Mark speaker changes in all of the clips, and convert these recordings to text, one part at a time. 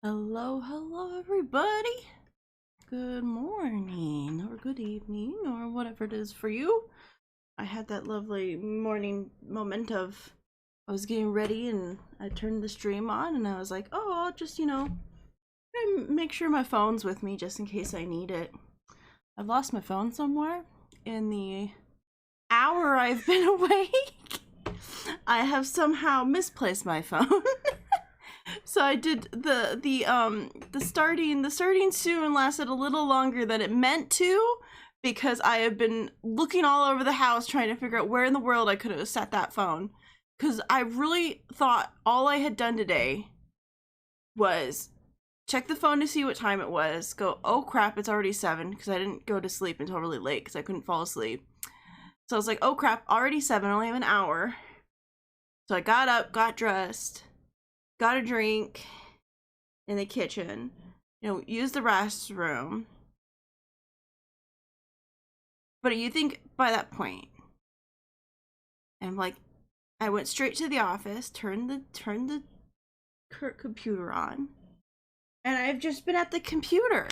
Speaker 1: Hello, hello, everybody. Good morning, or good evening, or whatever it is for you. I had that lovely morning moment of I was getting ready and I turned the stream on and I was like, oh, I'll just, make sure my phone's with me just in case I need it. I've lost my phone somewhere in the hour I've been awake. I have somehow misplaced my phone. So I did the starting soon lasted a little longer than it meant to because I have been looking all over the house trying to figure out where in the world I could have set that phone. Because I really thought all I had done today was check the phone to see what time it was, go, oh crap, it's already 7, because I didn't go to sleep until really late because I couldn't fall asleep. So I was like, oh crap, already 7, I only have an hour. So I got up, got dressed, got a drink in the kitchen, use the restroom. But you think by that point, and I'm like, I went straight to the office, turned the computer on, and I've just been at the computer,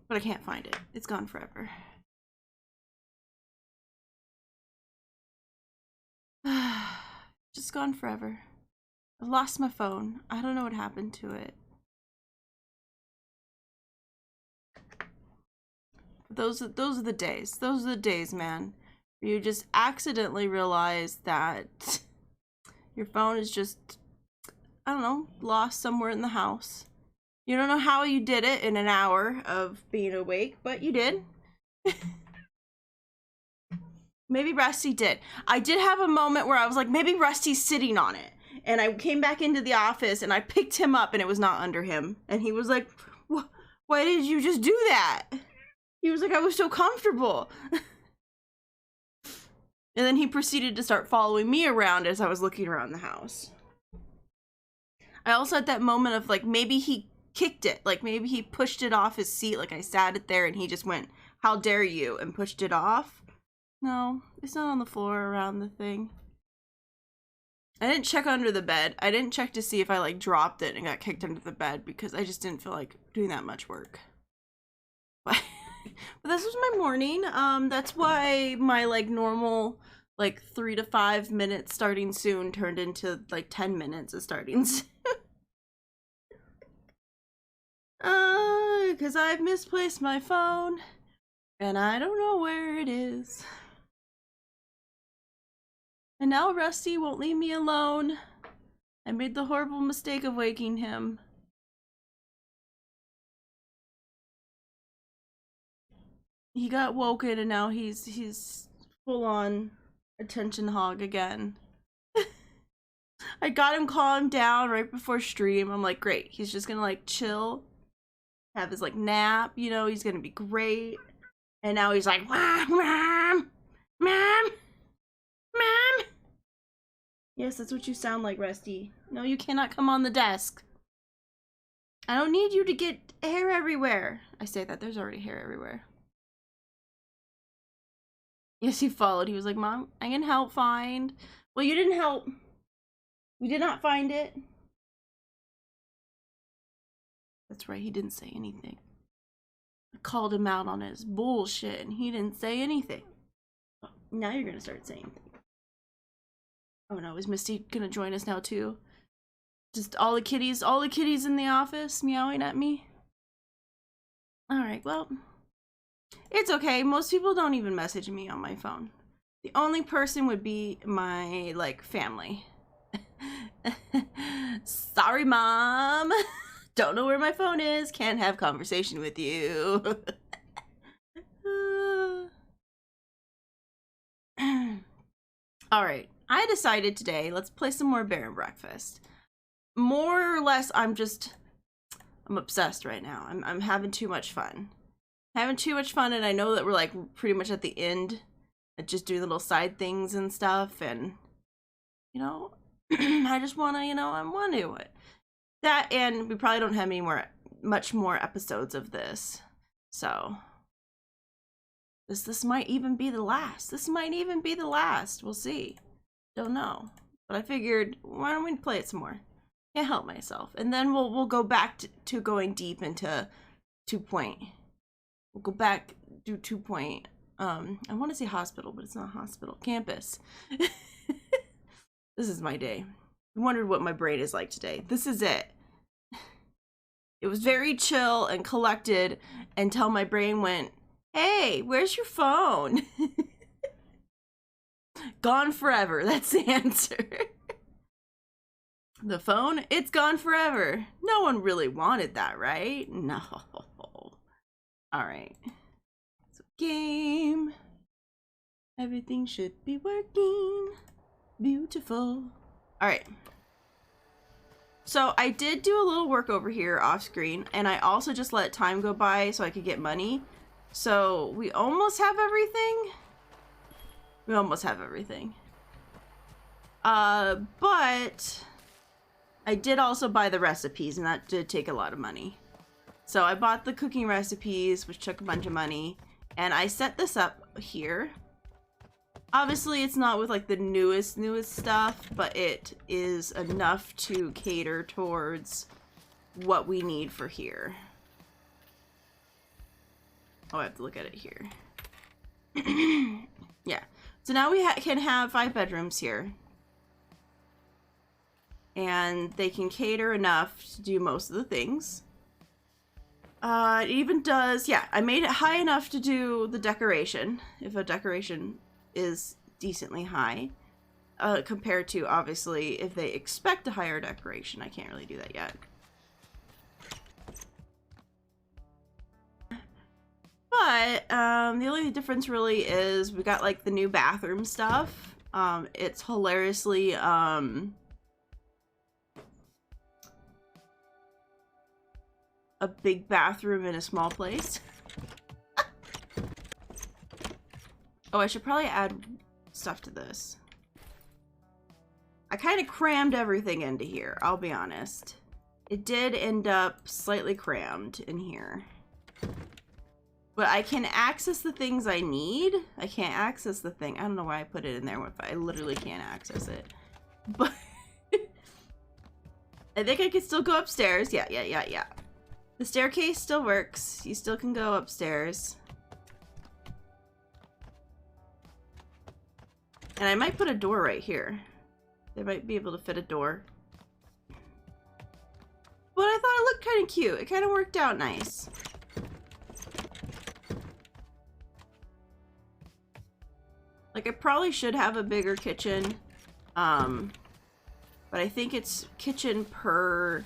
Speaker 1: but I can't find it. It's gone forever. Just gone forever. I've lost my phone. I don't know what happened to it. Those are the days. Those are the days, man. You just accidentally realize that your phone is just, I don't know, lost somewhere in the house. You don't know how you did it in an hour of being awake, but you did. Maybe Rusty did. I did have a moment where I was like, maybe Rusty's sitting on it. And I came back into the office and I picked him up and it was not under him. And he was like, why did you just do that? He was like, I was so comfortable. And then he proceeded to start following me around as I was looking around the house. I also had that moment of like, maybe he kicked it. Like maybe he pushed it off his seat. Like I sat it there and he just went, how dare you? And pushed it off. No, it's not on the floor around the thing. I didn't check under the bed. I didn't check to see if I like dropped it and got kicked under the bed because I just didn't feel like doing that much work. But this was my morning. That's why my like normal like 3 to 5 minutes starting soon turned into like 10 minutes of starting soon. Because I've misplaced my phone and I don't know where it is. And now Rusty won't leave me alone. I made the horrible mistake of waking him. He got woken and now he's full on attention hog again. I got him calmed down right before stream. I'm like, great. He's just gonna like chill, have his like nap, he's gonna be great. And now he's like, mom, mom. Yes, that's what you sound like, Rusty. No, you cannot come on the desk. I don't need you to get hair everywhere. I say that, there's already hair everywhere. Yes, he followed. He was like, Mom, I can help find. Well, you didn't help. We did not find it. That's right, he didn't say anything. I called him out on his bullshit and he didn't say anything. Oh, now you're gonna start saying things. Oh no, is Misty gonna join us now too? Just all the kitties in the office meowing at me? Alright, well, it's okay. Most people don't even message me on my phone. The only person would be my, like, family. Sorry, Mom. Don't know where my phone is. Can't have conversation with you. Alright. I decided today, let's play some more Bear and Breakfast. More or less, I'm obsessed right now. I'm having too much fun. Having too much fun, and I know that we're like pretty much at the end at just doing little side things and stuff, and I just want to, I want to do it. That, and we probably don't have much more episodes of this, so this might even be the last. This might even be the last. We'll see. Don't know. But I figured, why don't we play it some more? Can't help myself. And then we'll go back to going deep into 2 point. We'll go back to 2 point. I want to say hospital, but it's not hospital. Campus. This is my day. I wondered what my brain is like today. This is it. It was very chill and collected until my brain went, hey, where's your phone? Gone forever. That's the answer. The phone, it's gone forever. No one really wanted that, right? No. All right. So game. Everything should be working. Beautiful. All right. So I did do a little work over here off screen, and I also just let time go by so I could get money. So we almost have everything. We almost have everything. But I did also buy the recipes, and that did take a lot of money. So I bought the cooking recipes, which took a bunch of money, and I set this up here. Obviously, it's not with like the newest stuff, but it is enough to cater towards what we need for here. Oh, I have to look at it here. Yeah. So now we can have 5 bedrooms here. And they can cater enough to do most of the things. It even does, yeah, I made it high enough to do the decoration, if a decoration is decently high. Compared to, obviously, if they expect a higher decoration. I can't really do that yet. But, the only difference really is we got, like, the new bathroom stuff. It's hilariously, a big bathroom in a small place. Oh, I should probably add stuff to this. I kind of crammed everything into here, I'll be honest. It did end up slightly crammed in here. But I can access the things I need. I can't access the thing. I don't know why I put it in there if I literally can't access it. But I think I can still go upstairs. Yeah. The staircase still works. You still can go upstairs. And I might put a door right here. They might be able to fit a door. But I thought it looked kind of cute. It kind of worked out nice. Like, I probably should have a bigger kitchen. But I think it's kitchen per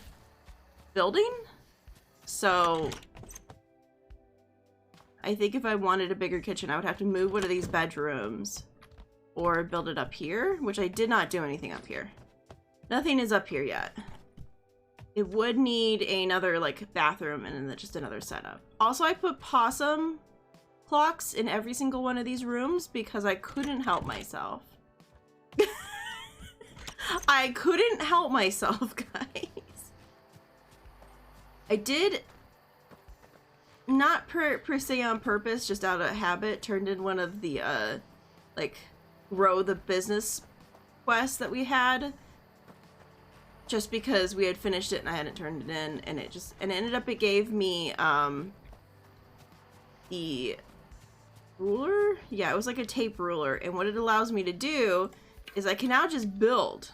Speaker 1: building. So I think if I wanted a bigger kitchen, I would have to move one of these bedrooms or build it up here, which I did not do anything up here. Nothing is up here yet. It would need another, like, bathroom and then just another setup. Also, I put possum clocks in every single one of these rooms because I couldn't help myself. I couldn't help myself, guys. I did, not per se on purpose, just out of habit, turned in one of the, like, grow the business quests that we had. Just because we had finished it and I hadn't turned it in, and it ended up, it gave me, the ruler? Yeah, it was like a tape ruler, and what it allows me to do is I can now just build.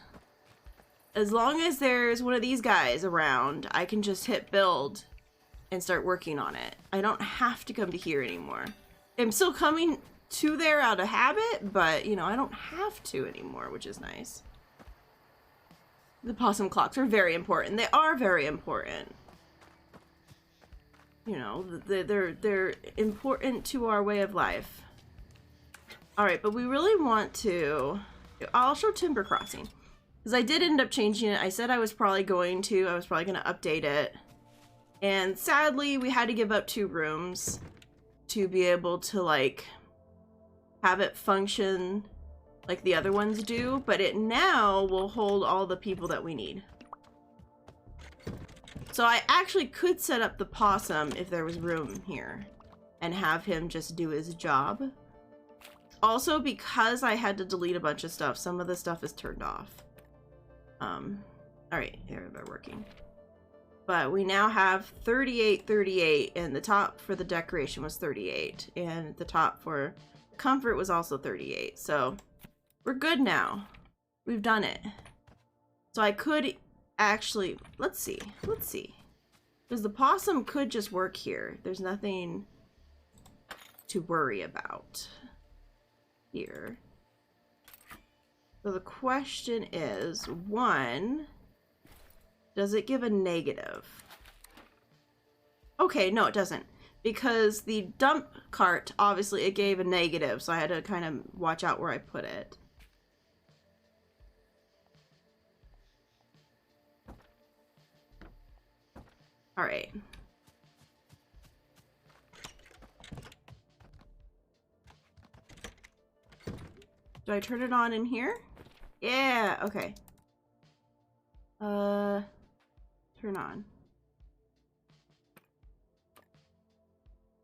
Speaker 1: As long as there's one of these guys around, I can just hit build and start working on it. I don't have to come to here anymore. I'm still coming to there out of habit, but, you know, I don't have to anymore, which is nice. The possum clocks are very important. They are very important. You know, they're important to our way of life. All right, but we really want to... I'll show Timber Crossing. Because I did end up changing it. I said I was probably going to. I was probably going to update it. And sadly, we had to give up 2 rooms to be able to, like, have it function like the other ones do. But it now will hold all the people that we need. So I actually could set up the possum if there was room here and have him just do his job. Also, because I had to delete a bunch of stuff, some of the stuff is turned off. Alright, they're working. But we now have 38, 38, and the top for the decoration was 38. And the top for comfort was also 38. So we're good now. We've done it. So I could actually, let's see. Because the possum could just work here. There's nothing to worry about here. So the question is, one, does it give a negative? Okay, no, it doesn't. Because the dump cart, obviously, it gave a negative, so I had to kind of watch out where I put it. Alright. Do I turn it on in here? Yeah, okay. Turn on.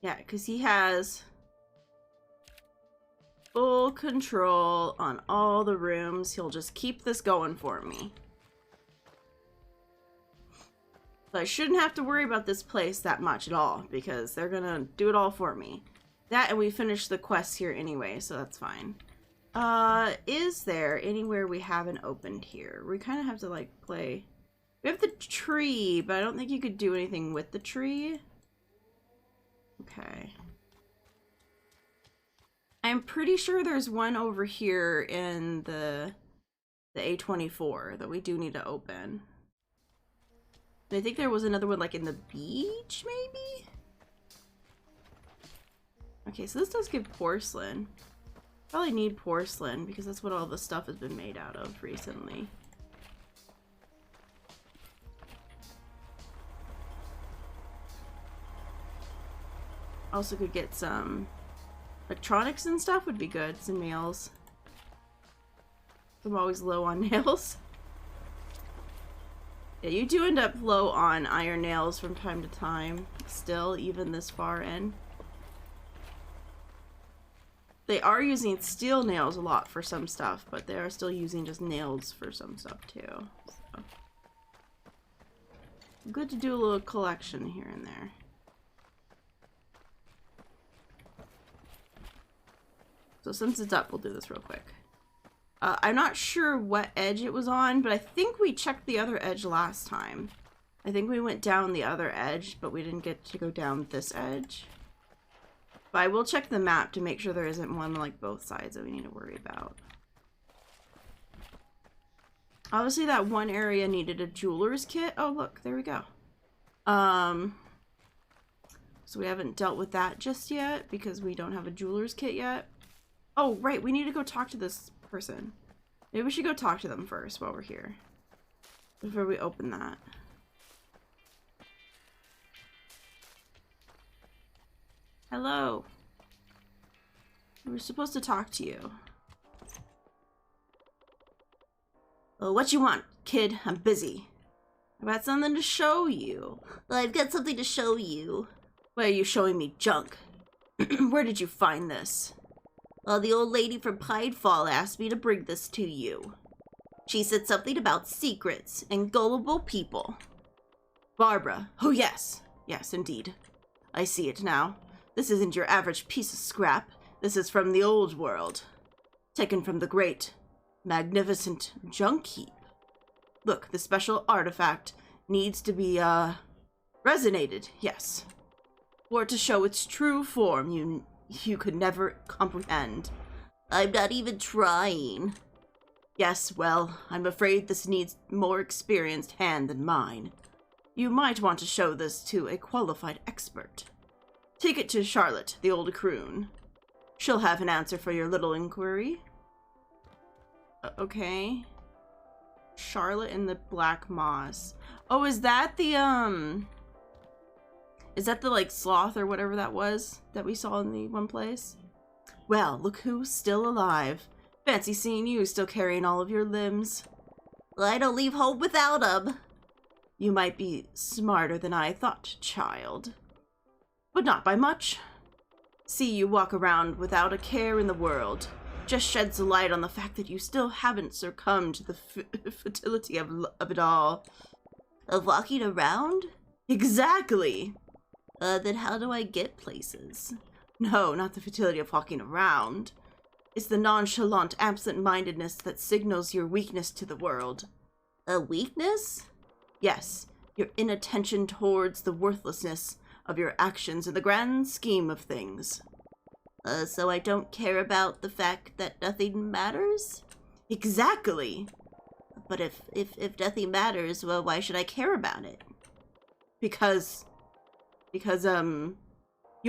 Speaker 1: Yeah, because he has full control on all the rooms. He'll just keep this going for me. So I shouldn't have to worry about this place that much at all, because they're gonna do it all for me. That, and we finished the quests here anyway, so that's fine. Is there anywhere we haven't opened here? We kind of have to, like, play... We have the tree, but I don't think you could do anything with the tree. Okay. I'm pretty sure there's one over here in the A24 that we do need to open. And I think there was another one, like, in the beach, maybe? Okay, so this does give porcelain. Probably need porcelain, because that's what all the stuff has been made out of recently. Also could get some electronics and stuff would be good. Some nails. I'm always low on nails. Yeah, you do end up low on iron nails from time to time. Still, even this far in. They are using steel nails a lot for some stuff, but they are still using just nails for some stuff too. So. Good to do a little collection here and there. So since it's up, we'll do this real quick. I'm not sure what edge it was on, but I think we checked the other edge last time. I think we went down the other edge, but we didn't get to go down this edge. But I will check the map to make sure there isn't one like both sides that we need to worry about. Obviously that one area needed a jeweler's kit. Oh look, there we go. So we haven't dealt with that just yet because we don't have a jeweler's kit yet. Oh, right, we need to go talk to this person. Maybe we should go talk to them first while we're here. Before we open that. Hello. We're supposed to talk to you. Well, what you want, kid? I'm busy. I've got something to show you. I've got something to show you. Why are you showing me junk? Where did you find this? Well, the old lady from Pidefall asked me to bring this to you. She said something about secrets and gullible people. Barbara. Oh, yes. Yes, indeed. I see it now. This isn't your average piece of scrap. This is from the old world. Taken from the great, magnificent junk heap. Look, the special artifact needs to be, resonated, yes. For it to show its true form, you could never comprehend. I'm not even trying. Yes, well, I'm afraid this needs more experienced hand than mine. You might want to show this to a qualified expert. Take it to Charlotte, the old croon. She'll have an answer for your little inquiry. Okay. Charlotte and the Black Moss. Oh, is that the, is that the, like, sloth or whatever that was that we saw in the one place? Well, look who's still alive. Fancy seeing you still carrying all of your limbs. I don't leave home without 'em. You might be smarter than I thought, child. But not by much. See you walk around without a care in the world. just sheds a light on the fact that you still haven't succumbed to the futility of it all. Of walking around? Exactly! Then how do I get places? No, not the futility of walking around. It's the nonchalant absent-mindedness that signals your weakness to the world. A weakness? Yes, your inattention towards the worthlessness of your actions in the grand scheme of things. So I don't care about the fact that nothing matters? Exactly! But if nothing matters, well, why should I care about it? Because, you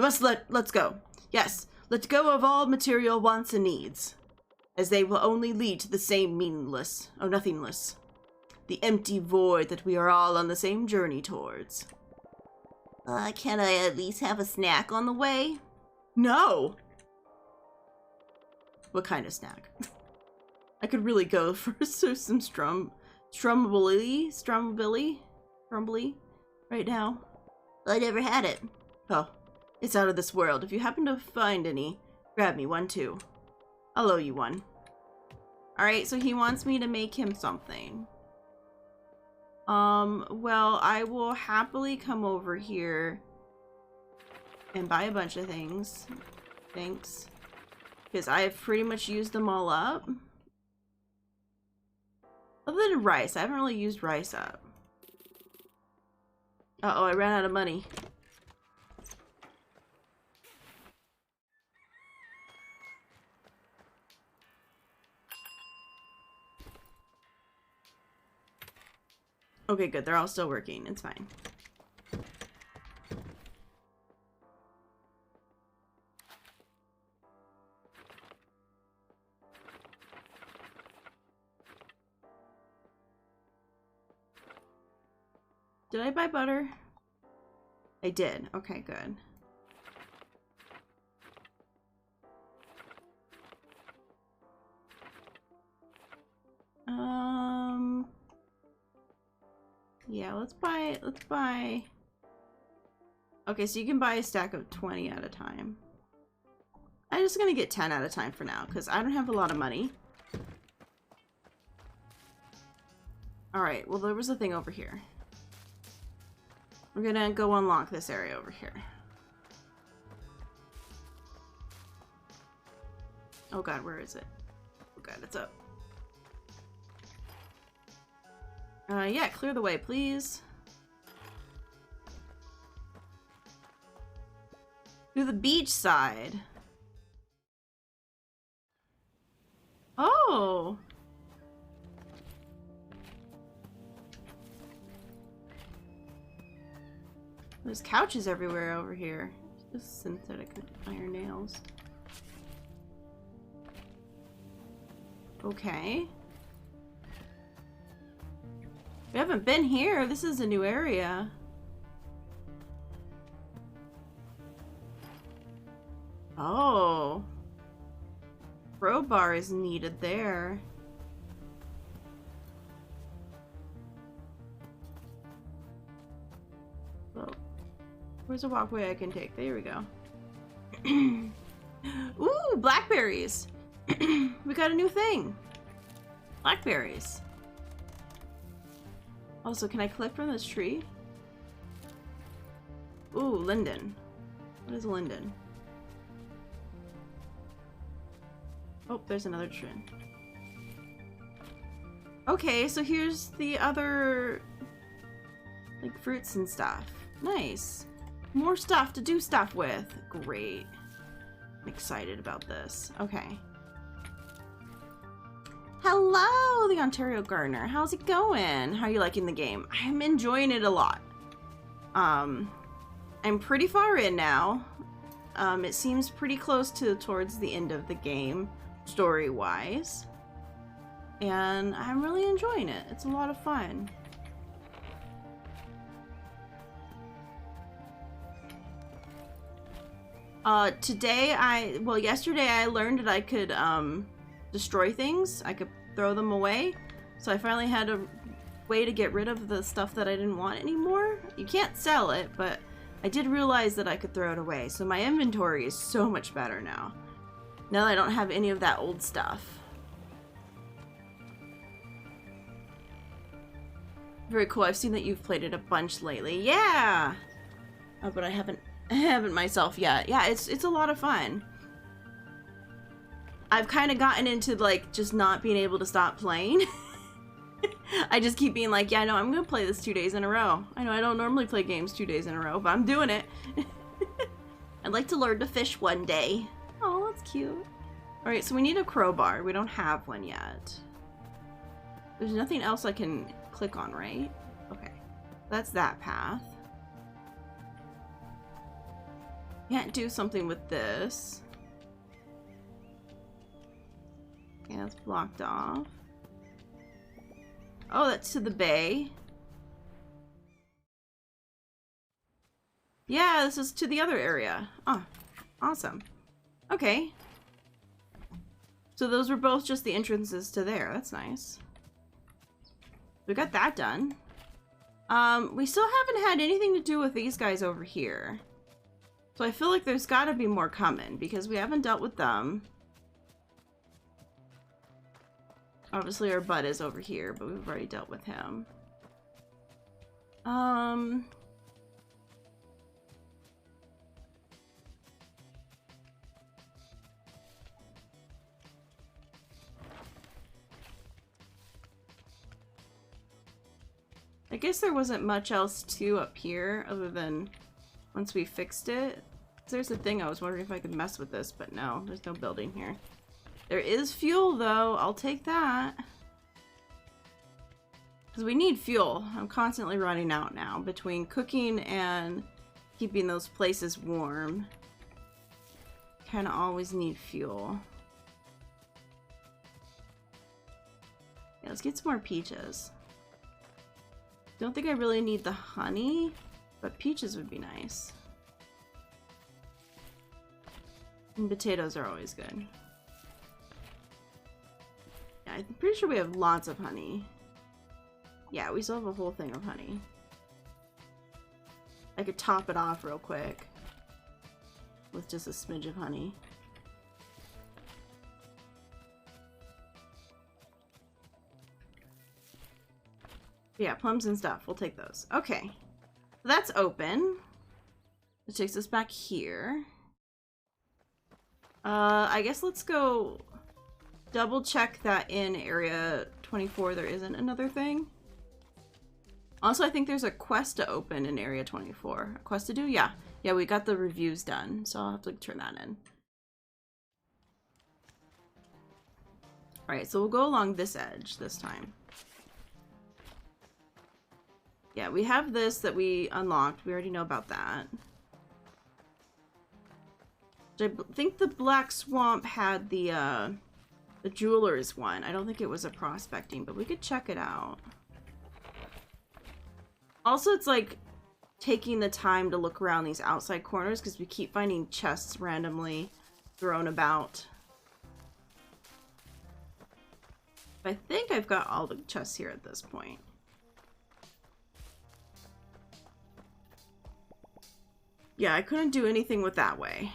Speaker 1: must let's go. Yes, let go of all material wants and needs, as they will only lead to the same nothingness. The empty void that we are all on the same journey towards. Can I at least have a snack on the way? No! What kind of snack? I could really go for some strumbly right now. I never had it. Oh, it's out of this world. If you happen to find any, grab me one too. I'll owe you one. Alright, so he wants me to make him something. Well, I will happily come over here and buy a bunch of things. Thanks. Because I have pretty much used them all up. Other than rice, I haven't really used rice up. Uh-oh, I ran out of money. Okay, good. They're all still working. It's fine. Did I buy butter? I did. Okay, good. Yeah, let's buy. Okay, so you can buy a stack of 20 at a time. I'm just gonna get 10 at a time for now, because I don't have a lot of money. Alright, well there was a thing over here. We're gonna go unlock this area over here. Oh god, where is it? Oh god, it's up. Yeah, clear the way, please. To the beach side. Oh! There's couches everywhere over here. Just synthetic iron nails. Okay. We haven't been here. This is a new area. Oh. Crowbar is needed there. Oh. Where's a walkway I can take? There we go. Ooh, blackberries. We got a new thing. Blackberries. Also, can I collect from this tree? Ooh, linden. What is linden? Oh, there's another tree. Okay, so here's the other, like, fruits and stuff. Nice. More stuff to do stuff with. Great. I'm excited about this. Okay. Hello, the Ontario Gardener. How's it going? How are you liking the game? I'm enjoying it a lot. I'm pretty far in now. It seems pretty close to towards the end of the game, story-wise. And I'm really enjoying it. It's a lot of fun. Yesterday I learned that I could, destroy things. I could throw them away. So I finally had a way to get rid of the stuff that I didn't want anymore. You can't sell it, but I did realize that I could throw it away. So my inventory is so much better now. Now that I don't have any of that old stuff. Very cool. I've seen that you've played it a bunch lately. Yeah! But I haven't myself yet. Yeah, it's a lot of fun. I've kind of gotten into, like, just not being able to stop playing. I just keep being like, yeah, no, I'm gonna play this 2 days in a row. I know I don't normally play games 2 days in a row, but I'm doing it. I'd like to learn to fish one day. Oh, that's cute. Alright, so we need a crowbar. We don't have one yet. There's nothing else I can click on, right? Okay. That's that path. Can't do something with this. Yeah, it's blocked off. Oh, that's to the bay. Yeah, this is to the other area. Oh, awesome. Okay. So those were both just the entrances to there. That's nice. We got that done. We still haven't had anything to do with these guys over here. So I feel like there's gotta be more coming because we haven't dealt with them. Obviously our bud is over here, but we've already dealt with him. I guess there wasn't much else to up here other than once we fixed it. There's a thing I was wondering if I could mess with this, but no, there's no building here. There is fuel though, I'll take that. Because we need fuel. I'm constantly running out now between cooking and keeping those places warm. Kind of always need fuel. Yeah, let's get some more peaches. Don't think I really need the honey, but peaches would be nice. And potatoes are always good. Yeah, I'm pretty sure we have lots of honey. Yeah, we still have a whole thing of honey. I could top it off real quick with just a smidge of honey. Yeah, plums and stuff. We'll take those. Okay. That's open. It takes us back here. I guess let's go double check that in area 24 there isn't another thing. Also, I think there's a quest to open in area 24. A quest to do? Yeah. Yeah, we got the reviews done, so I'll have to turn that in. Alright, so we'll go along this edge this time. Yeah, we have this that we unlocked. We already know about that. I think the Black Swamp had the jeweler's one. I don't think it was a prospecting, but we could check it out. Also, it's like taking the time to look around these outside corners because we keep finding chests randomly thrown about. I think I've got all the chests here at this point. Yeah, I couldn't do anything with that way.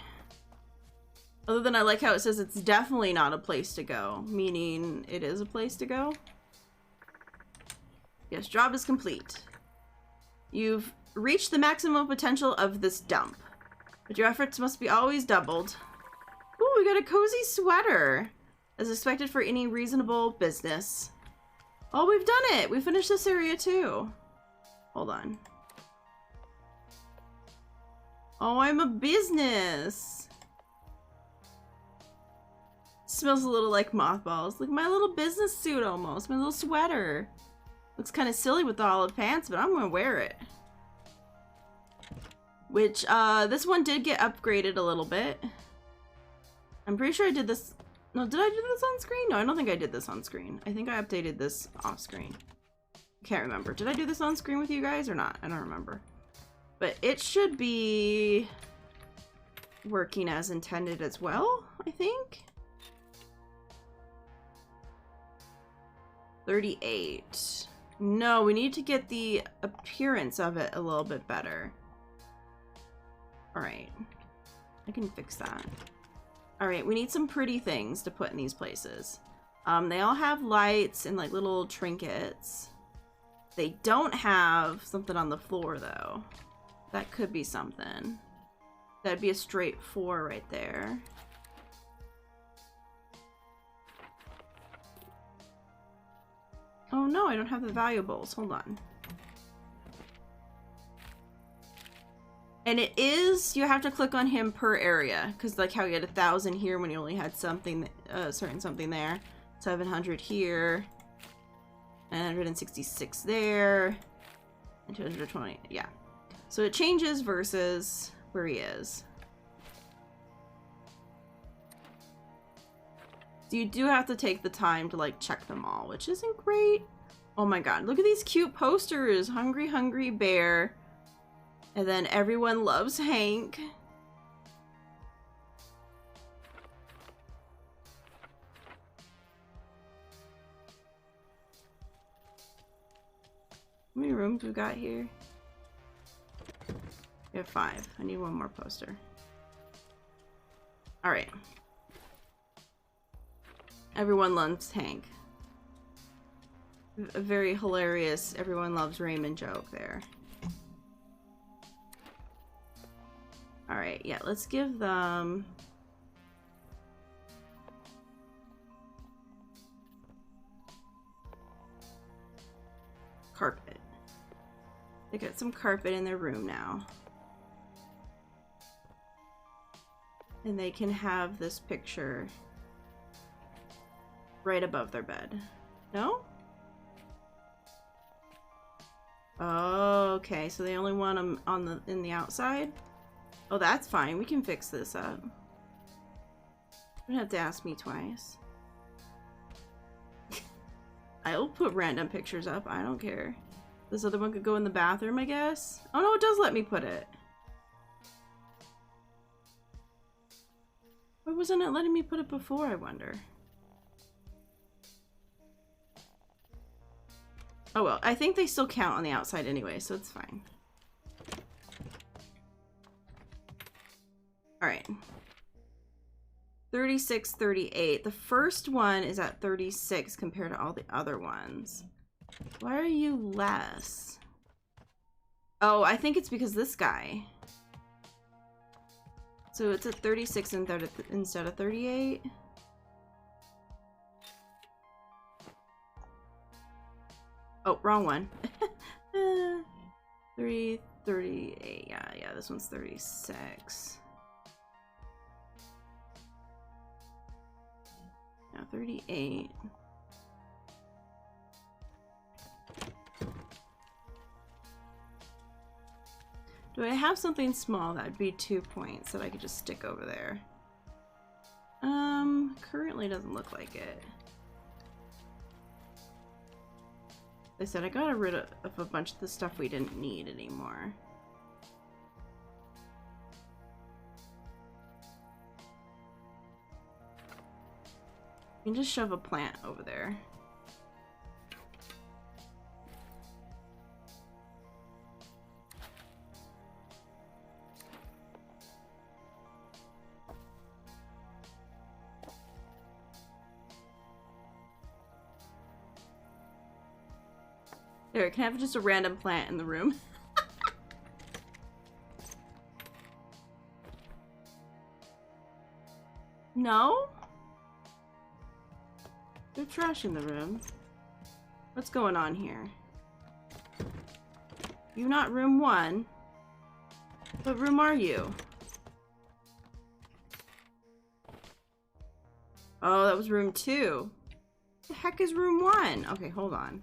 Speaker 1: Other than I like how it says it's definitely not a place to go, meaning it is a place to go. Yes, job is complete. You've reached the maximum potential of this dump, but your efforts must be always doubled. Ooh, we got a cozy sweater, as expected for any reasonable business. Oh, we've done it! We finished this area too. Hold on. Oh, I'm a business! Smells a little like mothballs. Like my little business suit almost. My little sweater. Looks kind of silly with the olive pants, but I'm gonna wear it. Which, this one did get upgraded a little bit. I'm pretty sure I did this... No, did I do this on screen? No, I don't think I did this on screen. I think I updated this off screen. Can't remember. Did I do this on screen with you guys or not? I don't remember. But it should be working as intended as well, I think. 38. No, we need to get the appearance of it a little bit better. Alright. I can fix that. All right, we need some pretty things to put in these places. They all have lights and like little trinkets. They don't have something on the floor though. That could be something. That'd be a straight 4 right there. Oh no, I don't have the valuables. Hold on. And it is, you have to click on him per area, because like how you had 1,000 here when you only had something, certain something there. 700 here. 966 there. And 220, yeah. So it changes versus where he is. So you do have to take the time to like check them all, which isn't great. Oh my god, look at these cute posters. Hungry, hungry bear. And then everyone loves Hank. How many rooms we got here? We have 5. I need one more poster. Alright. Everyone loves Hank. A very hilarious everyone loves Raymond joke there. Alright, yeah, let's give them... carpet. They got some carpet in their room now. And they can have this picture right above their bed. No? Oh, okay, so they only want them on in the outside? Oh, that's fine. We can fix this up. You don't have to ask me twice. I'll put random pictures up. I don't care. This other one could go in the bathroom, I guess. Oh no, it does let me put it. Why wasn't it letting me put it before, I wonder? Oh well, I think they still count on the outside anyway, so it's fine. Alright. 36, 38. The first one is at 36 compared to all the other ones. Why are you less? Oh, I think it's because this guy. So it's at 36 instead of 38. Oh, wrong one. 38. Yeah, this one's 36. Now 38. Do I have something small that would be 2 points that I could just stick over there? Currently doesn't look like it. Like I said, I got rid of a bunch of the stuff we didn't need anymore. You can just shove a plant over there. There, can I have just a random plant in the room? No? There's trash in the room. What's going on here? You're not room 1. What room are you? Oh, that was room 2. What the heck is room 1? Okay, hold on.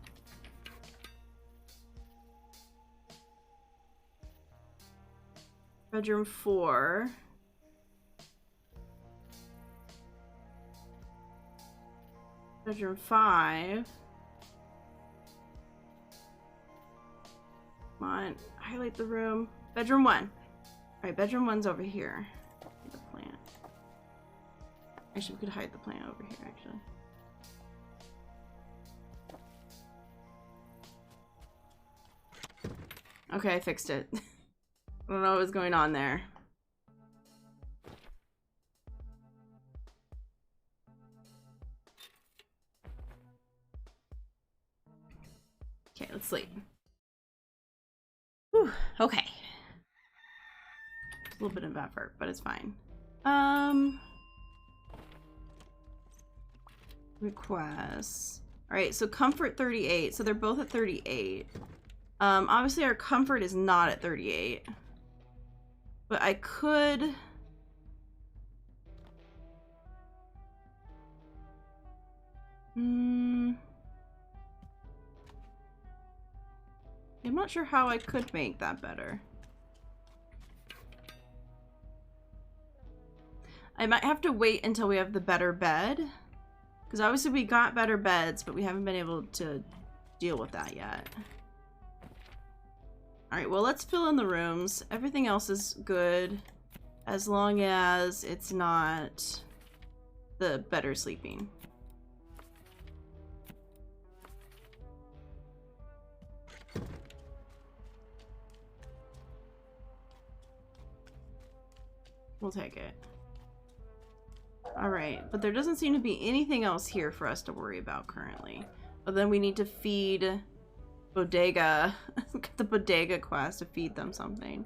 Speaker 1: Bedroom 4. Bedroom 5. Come on, highlight the room. Bedroom 1. Alright, bedroom 1's over here. The plant. Actually, we could hide the plant over here, actually. Okay, I fixed it. I don't know what was going on there. Whew, okay. A little bit of effort, but it's fine. Requests. Alright, so comfort 38. So they're both at 38. Obviously our comfort is not at 38. But I could... I'm not sure how I could make that better. I might have to wait until we have the better bed. Because obviously we got better beds, but we haven't been able to deal with that yet. Alright, well let's fill in the rooms. Everything else is good. As long as it's not the better sleeping. We'll take it. Alright, but there doesn't seem to be anything else here for us to worry about currently. But then we need to feed Bodega. Get the Bodega quest to feed them something.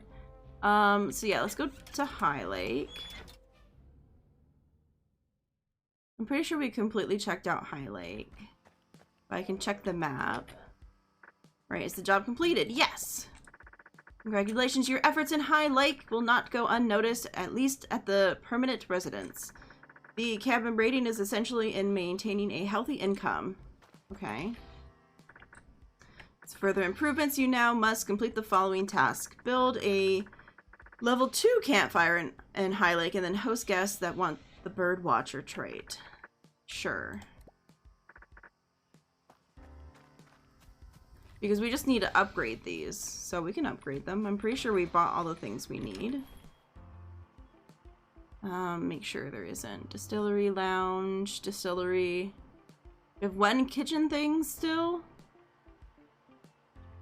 Speaker 1: So yeah, let's go to High Lake. I'm pretty sure we completely checked out High Lake. But I can check the map. Right, is the job completed? Yes! Congratulations, your efforts in High Lake will not go unnoticed, at least at the permanent residence. The cabin rating is essentially in maintaining a healthy income. Okay. As further improvements, you now must complete the following task. Build a level 2 campfire in High Lake and then host guests that want the bird watcher trait. Sure. Because we just need to upgrade these, so we can upgrade them. I'm pretty sure we bought all the things we need. Make sure there isn't. Distillery, lounge, distillery. We have one kitchen thing still.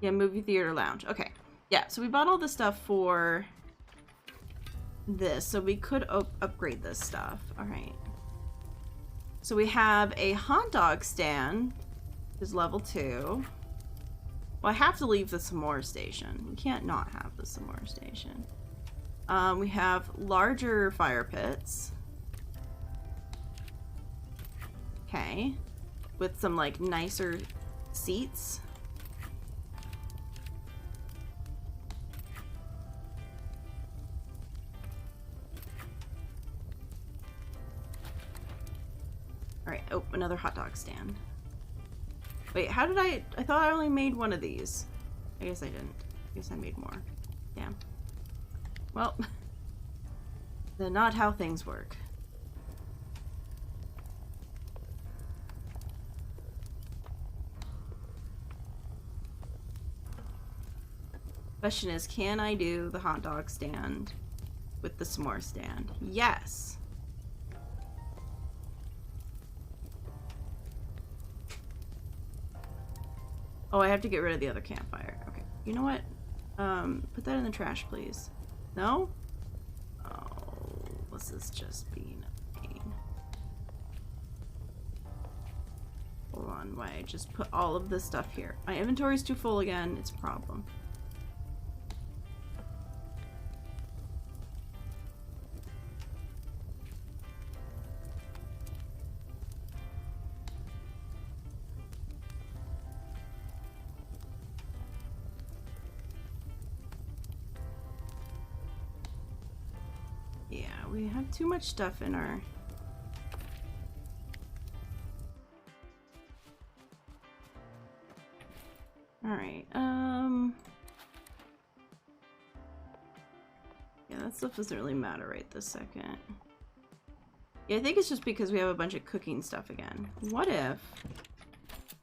Speaker 1: Yeah, movie theater, lounge. Okay. Yeah, so we bought all the stuff for this, so we could upgrade this stuff. All right. So we have a hot dog stand, which is level 2. Well, I have to leave the s'more station. We can't not have the s'more station. We have larger fire pits. Okay. With some, like, nicer seats. Alright, oh, another hot dog stand. Wait, how did I thought I only made one of these. I guess I didn't. I guess I made more. Damn. Well, then not how things work. Question is, can I do the hot dog stand with the s'more stand? Yes. Oh, I have to get rid of the other campfire. Okay. You know what? Put that in the trash, please. No? Oh, this is just being a pain. Hold on, why? I just put all of this stuff here. My inventory's too full again. It's a problem. We have too much stuff in our... Alright, yeah, that stuff doesn't really matter right this second. Yeah, I think it's just because we have a bunch of cooking stuff again. What if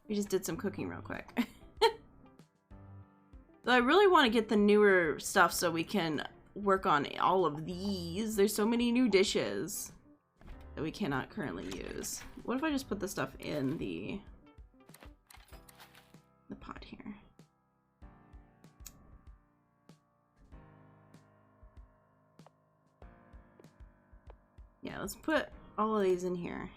Speaker 1: we just did some cooking real quick? I really want to get the newer stuff so we can work on all of these. There's so many new dishes that we cannot currently use. What if I just put the stuff in the pot here? Yeah, let's put all of these in here.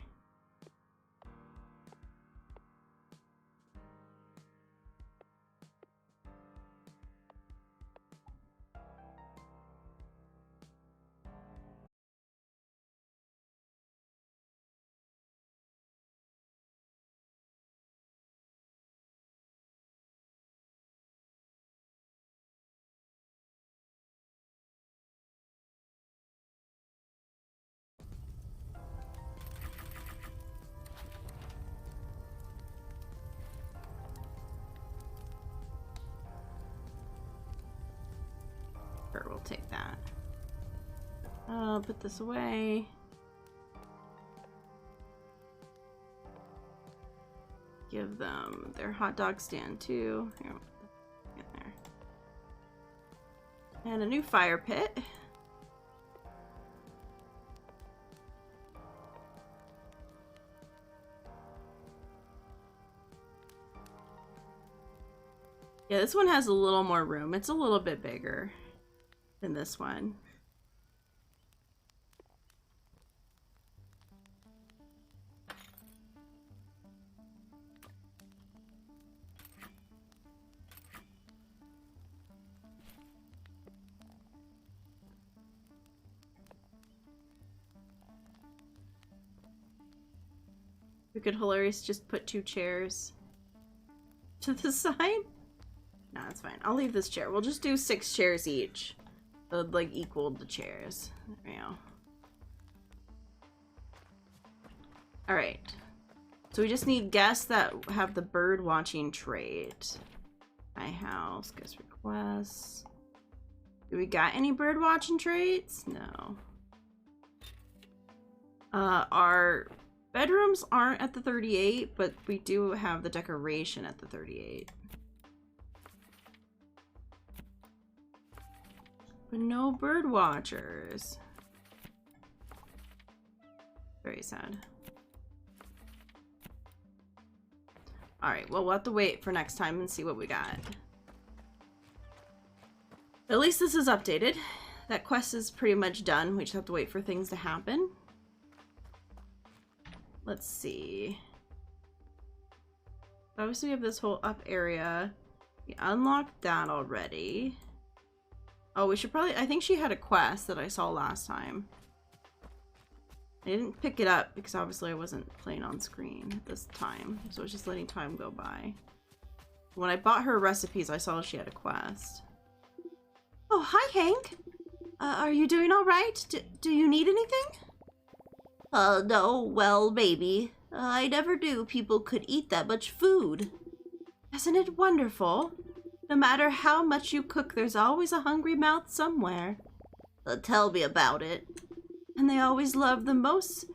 Speaker 1: Sure, we'll take that. Put this away. Give them their hot dog stand too. Here, get there. And a new fire pit. Yeah, this one has a little more room. It's a little bit bigger than this one. We could hilarious just put 2 chairs to the side. No, that's fine. I'll leave this chair. We'll just do 6 chairs each. So like equal the chairs. There we go. Alright. So we just need guests that have the bird watching trait. My house, guest requests. Do we got any bird watching traits? No. Our bedrooms aren't at the 38, but we do have the decoration at the 38. But no bird watchers. Very sad. Alright, well, we'll have to wait for next time and see what we got. At least this is updated. That quest is pretty much done. We just have to wait for things to happen. Let's see. Obviously, we have this whole up area. We unlocked that already. Oh, we should probably... I think she had a quest that I saw last time. I didn't pick it up because obviously I wasn't playing on screen at this time. So I was just letting time go by. When I bought her recipes, I saw she had a quest. Oh, hi, Hank. Are you doing all right? Do you need anything? No, well, maybe. I never knew people could eat that much food. Isn't it wonderful? No matter how much you cook, there's always a hungry mouth somewhere. Tell me about it. And they always love the most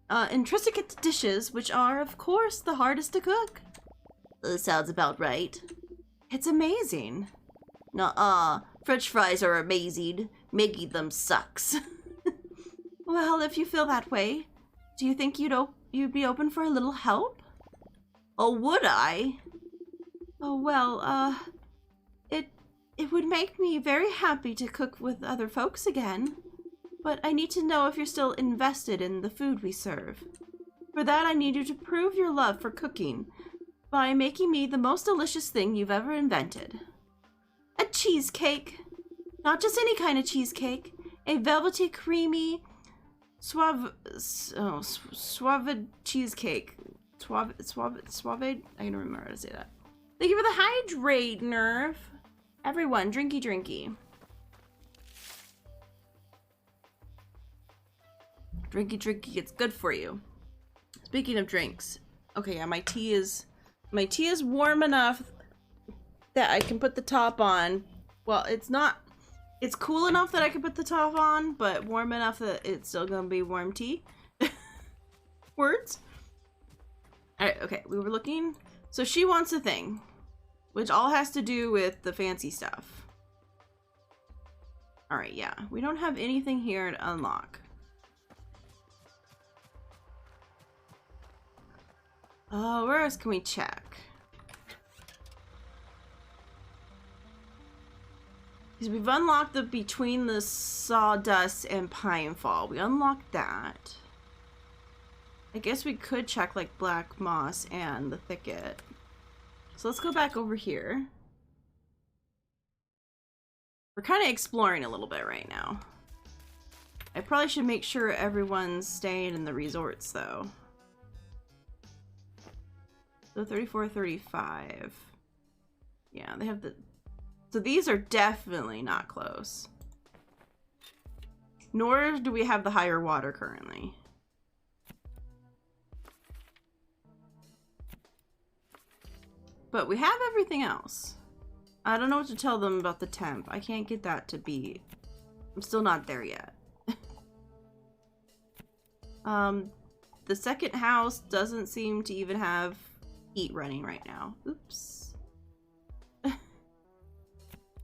Speaker 1: intricate dishes, which are, of course, the hardest to cook. Sounds about right. It's amazing. Nuh-uh. French fries are amazing. Making them sucks. Well, if you feel that way, do you think you'd be open for a little help? Oh, would I? Oh, well, it would make me very happy to cook with other folks again. But I need to know if you're still invested in the food we serve. For that, I need you to prove your love for cooking by making me the most delicious thing you've ever invented. A cheesecake. Not just any kind of cheesecake. A velvety, creamy, suave cheesecake. Suave, I don't remember how to say that. Thank you for the hydrate, Nerve. Everyone, drinky drinky. Drinky drinky, it's good for you. Speaking of drinks. Okay, yeah, my tea is warm enough that I can put the top on. Well, it's cool enough that I can put the top on, but warm enough that it's still gonna be warm tea. Words. Alright, okay, we were looking. So she wants a thing, which all has to do with the fancy stuff. Alright, yeah. We don't have anything here to unlock. Where else can we check? Because we've unlocked the Between the Sawdust and Pinefall. We unlocked that. I guess we could check like Black Moss and the Thicket. So let's go back over here. We're kind of exploring a little bit right now. I probably should make sure everyone's staying in the resorts though. So 34, 35. Yeah, they have the... So these are definitely not close. Nor do we have the higher water currently. But we have everything else. I don't know what to tell them about the temp. I can't get that to be... I'm still not there yet. The second house doesn't seem to even have heat running right now. Oops.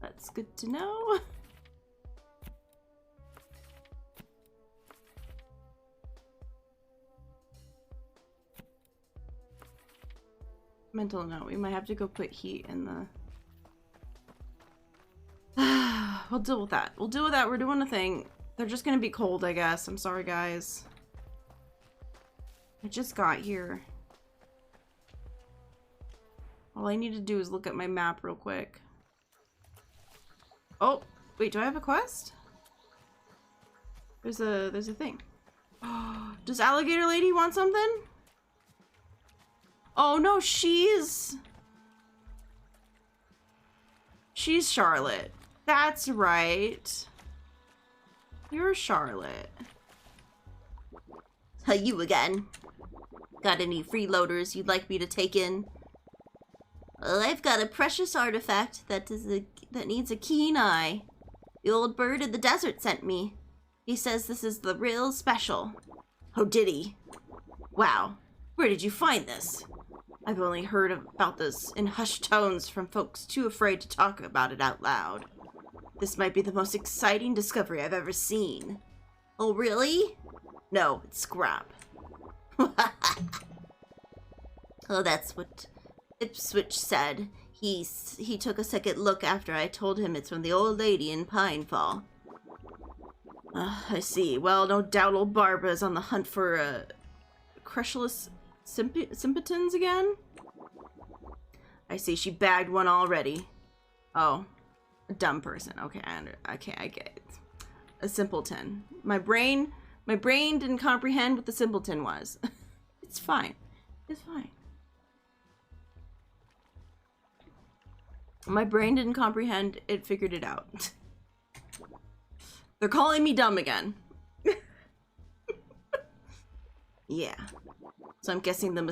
Speaker 1: That's good to know. Mental note, we might have to go put heat in the... We'll deal with that. We'll deal with that. We're doing a thing. They're just gonna be cold, I guess. I'm sorry, guys. I just got here. All I need to do is look at my map real quick. Oh, wait, do I have a quest? There's a thing. Does Alligator Lady want something? Oh no, she's Charlotte. That's right. You're Charlotte. You again. Got any freeloaders you'd like me to take in? I've got a precious artifact that needs a keen eye. The old bird in the desert sent me. He says this is the real special. Oh, did he? Wow. Where did you find this? I've only heard about this in hushed tones from folks too afraid to talk about it out loud. This might be the most exciting discovery I've ever seen. Oh, really? No, it's scrap. Oh, that's what Ipswich said. He took a second look after I told him it's from the old lady in Pinefall. I see. Well, no doubt old Barbara's on the hunt for creshless simpletons again? I see. She bagged one already. Oh, a dumb person. Okay, I get it. A simpleton. My brain didn't comprehend what the simpleton was. It's fine. It's fine. My brain didn't comprehend. It figured it out. They're calling me dumb again. Yeah. So I'm guessing the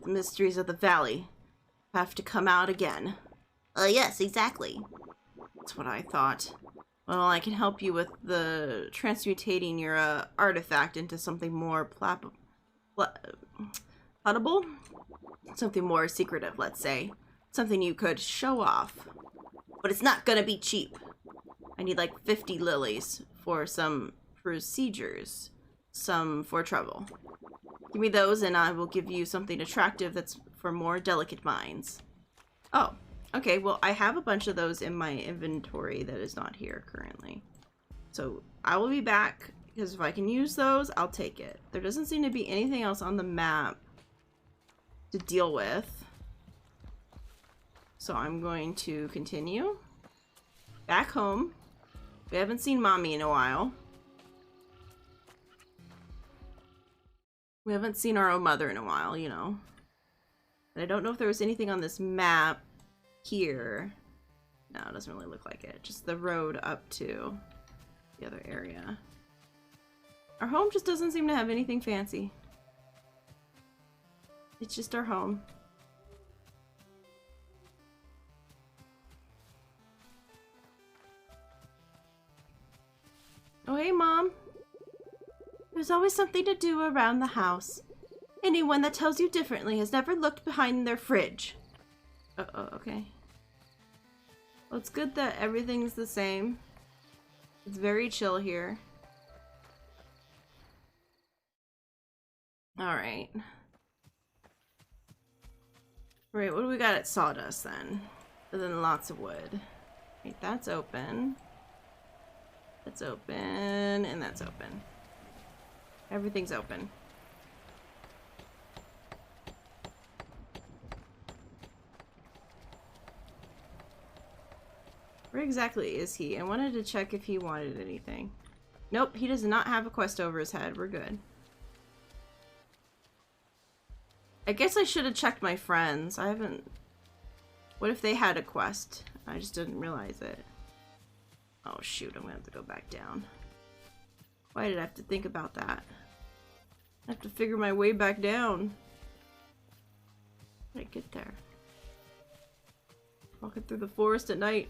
Speaker 1: mysteries of the valley have to come out again. Yes, exactly. That's what I thought. Well, I can help you with the transmutating your artifact into something more potable? Something more secretive, let's say. Something you could show off. But it's not gonna be cheap. I need like 50 lilies for some procedures. Some for trouble. Give me those and I will give you something attractive that's for more delicate minds. Oh, okay, well I have a bunch of those in my inventory that is not here currently. So I will be back because if I can use those, I'll take it. There doesn't seem to be anything else on the map to deal with. So I'm going to continue back home. We haven't seen Mommy in a while. We haven't seen our own mother in a while, you know. And I don't know if there was anything on this map here. No, it doesn't really look like it. Just the road up to the other area. Our home just doesn't seem to have anything fancy. It's just our home. Oh, hey, Mom. There's always something to do around the house. Anyone that tells you differently has never looked behind their fridge. Okay. Well, it's good that everything's the same. It's very chill here. Alright. Right, what do we got at Sawdust then? Other than lots of wood. Wait, that's open. That's open, and that's open. Everything's open. Where exactly is he? I wanted to check if he wanted anything. Nope, he does not have a quest over his head. We're good. I guess I should have checked my friends. I haven't... What if they had a quest? I just didn't realize it. Oh shoot, I'm gonna have to go back down. Why did I have to think about that? I have to figure my way back down. How did I get there? Walking through the forest at night.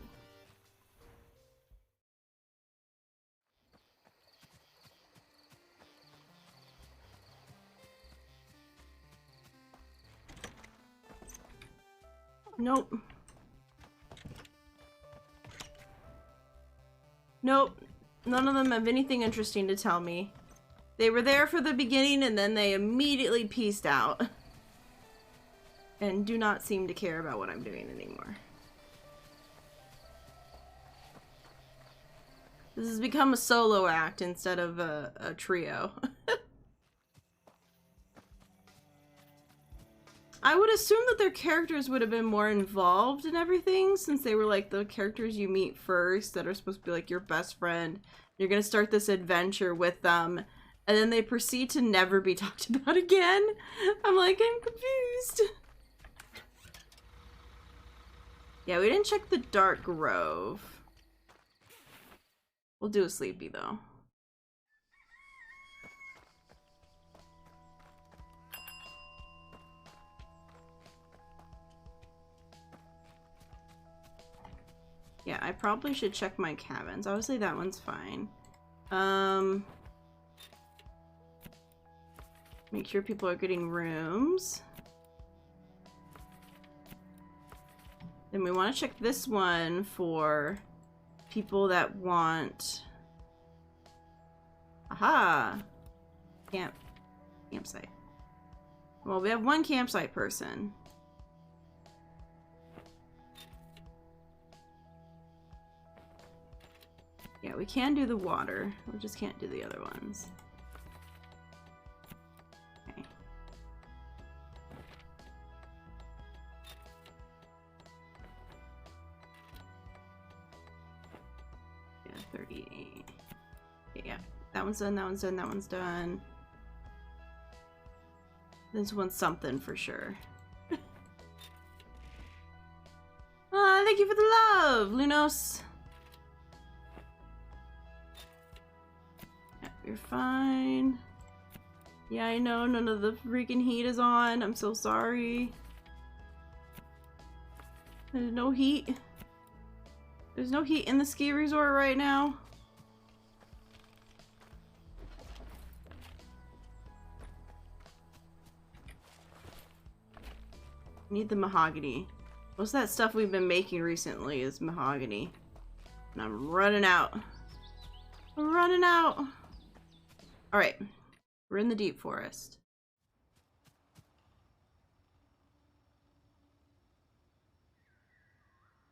Speaker 1: Nope. Nope. None of them have anything interesting to tell me. They were there for the beginning and then they immediately peaced out. And do not seem to care about what I'm doing anymore. This has become a solo act instead of a trio. I would assume that their characters would have been more involved in everything, since they were like the characters you meet first that are supposed to be like your best friend. You're gonna start this adventure with them, and then they proceed to never be talked about again. I'm like, I'm confused. Yeah, we didn't check the Dark Grove. We'll do a sleepy though. Yeah, I probably should check my cabins. Obviously that one's fine. Make sure people are getting rooms. Then we want to check this one for people that want... Aha! Campsite. Well, we have one campsite person. Yeah, we can do the water. We just can't do the other ones. Okay. Yeah, 38. Okay, yeah, that one's done, that one's done, that one's done. This one's something for sure. Thank you for the love, Lunos. You're fine. Yeah, I know none of the freaking heat is on. I'm so sorry. There's no heat. There's no heat in the ski resort right now. Need the mahogany. Most of that stuff we've been making recently is mahogany. And I'm running out. I'm running out. Alright, we're in the deep forest.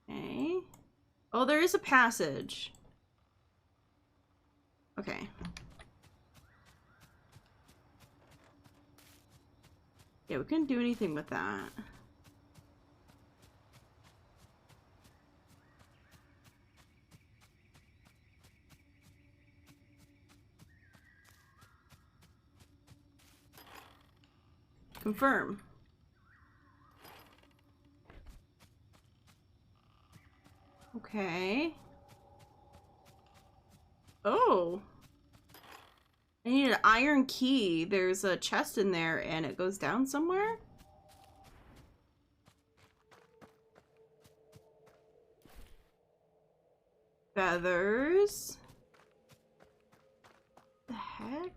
Speaker 1: Okay. Oh, there is a passage. Okay. Yeah, we couldn't do anything with that. Confirm. Okay. Oh. I need an iron key. There's a chest in there and it goes down somewhere? Feathers. The heck?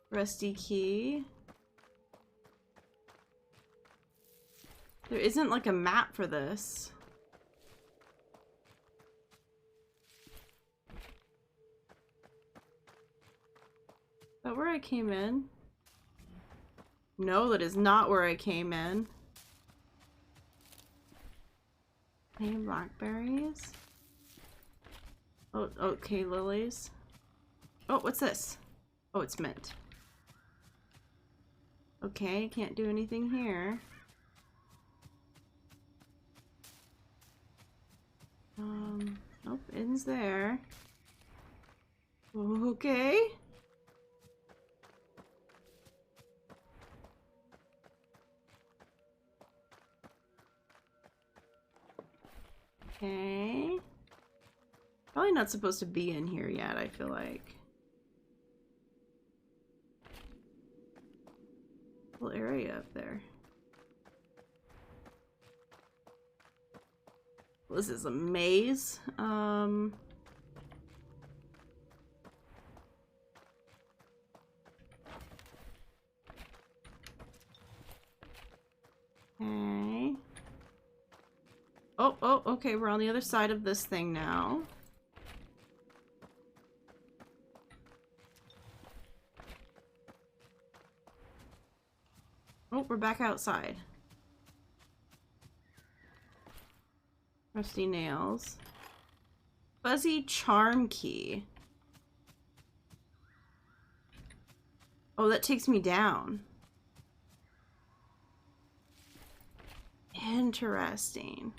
Speaker 1: Rusty key. There isn't like a map for this. Is that where I came in? No, that is not where I came in. Hey, blackberries. Oh, okay, lilies. Oh, what's this? Oh, it's mint. Okay, can't do anything here. Nope, inn's there. Okay. Okay. Probably not supposed to be in here yet, I feel like. Little area up there. This is a maze. Okay. Oh, okay, we're on the other side of this thing now. Oh, we're back outside. Rusty nails. Fuzzy charm key. Oh, that takes me down. Interesting.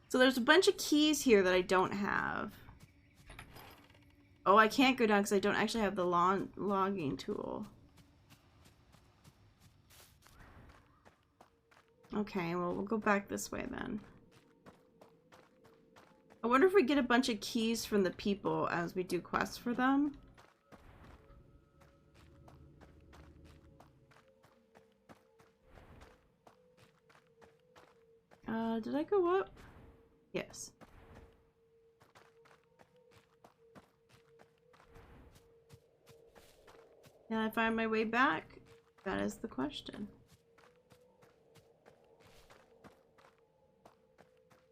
Speaker 1: So there's a bunch of keys here that I don't have. Oh, I can't go down because I don't actually have the logging tool. Okay, well, we'll go back this way then. I wonder if we get a bunch of keys from the people as we do quests for them. Did I go up? Yes. Can I find my way back? That is the question.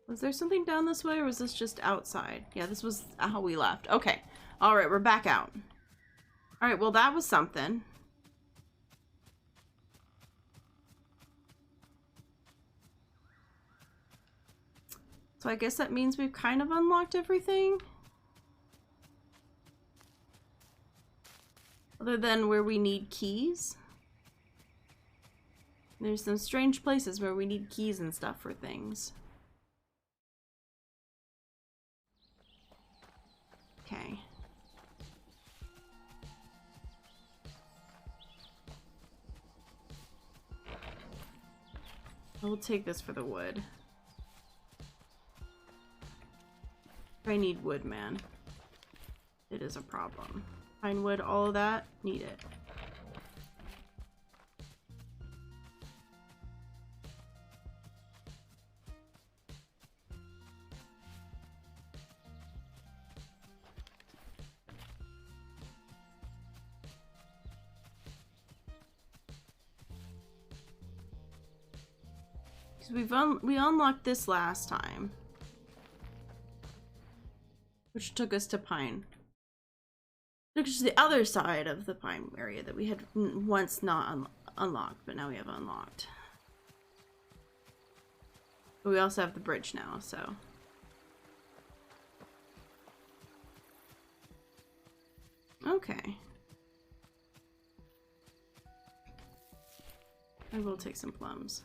Speaker 1: Was there something down this way, or was this just outside? Yeah, this was how we left. Okay. Alright, we're back out. Alright, well, that was something. So I guess that means we've kind of unlocked everything. Other than where we need keys. There's some strange places where we need keys and stuff for things. Okay. We'll take this for the wood. I need wood, man. It is a problem. Pine wood, all of that, need it. Because we unlocked this last time. Which took us to Pine. Took us to the other side of the Pine area that we had once not unlocked, but now we have unlocked. But we also have the bridge now, so. Okay. I will take some plums.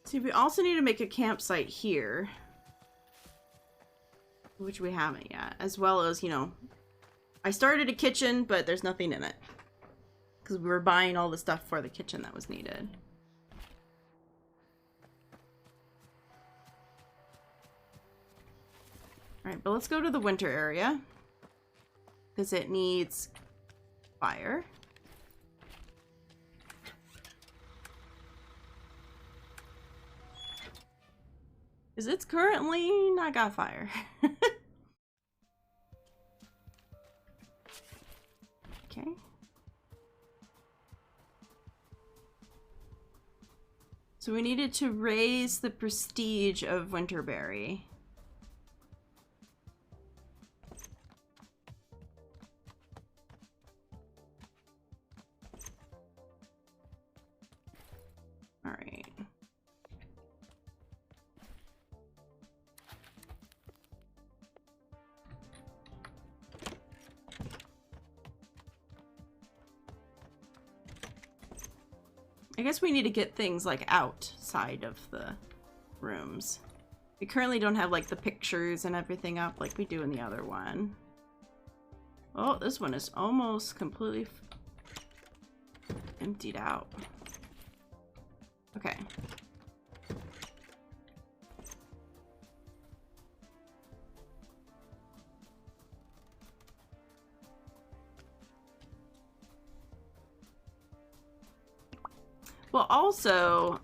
Speaker 1: See, we also need to make a campsite here. Which we haven't yet. As well as, you know, I started a kitchen, but there's nothing in it. Because we were buying all the stuff for the kitchen that was needed. Alright, but let's go to the winter area. Because it needs fire. Because it's currently not got fire. Okay. So we needed to raise the prestige of Winterberry. All right. I guess we need to get things like outside of the rooms. We currently don't have like the pictures and everything up like we do in the other one. Oh, this one is almost completely emptied out. Okay. Well, also,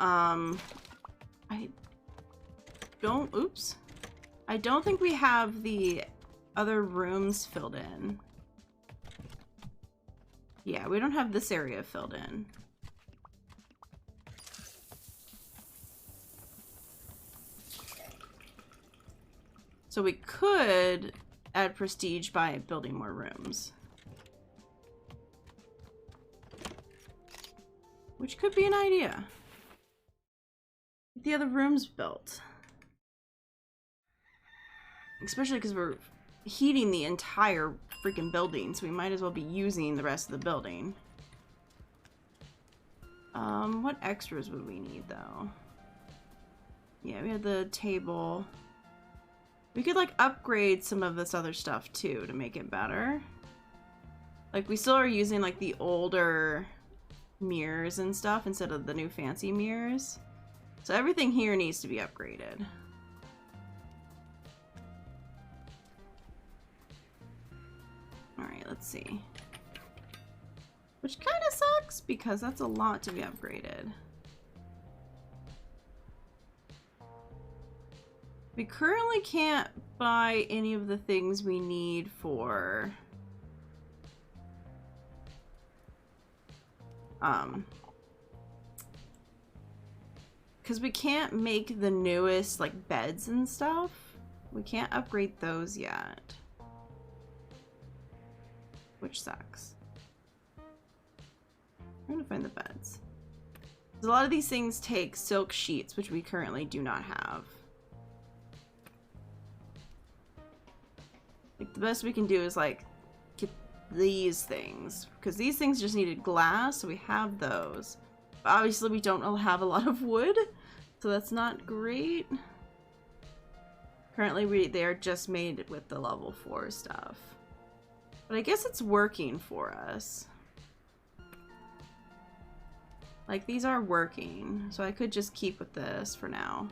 Speaker 1: oops. I don't think we have the other rooms filled in. Yeah, we don't have this area filled in. So we could add prestige by building more rooms. Which could be an idea. Get the other rooms built. Especially because we're heating the entire freaking building, so we might as well be using the rest of the building. What extras would we need, though? Yeah, we have the table. We could, like, upgrade some of this other stuff, too, to make it better. Like, we still are using, like, the older mirrors and stuff instead of the new fancy mirrors. So everything here needs to be upgraded. Alright, let's see. Which kind of sucks, because that's a lot to be upgraded. We currently can't buy any of the things we need for... because we can't make the newest, like, beds and stuff. We can't upgrade those yet. Which sucks. I'm gonna find the beds. A lot of these things take silk sheets, which we currently do not have. Like, the best we can do is, like, get these things. Because these things just needed glass, so we have those. But obviously, we don't have a lot of wood, so that's not great. Currently, they are just made with the level 4 stuff. But I guess it's working for us. Like, these are working, so I could just keep with this for now.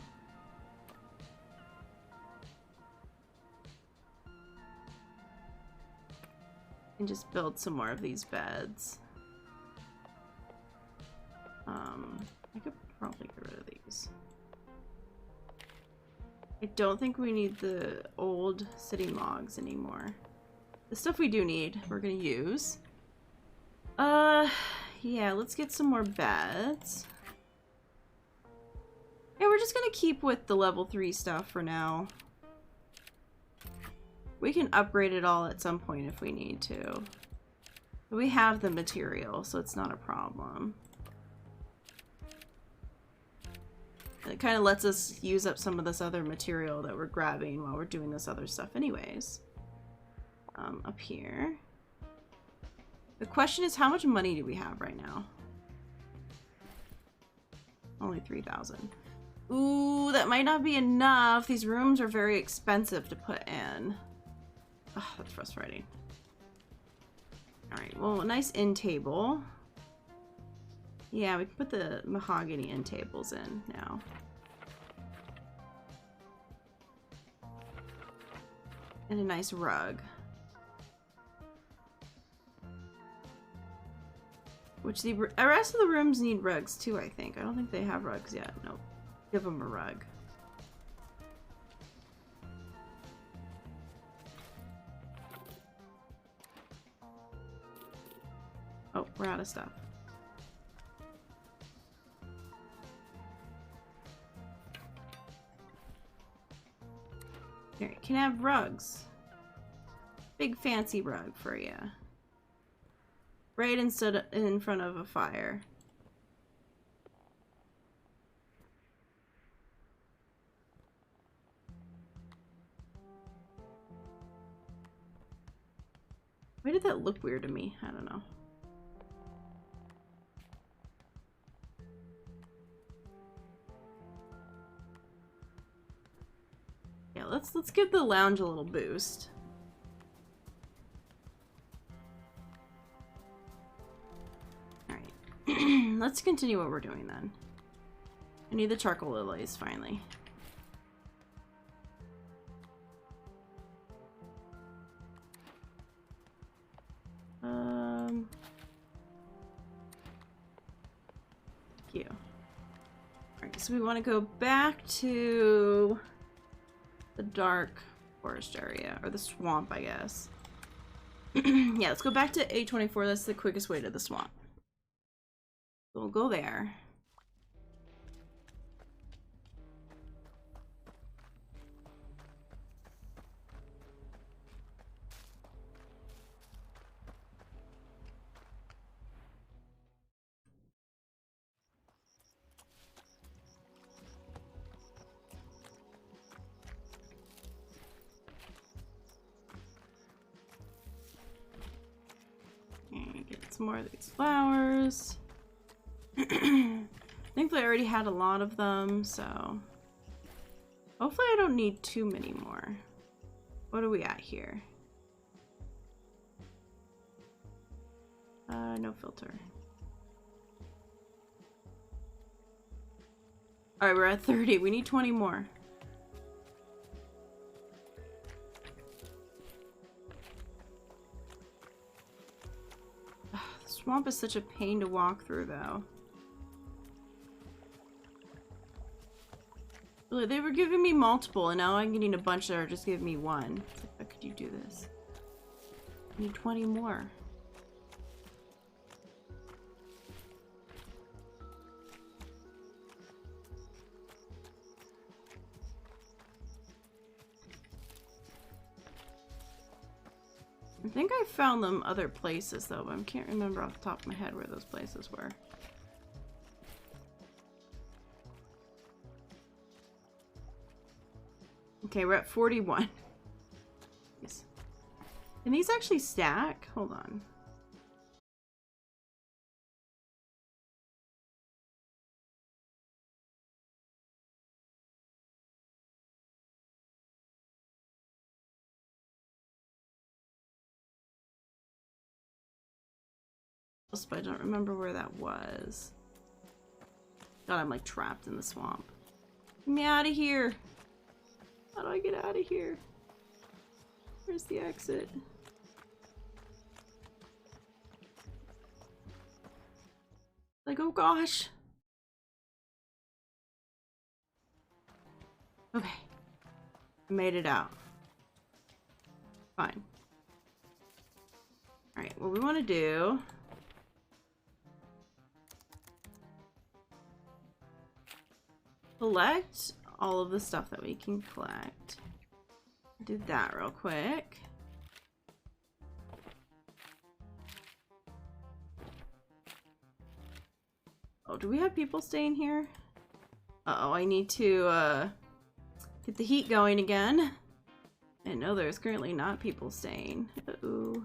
Speaker 1: And just build some more of these beds. I could probably get rid of these. I don't think we need the old sitting logs anymore. The stuff we do need, we're gonna use. Yeah, let's get some more beds. Yeah, we're just gonna keep with the level 3 stuff for now. We can upgrade it all at some point if we need to. But we have the material, so it's not a problem. And it kind of lets us use up some of this other material that we're grabbing while we're doing this other stuff anyways. Up here. The question is, how much money do we have right now? Only 3,000. Ooh, that might not be enough. These rooms are very expensive to put in. Oh, that's frustrating. Alright, well, a nice end table. Yeah, we can put the mahogany end tables in now. And a nice rug. Which the rest of the rooms need rugs too, I think. I don't think they have rugs yet. Nope. Give them a rug. Oh, we're out of stuff. Here, you can have rugs. Big fancy rug for you. Right in front of a fire. Why did that look weird to me? I don't know. Yeah, let's give the lounge a little boost. Alright. Let's continue what we're doing then. I need the charcoal lilies finally. you. Alright, so we want to go back to the dark forest area, or the swamp, I guess. Yeah, let's go back to A24. That's the quickest way to the swamp. So we'll go there. Get some more of these flowers. Thankfully I already had a lot of them, so hopefully I don't need too many more. What are we at here? No filter. Alright, we're at 30. We need 20 more. The swamp is such a pain to walk through, though. Really, they were giving me multiple, and now I'm getting a bunch that are just giving me one. It's like, how could you do this? I need 20 more. I think I found them other places though, but I can't remember off the top of my head where those places were. Okay, we're at 41. Yes. Can these actually stack? Hold on. But I don't remember where that was. God, I'm like trapped in the swamp. Get me out of here. How do I get out of here? Where's the exit? Like, oh gosh. Okay. Made it out. Fine. Alright, what we want to do... collect all of the stuff that we can collect. Do that real quick. Oh, do we have people staying here? Uh-oh, I need to get the heat going again. And no, there's currently not people staying. Uh-oh.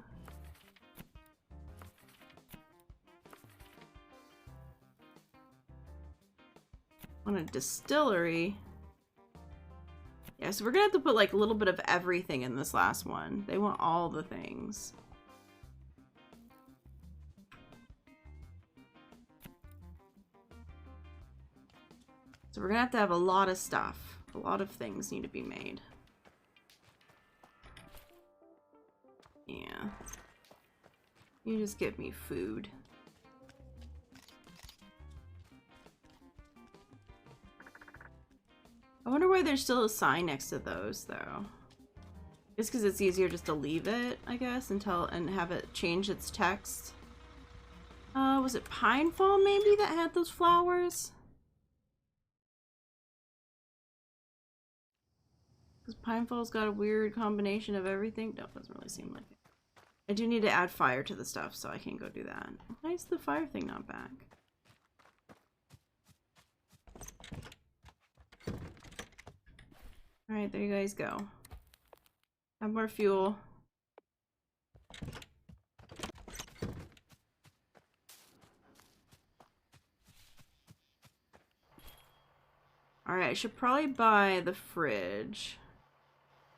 Speaker 1: On a distillery. Yeah, so we're gonna have to put like a little bit of everything in this last one. They want all the things. So we're gonna have a lot of stuff. A lot of things need to be made. Yeah. You just give me food. I wonder why there's still a sign next to those, though. Just because it's easier just to leave it, I guess, until and have it change its text. Was it Pinefall maybe that had those flowers? Because Pinefall's got a weird combination of everything. No, doesn't really seem like it. I do need to add fire to the stuff, so I can go do that. Why is the fire thing not back? Alright, there you guys go. Have more fuel. Alright, I should probably buy the fridge.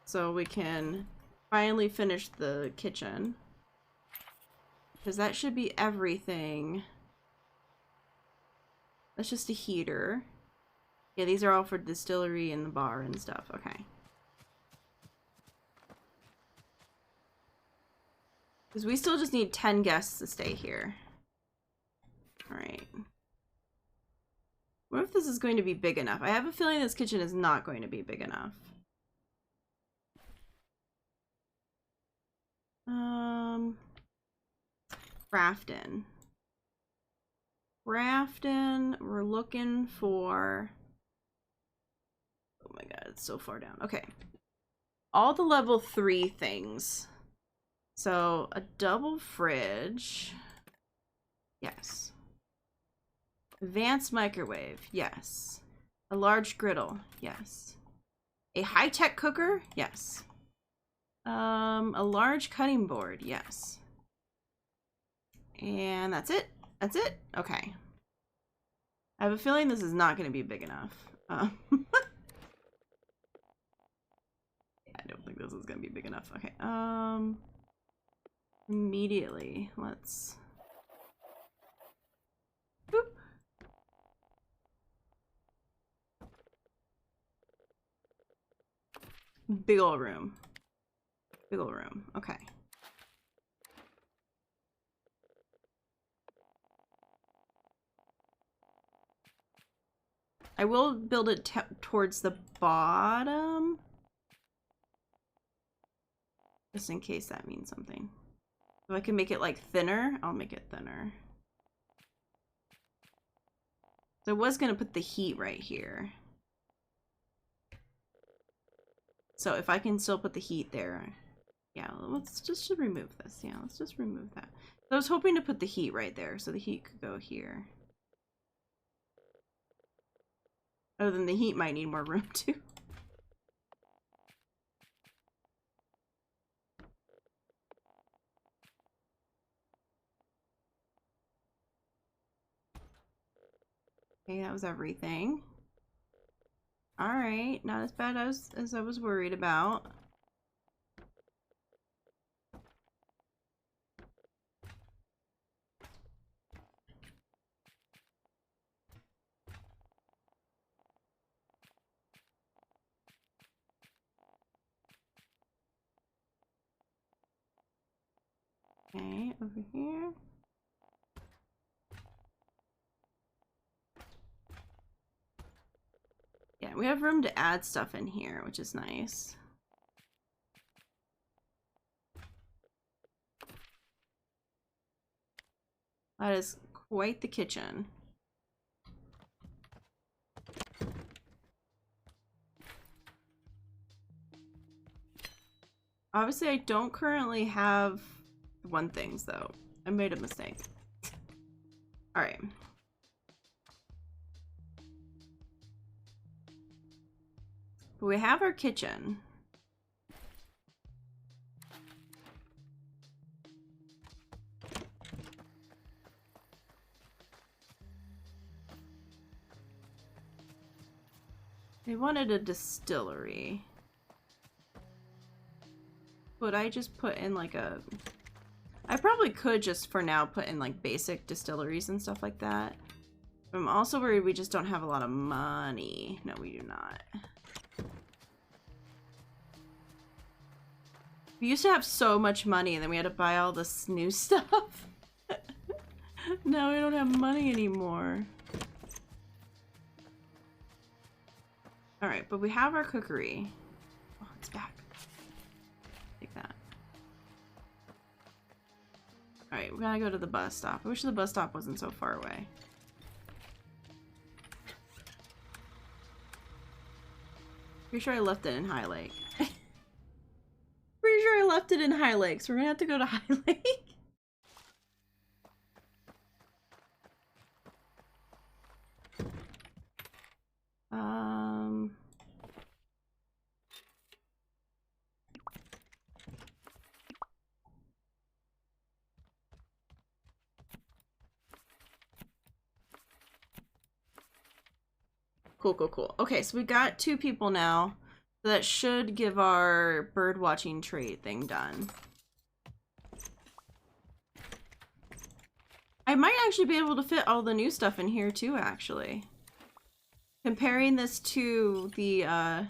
Speaker 1: So we can finally finish the kitchen. Because that should be everything. That's just a heater. Yeah, these are all for distillery and the bar and stuff. Okay. Because we still just need 10 guests to stay here. Alright. What if this is going to be big enough? I have a feeling this kitchen is not going to be big enough. Grafton. Grafton, we're looking for... Oh my god, it's so far down. Okay. All the level 3 things. So, a double fridge. Yes. Advanced microwave. Yes. A large griddle. Yes. A high-tech cooker. Yes. A large cutting board. Yes. And that's it. That's it? Okay. I have a feeling this is not going to be big enough. I don't think this is going to be big enough. Okay. Immediately, let's... Boop. Big ol' room. Big ol' room. Okay. I will build it towards the bottom. Just in case that means something. If I can make it like thinner, I'll make it thinner. So I was gonna put the heat right here. So if I can still put the heat there. Yeah, let's just remove this. Yeah, let's just remove that. I was hoping to put the heat right there so the heat could go here. Other than the heat might need more room too. Okay, that was everything. Alright, not as bad as I was worried about. Okay, over here. Yeah, we have room to add stuff in here, which is nice. That is quite the kitchen. Obviously, I don't currently have one things though. I made a mistake. All right. But we have our kitchen. They wanted a distillery. Could I just put in like a... I probably could just for now put in like basic distilleries and stuff like that. But I'm also worried we just don't have a lot of money. No, we do not. We used to have so much money and then we had to buy all this new stuff. Now we don't have money anymore. Alright, but we have our cookery. Oh, it's back. Take that. Alright, we gotta go to the bus stop. I wish the bus stop wasn't so far away. Pretty sure I left it in High Lake. Pretty sure I left it in High Lake, so we're gonna have to go to High Lake. Cool, cool, cool. Okay, so we got 2 people now. So that should give our bird watching trait thing done. I might actually be able to fit all the new stuff in here too, actually. Comparing this to the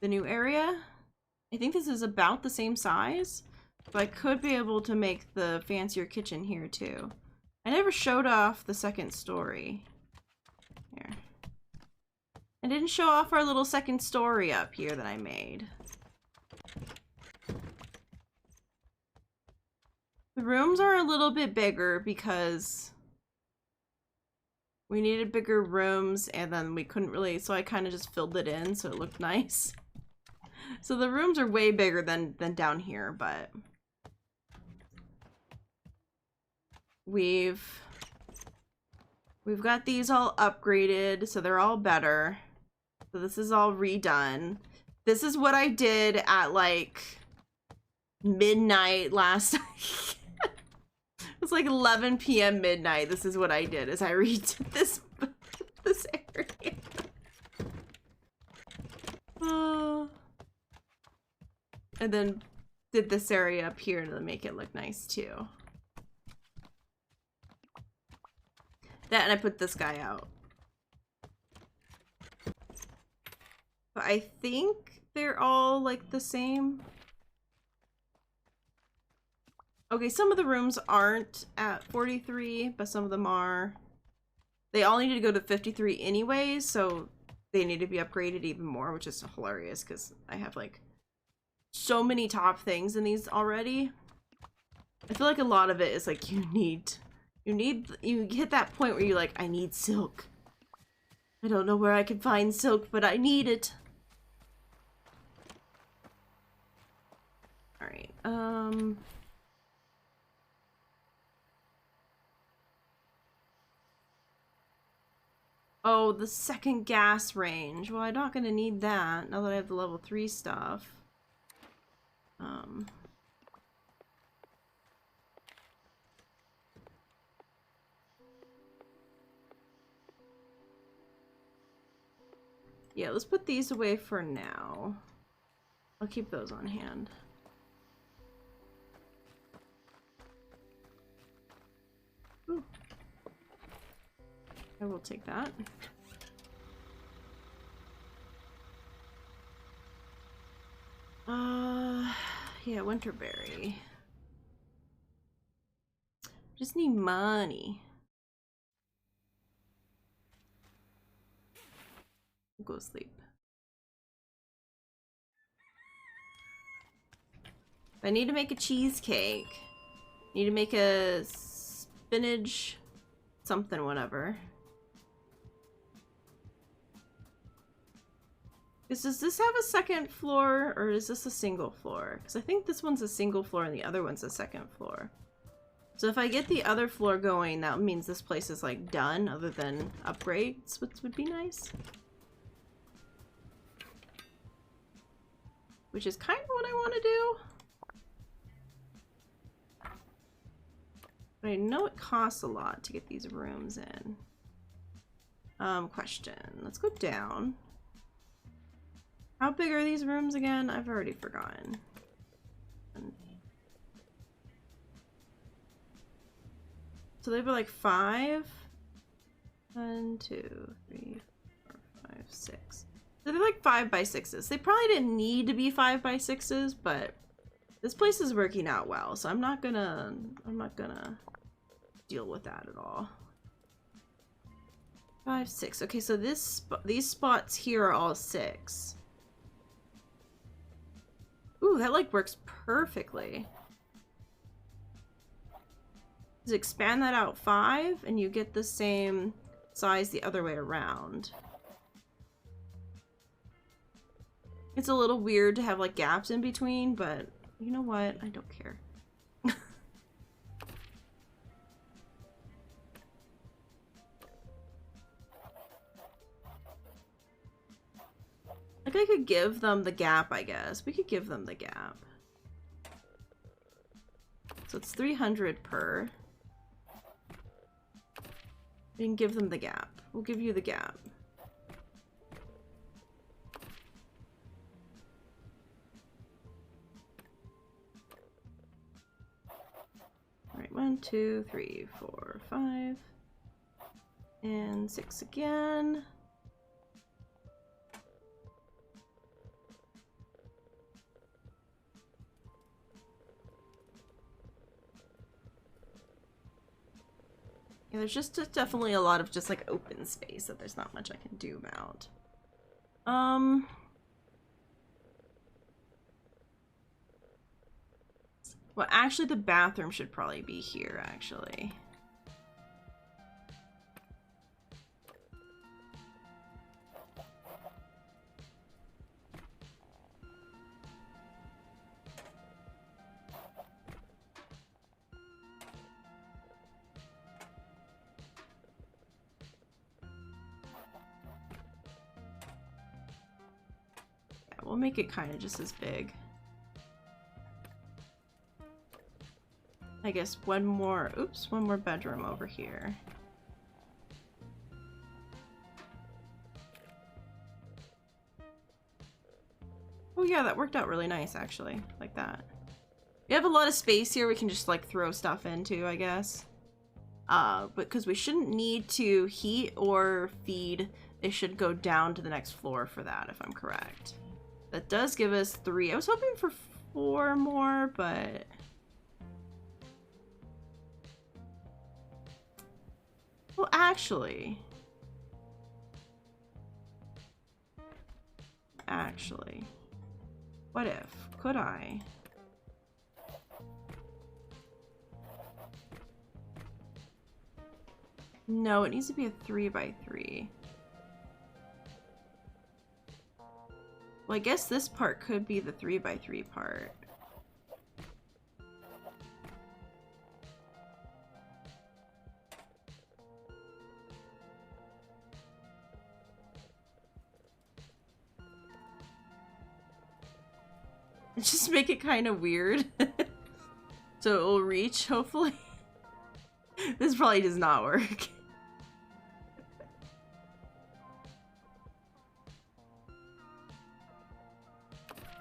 Speaker 1: new area, I think this is about the same size. So I could be able to make the fancier kitchen here too. I never showed off the second story. Here. I didn't show off our little second story up here that I made. The rooms are a little bit bigger because we needed bigger rooms and then we couldn't really, so I kind of just filled it in so it looked nice. So the rooms are way bigger than down here, but we've got these all upgraded, so they're all better. So this is all redone. This is what I did at like midnight last night. It was like 11 p.m. midnight. This is what I did, is I redid this area. And then did this area up here to make it look nice too. That, and I put this guy out. But I think they're all like the same. Okay, some of the rooms aren't at 43, but some of them are. They all need to go to 53 anyways, so they need to be upgraded even more, which is hilarious because I have like so many top things in these already. I feel like a lot of it is like you hit that point where you're like, I need silk. I don't know where I can find silk, but I need it. All right. Oh, the second gas range. Well, I'm not gonna need that now that I have the level 3 stuff. Yeah, let's put these away for now. I'll keep those on hand. Ooh. I will take that. Yeah, Winterberry. Just need money. Go sleep. I need to make a cheesecake. Need to make a spinach something, whatever. Does this have a second floor, or is this a single floor? Because I think this one's a single floor and the other one's a second floor. So if I get the other floor going, that means this place is like done, other than upgrades, which would be nice. Which is kind of what I want to do. But I know it costs a lot to get these rooms in. Question. Let's go down. How big are these rooms again? I've already forgotten. So they were like 5. 1, 2, 3, 4, 5, 6. So they're like 5 by 6s. They probably didn't need to be 5 by 6s, but this place is working out well, so I'm not gonna deal with that at all. 5, 6. Okay, so these spots here are all 6. Ooh, that like works perfectly. Just expand that out 5 and you get the same size the other way around. It's a little weird to have like gaps in between, but you know what? I don't care. Like I could give them the gap, I guess. We could give them the gap. So it's 300 per. We can give them the gap. We'll give you the gap. Alright, 1, 2, 3, 4, 5. And 6 again. Yeah, there's just definitely a lot of just like open space that there's not much I can do about. Well, actually the bathroom should probably be here, actually. We'll make it kind of just as big. I guess one more bedroom over here. Oh yeah, that worked out really nice actually, like that. We have a lot of space here we can just like throw stuff into, I guess. But because we shouldn't need to heat or feed, they should go down to the next floor for that, if I'm correct. That does give us 3. I was hoping for 4 more, but... Well, actually... What if? Could I? No, it needs to be a 3x3. Well, I guess this part could be the 3x3 part. Just make it kind of weird. So it will reach, hopefully. This probably does not work.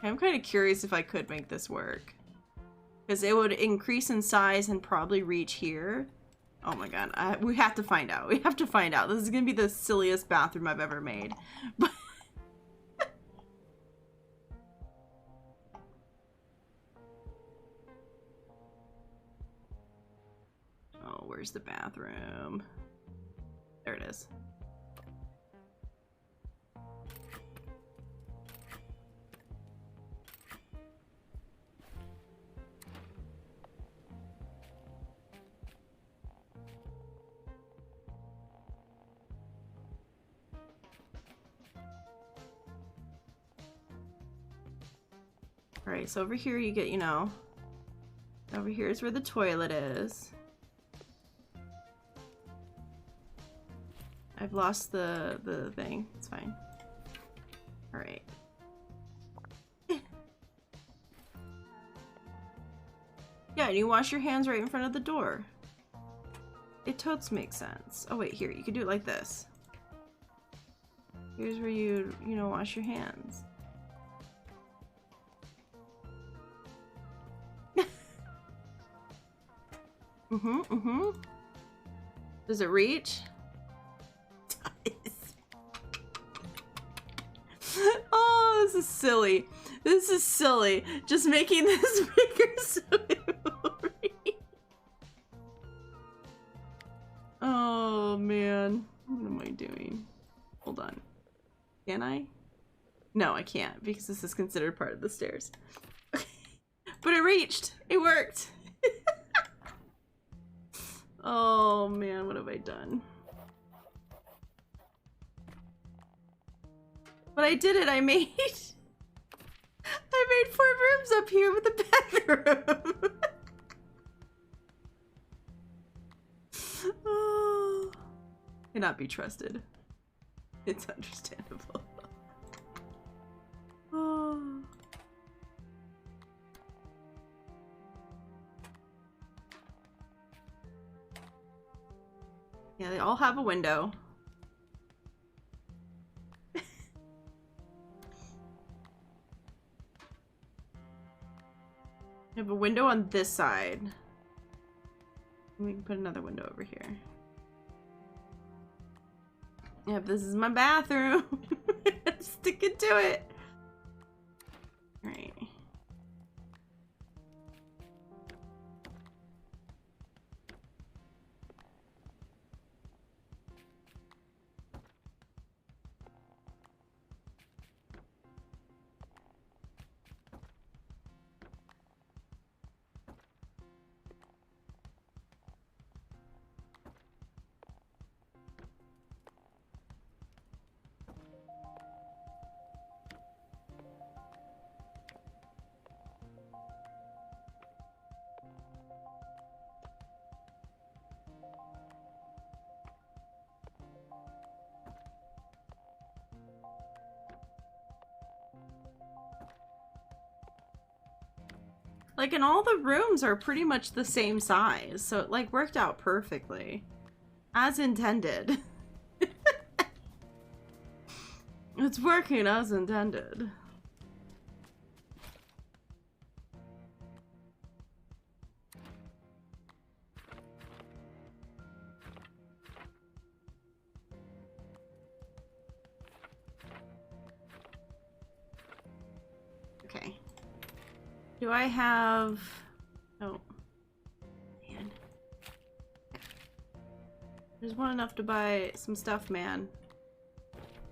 Speaker 1: I'm kind of curious if I could make this work. Because it would increase in size and probably reach here. Oh my god, we have to find out. We have to find out. This is going to be the silliest bathroom I've ever made. But oh, where's the bathroom? There it is. Alright, so over here you get, you know, over here is where the toilet is. I've lost the thing. It's fine. Alright. Yeah, and you wash your hands right in front of the door. It totes makes sense. Oh wait, here, you can do it like this. Here's where you know, wash your hands. Does it reach? Oh, this is silly. This is silly. Just making this bigger so it will reach. Oh man, what am I doing? Hold on. Can I? No, I can't because this is considered part of the stairs. But it reached. It worked. Oh man, what have I done? But I did it. I made 4 rooms up here with a bathroom. Oh, cannot be trusted. It's understandable. Oh. Yeah, they all have a window. I have a window on this side. We can put another window over here. Yep, this is my bathroom. Sticking to it. Alright. Like, and all the rooms are pretty much the same size, so it like worked out perfectly. As intended. It's working as intended. Okay. Do I have... Oh. Man. I just want enough to buy some stuff, man.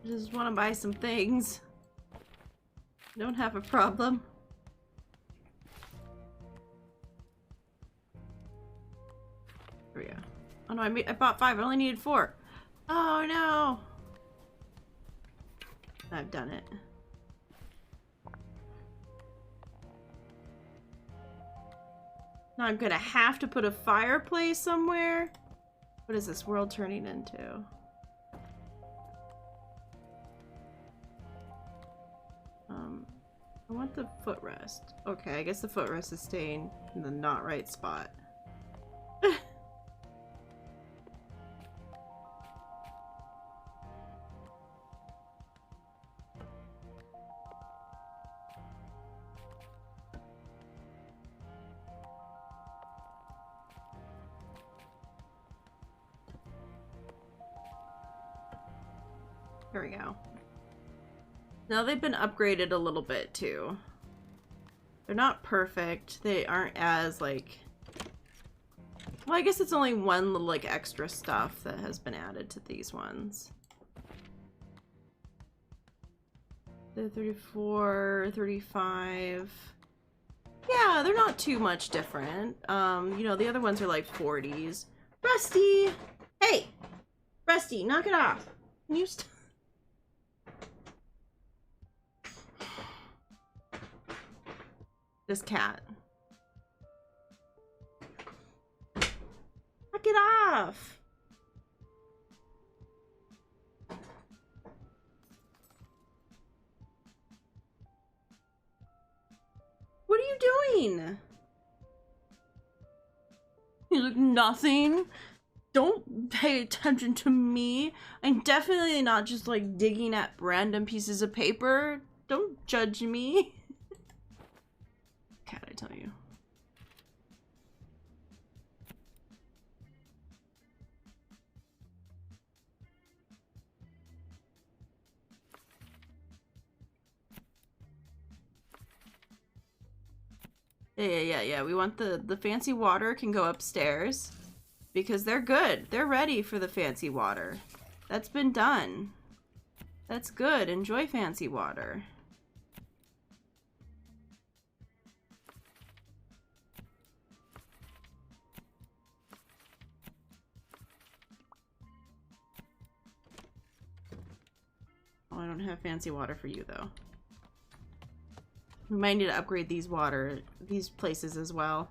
Speaker 1: I just want to buy some things. Don't have a problem. There we go. Oh no, I bought 5. I only needed 4. Oh no! I've done it. Now I'm gonna have to put a fireplace somewhere. What is this world turning into? I want the footrest. Okay, I guess the footrest is staying in the not right spot. There we go. Now they've been upgraded a little bit too. They're not perfect. They aren't as like... Well, I guess it's only one little like extra stuff that has been added to these ones. They're 34, 35. Yeah, they're not too much different. You know, the other ones are like 40s. Rusty! Hey! Rusty, knock it off. Can you This cat. Knock it off! What are you doing? You look nothing. Don't pay attention to me. I'm definitely not just like digging at random pieces of paper. Don't judge me. Cat, I tell you. Yeah. We want the fancy water can go upstairs because they're good. They're ready for the fancy water. That's been done. That's good. Enjoy fancy water. Oh, I don't have fancy water for you though. We might need to upgrade these places as well.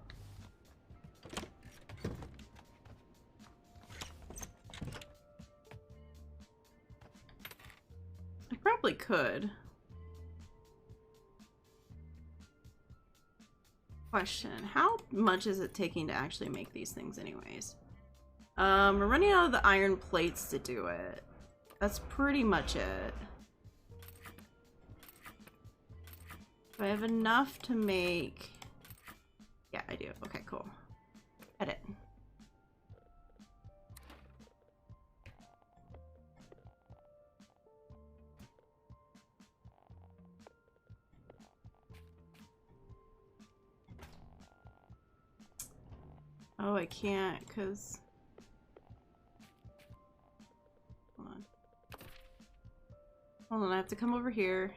Speaker 1: I probably could. Question, how much is it taking to actually make these things anyways? We're running out of the iron plates to do it. That's pretty much it. Do I have enough to make... Yeah, I do. Okay, cool. Edit. Oh, I can't, because... Hold on. Hold on, I have to come over here.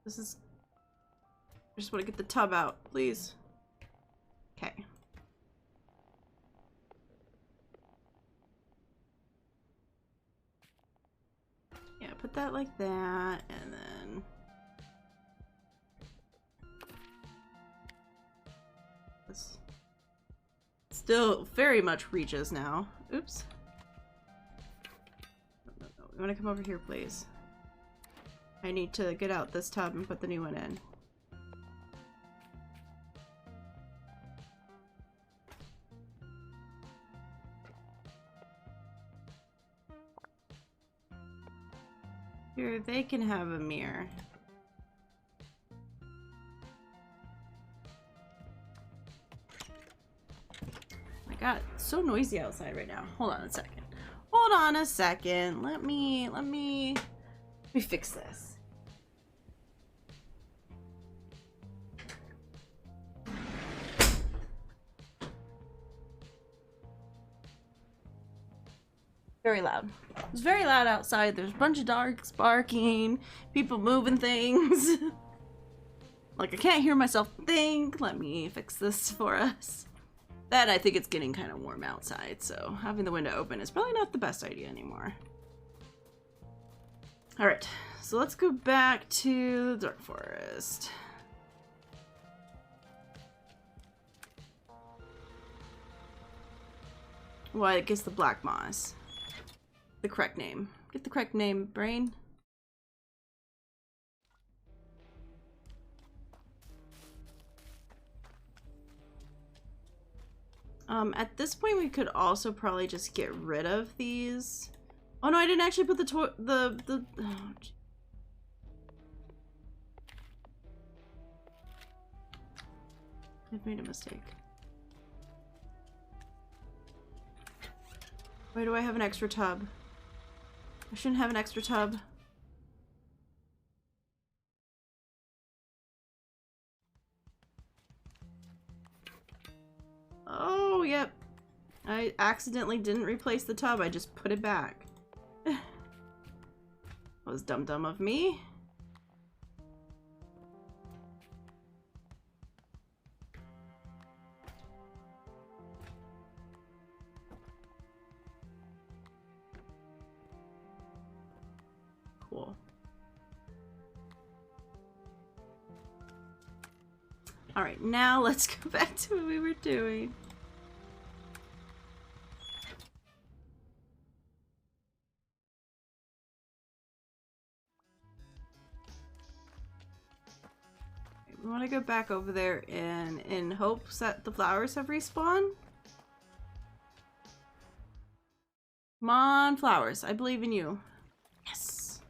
Speaker 1: This is... I just want to get the tub out, please. Okay. Yeah, put that like that, and then... This still very much reaches now. Oops. You want to come over here, please? I need to get out this tub and put the new one in. Here, they can have a mirror. My God, it's so noisy outside right now. Hold on a second. Hold on a second. Let me fix this. Very loud. It's very loud outside. There's a bunch of dogs barking, people moving things. Like, I can't hear myself think. Let me fix this for us. That, I think it's getting kind of warm outside, so having the window open is probably not the best idea anymore. Alright, so let's go back to the Dark Forest. Well, I guess the Black Moss. The correct name. Get the correct name, brain. At this point we could also probably just get rid of these. Oh no, I didn't actually put the oh, I've made a mistake. Why do I have an extra tub? I shouldn't have an extra tub. Oh, yep. I accidentally didn't replace the tub. I just put it back. That was dumb of me. Cool. Alright, now let's go back to what we were doing. We want to go back over there in hopes that the flowers have respawned. Come on, flowers. I believe in you. Yes.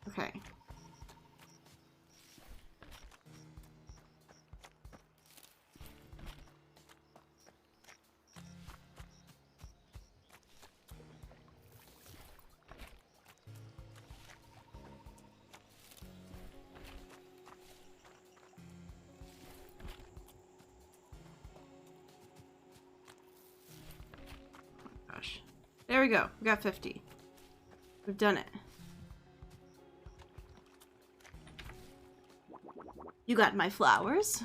Speaker 1: Okay. There we go. We got 50. We've done it. You got my flowers?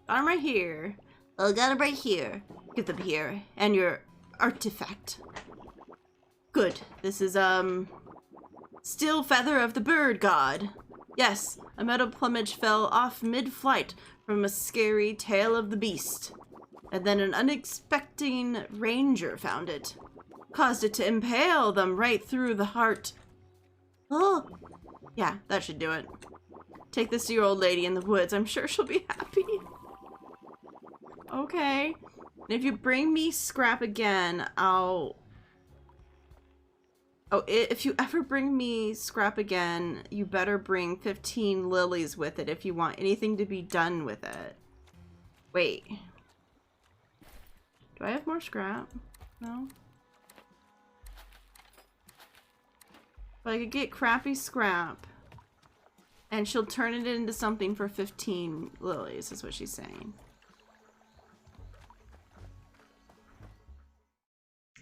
Speaker 1: Got them right here. I got them right here. Get them here. And your artifact. Good. This is, still feather of the bird god. Yes, a meadow plumage fell off mid-flight from a scary tail of the beast. And then an unexpected ranger found it. Caused it to impale them right through the heart. Oh, yeah, that should do it. Take this to your old lady in the woods. I'm sure she'll be happy. Okay. And if you bring me scrap again, I'll... Oh, if you ever bring me scrap again, you better bring 15 lilies with it if you want anything to be done with it. Wait. Do I have more scrap? No? But I could get crappy scrap. And she'll turn it into something for 15 lilies, is what she's saying.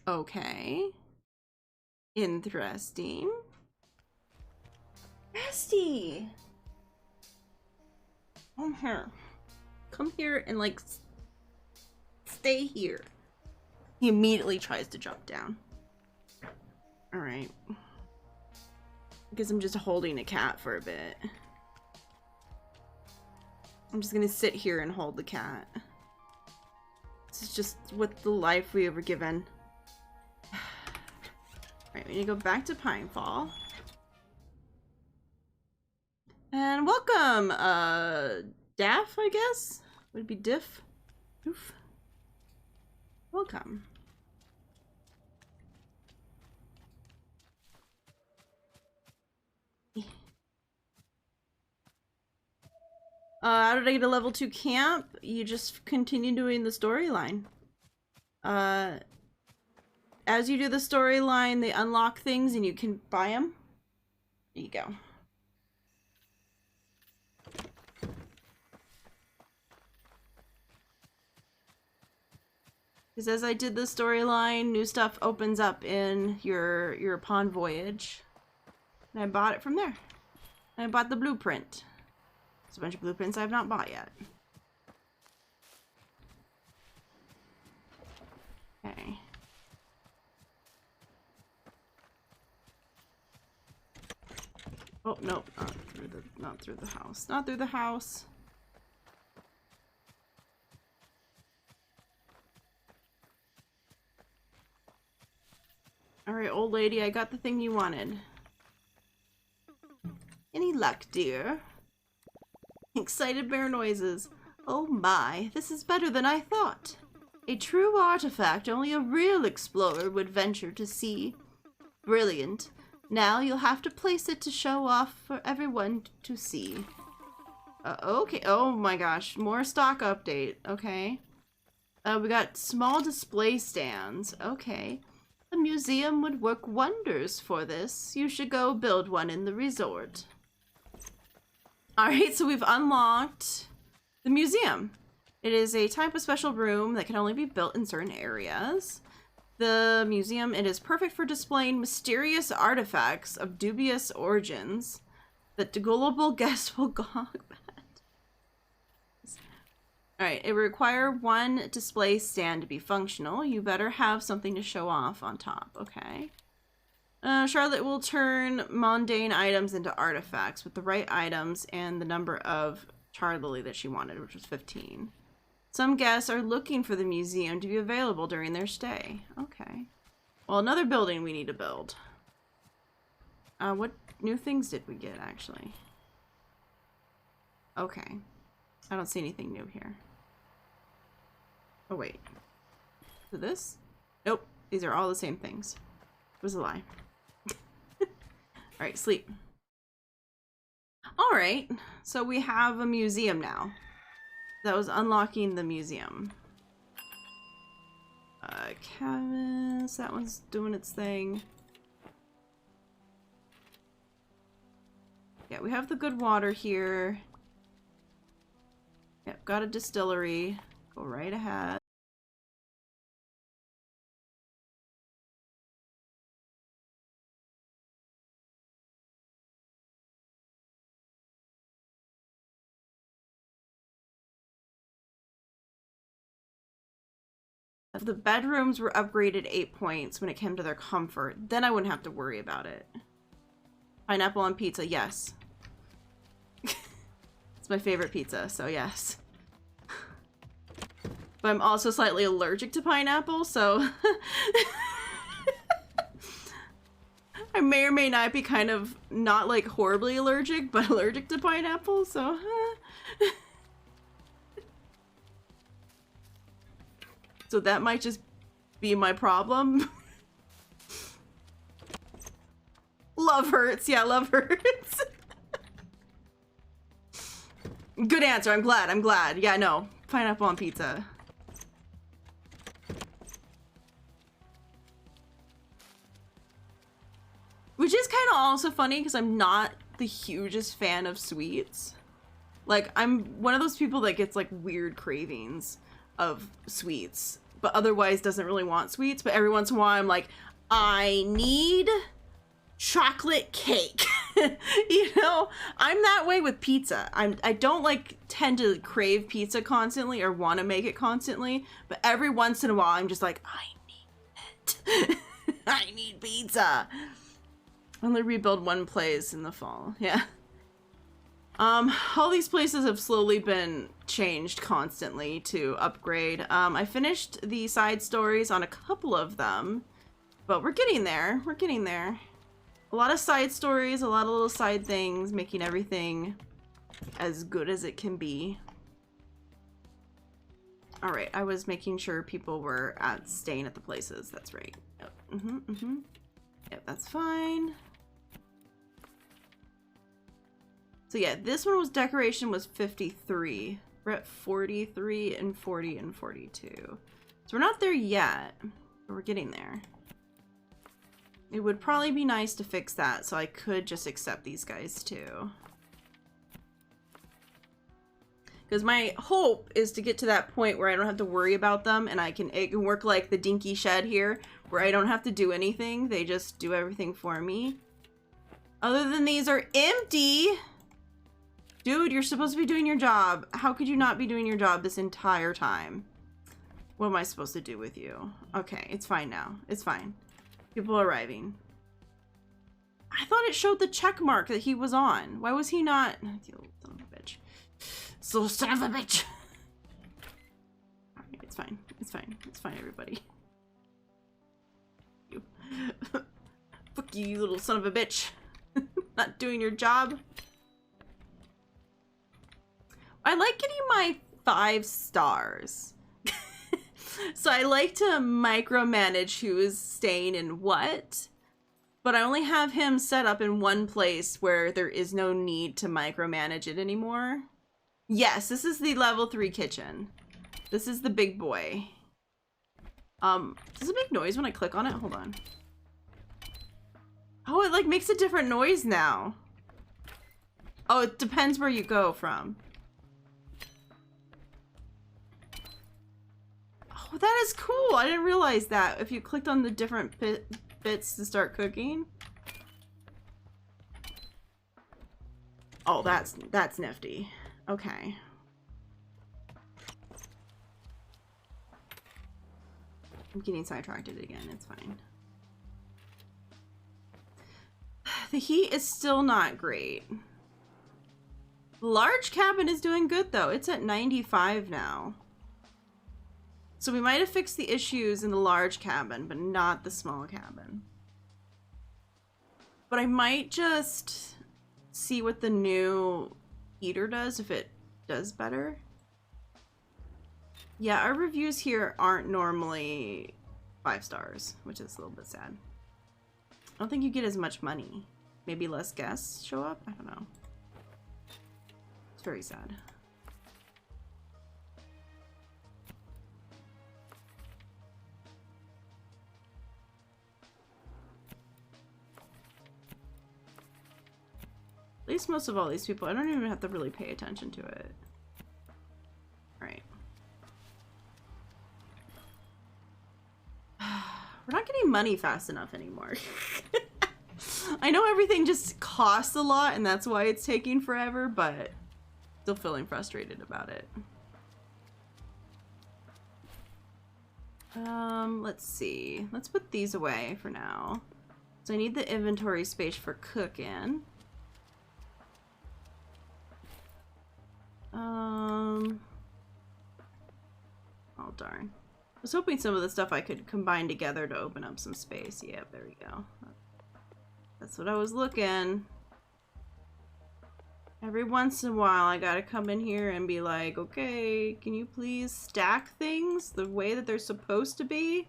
Speaker 1: Okay. Interesting. Rusty! Come here. Come here and, like, stay here. He immediately tries to jump down. Alright. Because I'm just holding a cat for a bit. I'm just gonna sit here and hold the cat. This is just what the life we were given. Alright, we need to go back to Pinefall. And welcome, Daff, I guess? Would it be Diff? Oof. Welcome. How did I get a level 2 camp? You just continue doing the storyline. As you do the storyline, they unlock things and you can buy them. There you go. Because as I did the storyline, new stuff opens up in your pawn voyage. And I bought it from there. And I bought the blueprint. There's a bunch of blueprints I have not bought yet. Okay. Oh, no, not through the house. Not through the house. Alright, old lady, I got the thing you wanted. Any luck, dear? Excited bear noises. Oh my, this is better than I thought. A true artifact only a real explorer would venture to see. Brilliant. Now you'll have to place it to show off for everyone to see. Okay, oh my gosh, more stock update, okay. We got small display stands, okay. The museum would work wonders for this. You should go build one in the resort. Alright, so we've unlocked the museum. It is a type of special room that can only be built in certain areas. The museum, it is perfect for displaying mysterious artifacts of dubious origins that the gullible guest will gawk at. Alright, it will require one display stand to be functional. You better have something to show off on top, okay? Charlotte will turn mundane items into artifacts with the right items and the number of Charlie that she wanted, which was 15. Some guests are looking for the museum to be available during their stay. Okay. Well, another building we need to build. What new things did we get, actually? Okay. I don't see anything new here. Oh, wait. So this? Nope. These are all the same things. It was a lie. Alright, sleep. Alright, so we have a museum now. That was unlocking the museum. Canvas, that one's doing its thing. Yeah, we have the good water here. Yep, got a distillery. Go right ahead. If the bedrooms were upgraded 8 points when it came to their comfort, then I wouldn't have to worry about it. Pineapple on pizza, yes. It's my favorite pizza, so yes. But I'm also slightly allergic to pineapple, so... I may or may not be kind of not like horribly allergic, but allergic to pineapple, so... So that might just be my problem. Love hurts. Yeah, love hurts. Good answer. I'm glad. I'm glad. Yeah, no. Pineapple on pizza. Which is kind of also funny because I'm not the hugest fan of sweets. Like, I'm one of those people that gets like weird cravings of sweets, but otherwise doesn't really want sweets. But every once in a while I'm like, I need chocolate cake. You know, I'm that way with pizza. I don't like tend to crave pizza constantly or want to make it constantly, but every once in a while I'm just like, I need it. I need pizza. Only rebuild one place in the fall. Yeah. All these places have slowly been changed constantly to upgrade. I finished the side stories on a couple of them. But we're getting there. We're getting there. A lot of side stories, a lot of little side things, making everything as good as it can be. Alright, I was making sure people were staying at the places. That's right. Yep. Yep, that's fine. So yeah, this one was decoration was 53. We're at 43 and 40 and 42. So we're not there yet, but we're getting there. It would probably be nice to fix that so I could just accept these guys too. Because my hope is to get to that point where I don't have to worry about them and it can work like the Dinky Shed here, where I don't have to do anything. They just do everything for me. Other than these are empty. Dude, you're supposed to be doing your job. How could you not be doing your job this entire time? What am I supposed to do with you? Okay, it's fine now. It's fine. People are arriving. I thought it showed the check mark that he was on. Why was he not? You little son of a bitch. So son of a bitch. Alright, it's fine. It's fine. It's fine, everybody. You. Fuck you, you little son of a bitch. Not doing your job. I like getting my 5 stars. So I like to micromanage who is staying in what, but I only have him set up in one place where there is no need to micromanage it anymore. Yes, this is the level 3 kitchen. This is the big boy. Does it make noise when I click on it? Hold on. Oh, it like makes a different noise now. Oh, it depends where you go from. Oh, that is cool. I didn't realize that. If you clicked on the different bits to start cooking. Oh, that's nifty. Okay. I'm getting sidetracked again. It's fine. The heat is still not great. Large cabin is doing good though. It's at 95 now. So we might have fixed the issues in the large cabin, but not the small cabin. But I might just see what the new heater does, if it does better. Yeah, our reviews here aren't normally 5 stars, which is a little bit sad. I don't think you get as much money. Maybe less guests show up? I don't know. It's very sad. At least most of all these people, I don't even have to really pay attention to it. Right. We're not getting money fast enough anymore. I know everything just costs a lot and that's why it's taking forever, but still feeling frustrated about it. Let's see. Let's put these away for now. So I need the inventory space for cooking. Oh darn. I was hoping some of the stuff I could combine together to open up some space. Yeah, there we go. That's what I was looking. Every once in a while I gotta come in here and be like, okay, can you please stack things the way that they're supposed to be?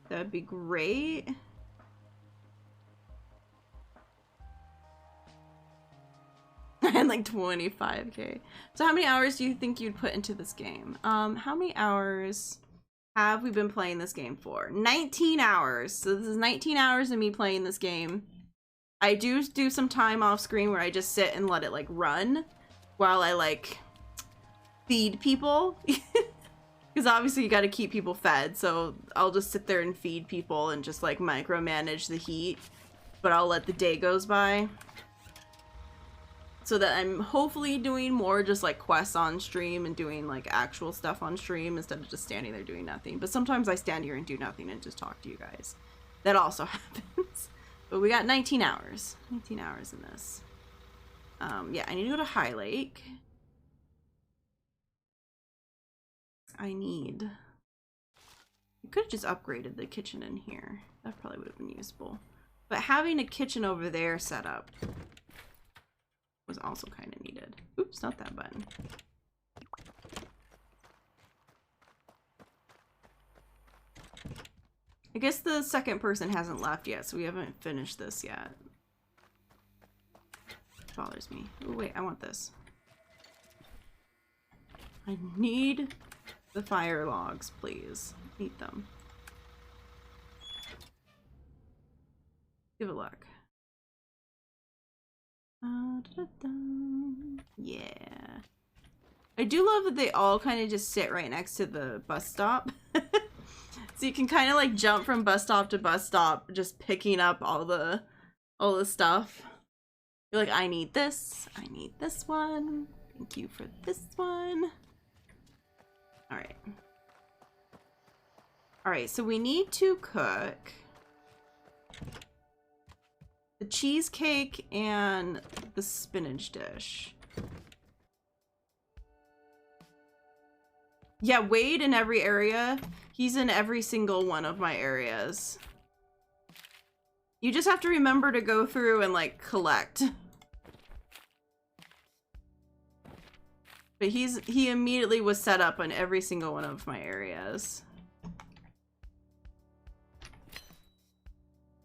Speaker 1: That'd be great. And like 25k. So how many hours do you think you'd put into this game? How many hours have we been playing this game for? 19 hours. So this is 19 hours of me playing this game. I do some time off screen where I just sit and let it like run while I like feed people. Because obviously you got to keep people fed. So I'll just sit there and feed people and just like micromanage the heat. But I'll let the day goes by. So that I'm hopefully doing more just like quests on stream and doing like actual stuff on stream instead of just standing there doing nothing. But sometimes I stand here and do nothing and just talk to you guys. That also happens. But we got 19 hours. 19 hours in this. Yeah, I need to go to High Lake. I need You could have just upgraded the kitchen in here. That probably would have been useful. But having a kitchen over there set up was also kind of needed. Oops, not that button. I guess the second person hasn't left yet, so we haven't finished this yet. It bothers me. Oh, wait, I want this. I need the fire logs, please. Need them. Give it a look. Yeah. I do love that they all kind of just sit right next to the bus stop. So you can kind of like jump from bus stop to bus stop, just picking up all the stuff. You're like, I need this one. Thank you for this one. All right. All right, so we need to cook the cheesecake and the spinach dish. Yeah, Wade in every area. He's in every single one of my areas. You just have to remember to go through and like collect. But he immediately was set up on every single one of my areas.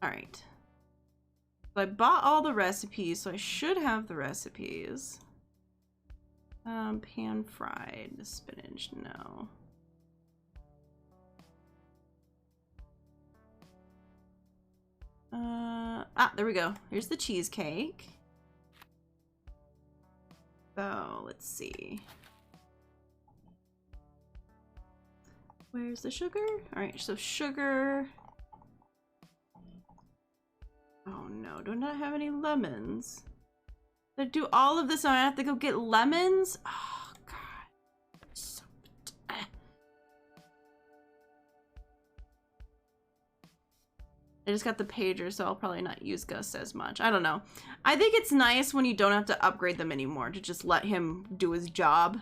Speaker 1: All right. So I bought all the recipes, so I should have the recipes. Pan fried spinach, no. There we go. Here's the cheesecake. So, let's see. Where's the sugar? All right, so sugar. Oh no, do not have any lemons. I do all of this and I have to go get lemons? Oh god. So I just got the pager, so I'll probably not use Gus as much. I don't know. I think it's nice when you don't have to upgrade them anymore, to just let him do his job.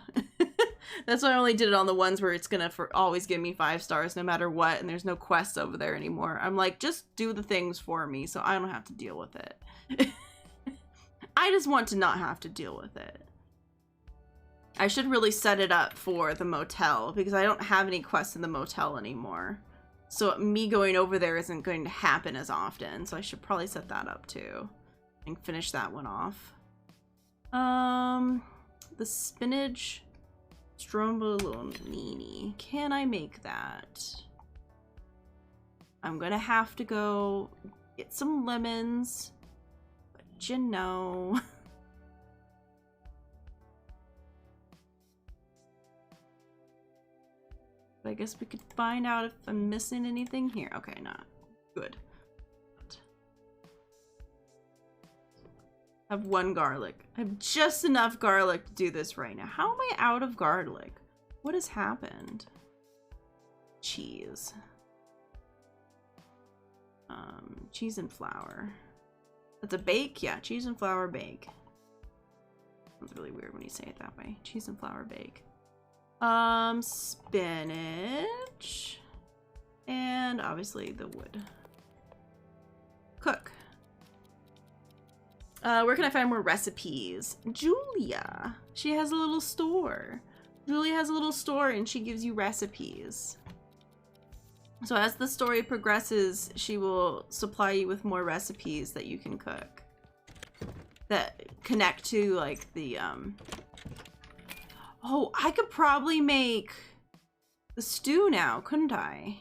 Speaker 1: That's why I only did it on the ones where it's gonna always give me 5 stars no matter what, and there's no quests over there anymore. I'm like, just do the things for me so I don't have to deal with it. I just want to not have to deal with it. I should really set it up for the motel, because I don't have any quests in the motel anymore. So me going over there isn't going to happen as often, so I should probably set that up too. And finish that one off. The spinach strombolini. Can I make that? I'm gonna have to go get some lemons. But you know. But I guess we could find out if I'm missing anything here. Okay, not good. I have 1 garlic. I have just enough garlic to do this right now. How am I out of garlic? What has happened? Cheese. Cheese and flour. That's a bake? Yeah, cheese and flour bake. Sounds really weird when you say it that way. Cheese and flour bake. Spinach. And obviously the wood. Cook. Where can I find more recipes? Julia. She has a little store. Julia has a little store and she gives you recipes. So as the story progresses, she will supply you with more recipes that you can cook. That connect to like the, Oh, I could probably make the stew now, couldn't I?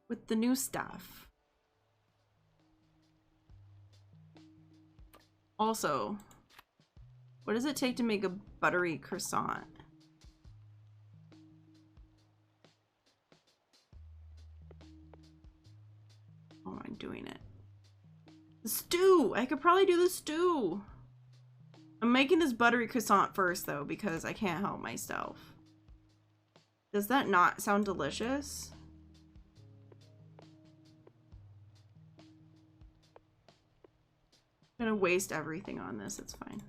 Speaker 1: With the new stuff. Also, what does it take to make a buttery croissant? How am I doing it? The stew! I could probably do the stew. I'm making this buttery croissant first though, because I can't help myself. Does that not sound delicious? I'm gonna waste everything on this, it's fine.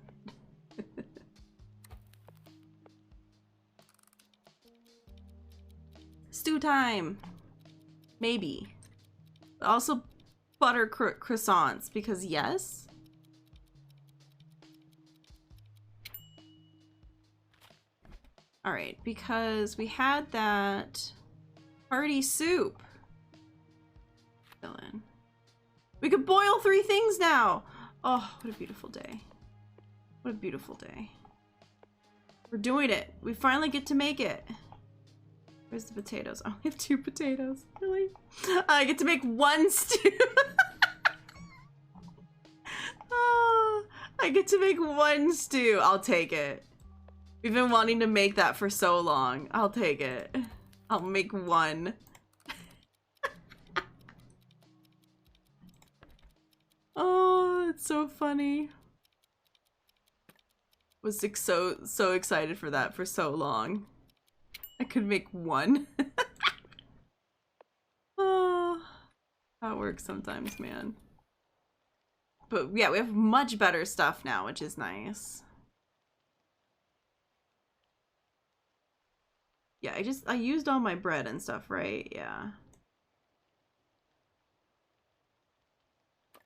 Speaker 1: stew time. Maybe. Also butter croissants, because yes. Alright, because we had that hearty soup. Fill in. We could boil 3 things now! Oh, what a beautiful day. What a beautiful day. We're doing it. We finally get to make it. Where's the potatoes? Oh, we have 2 potatoes. Really? I get to make 1 stew. Oh, I get to make 1 stew. I'll take it. We've been wanting to make that for so long. I'll take it. I'll make 1. Oh, it's so funny. Was so excited for that for so long. I could make 1. Oh, how it works sometimes, man. But yeah, we have much better stuff now, which is nice. Yeah, I used all my bread and stuff, right? Yeah.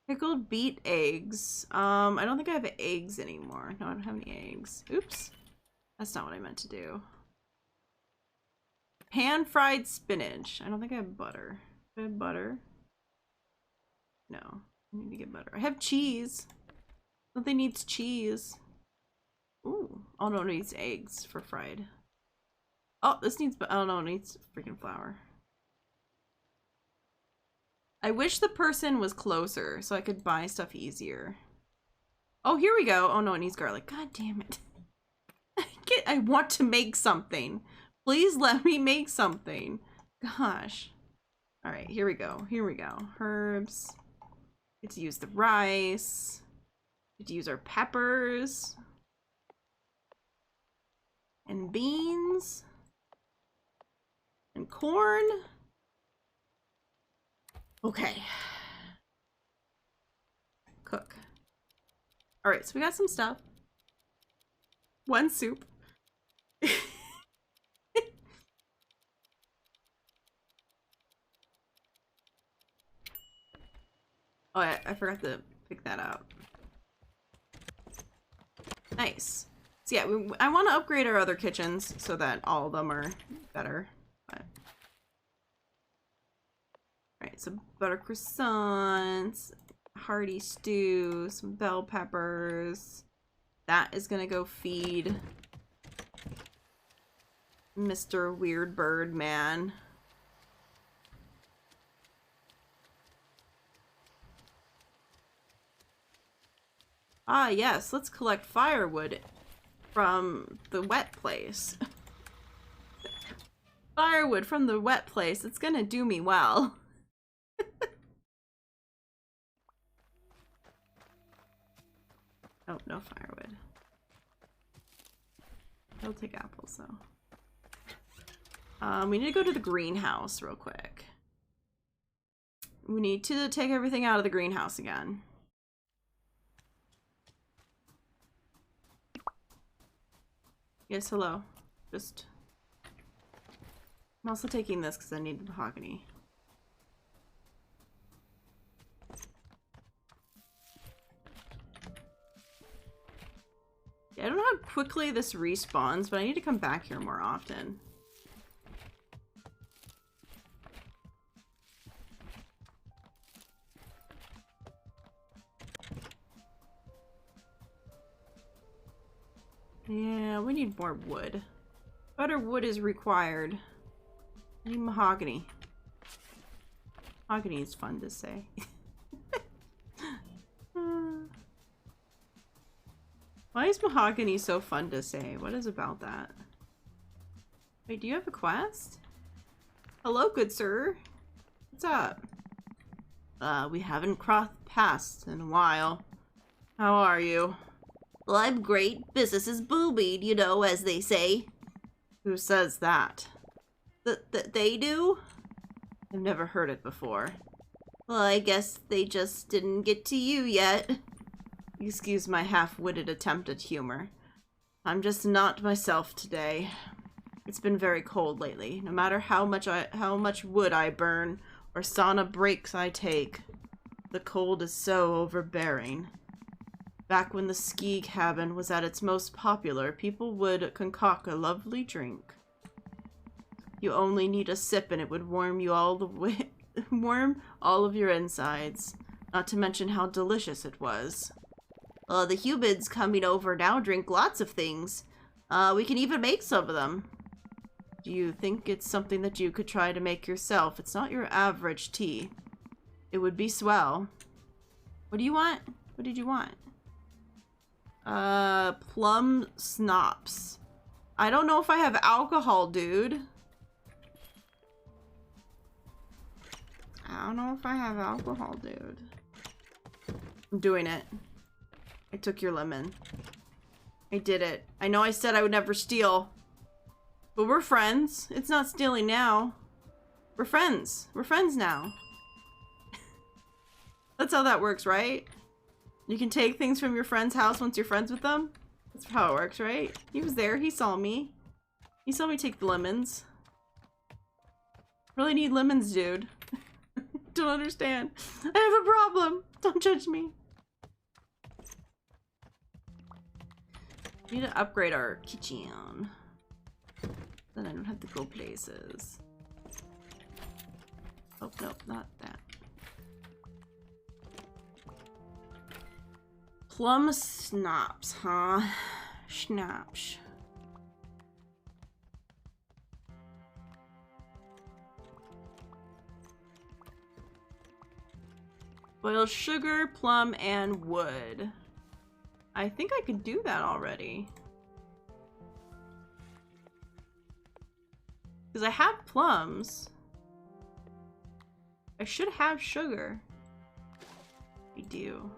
Speaker 1: Pickled beet eggs. I don't think I have eggs anymore. No, I don't have any eggs. Oops. That's not what I meant to do. Pan-fried spinach. I don't think I have butter. Do I have butter? No. I need to get butter. I have cheese. Something needs cheese. Ooh. Oh no, it needs eggs for fried. Oh, this needs, oh no, it needs freaking flour. I wish the person was closer so I could buy stuff easier. Oh, here we go. Oh no, it needs garlic. God damn it. I want to make something. Please let me make something. Gosh. All right, here we go. Here we go. Herbs. Get to use the rice. Get to use our peppers. And beans. And corn. Okay. Cook. All right, so we got some stuff. 1 soup. Oh, I forgot to pick that up. Nice. So yeah, I want to upgrade our other kitchens so that all of them are better. But... Alright, so butter croissants, hearty stew, some bell peppers. That is gonna go feed Mr. Weird Bird Man. Ah, yes, let's collect firewood from the wet place. Firewood from the wet place. It's gonna do me well. Oh, no firewood. I'll take apples, though. We need to go to the greenhouse real quick. We need to take everything out of the greenhouse again. Yes, hello. Just... I'm also taking this because I need mahogany. Yeah, I don't know how quickly this respawns, but I need to come back here more often. Yeah, we need more wood. Better wood is required. I need mahogany. Mahogany is fun to say. Why is mahogany so fun to say? What is about that? Wait, do you have a quest? Hello, good sir. What's up? We haven't crossed paths in a while. How are you? Well, I'm great. Business is booming, you know, as they say. Who says that? They do? I've never heard it before. Well, I guess they just didn't get to you yet. Excuse my half-witted attempt at humor. I'm just not myself today. It's been very cold lately. No matter how much wood I burn or sauna breaks I take, the cold is so overbearing. Back when the ski cabin was at its most popular, people would concoct a lovely drink. You only need a sip and it would warm you all the way, warm all of your insides. Not to mention how delicious it was. The humans coming over now drink lots of things. We can even make some of them. Do you think it's something that you could try to make yourself? It's not your average tea. It would be swell. What do you want? What did you want? Plum schnapps. I don't know if I have alcohol, dude. I don't know if I have alcohol, dude. I'm doing it. I took your lemon. I did it. I know I said I would never steal. But we're friends. It's not stealing now. We're friends. We're friends now. That's how that works, right? You can take things from your friend's house once you're friends with them? That's how it works, right? He was there. He saw me. He saw me take the lemons. Really need lemons, dude. Don't understand. I have a problem. Don't judge me. We need to upgrade our kitchen. Then I don't have to go places. Oh, nope, not that. Plum schnapps, huh? Schnapps. Boiled sugar, plum, and wood. I think I could do that already. Because I have plums. I should have sugar. We do.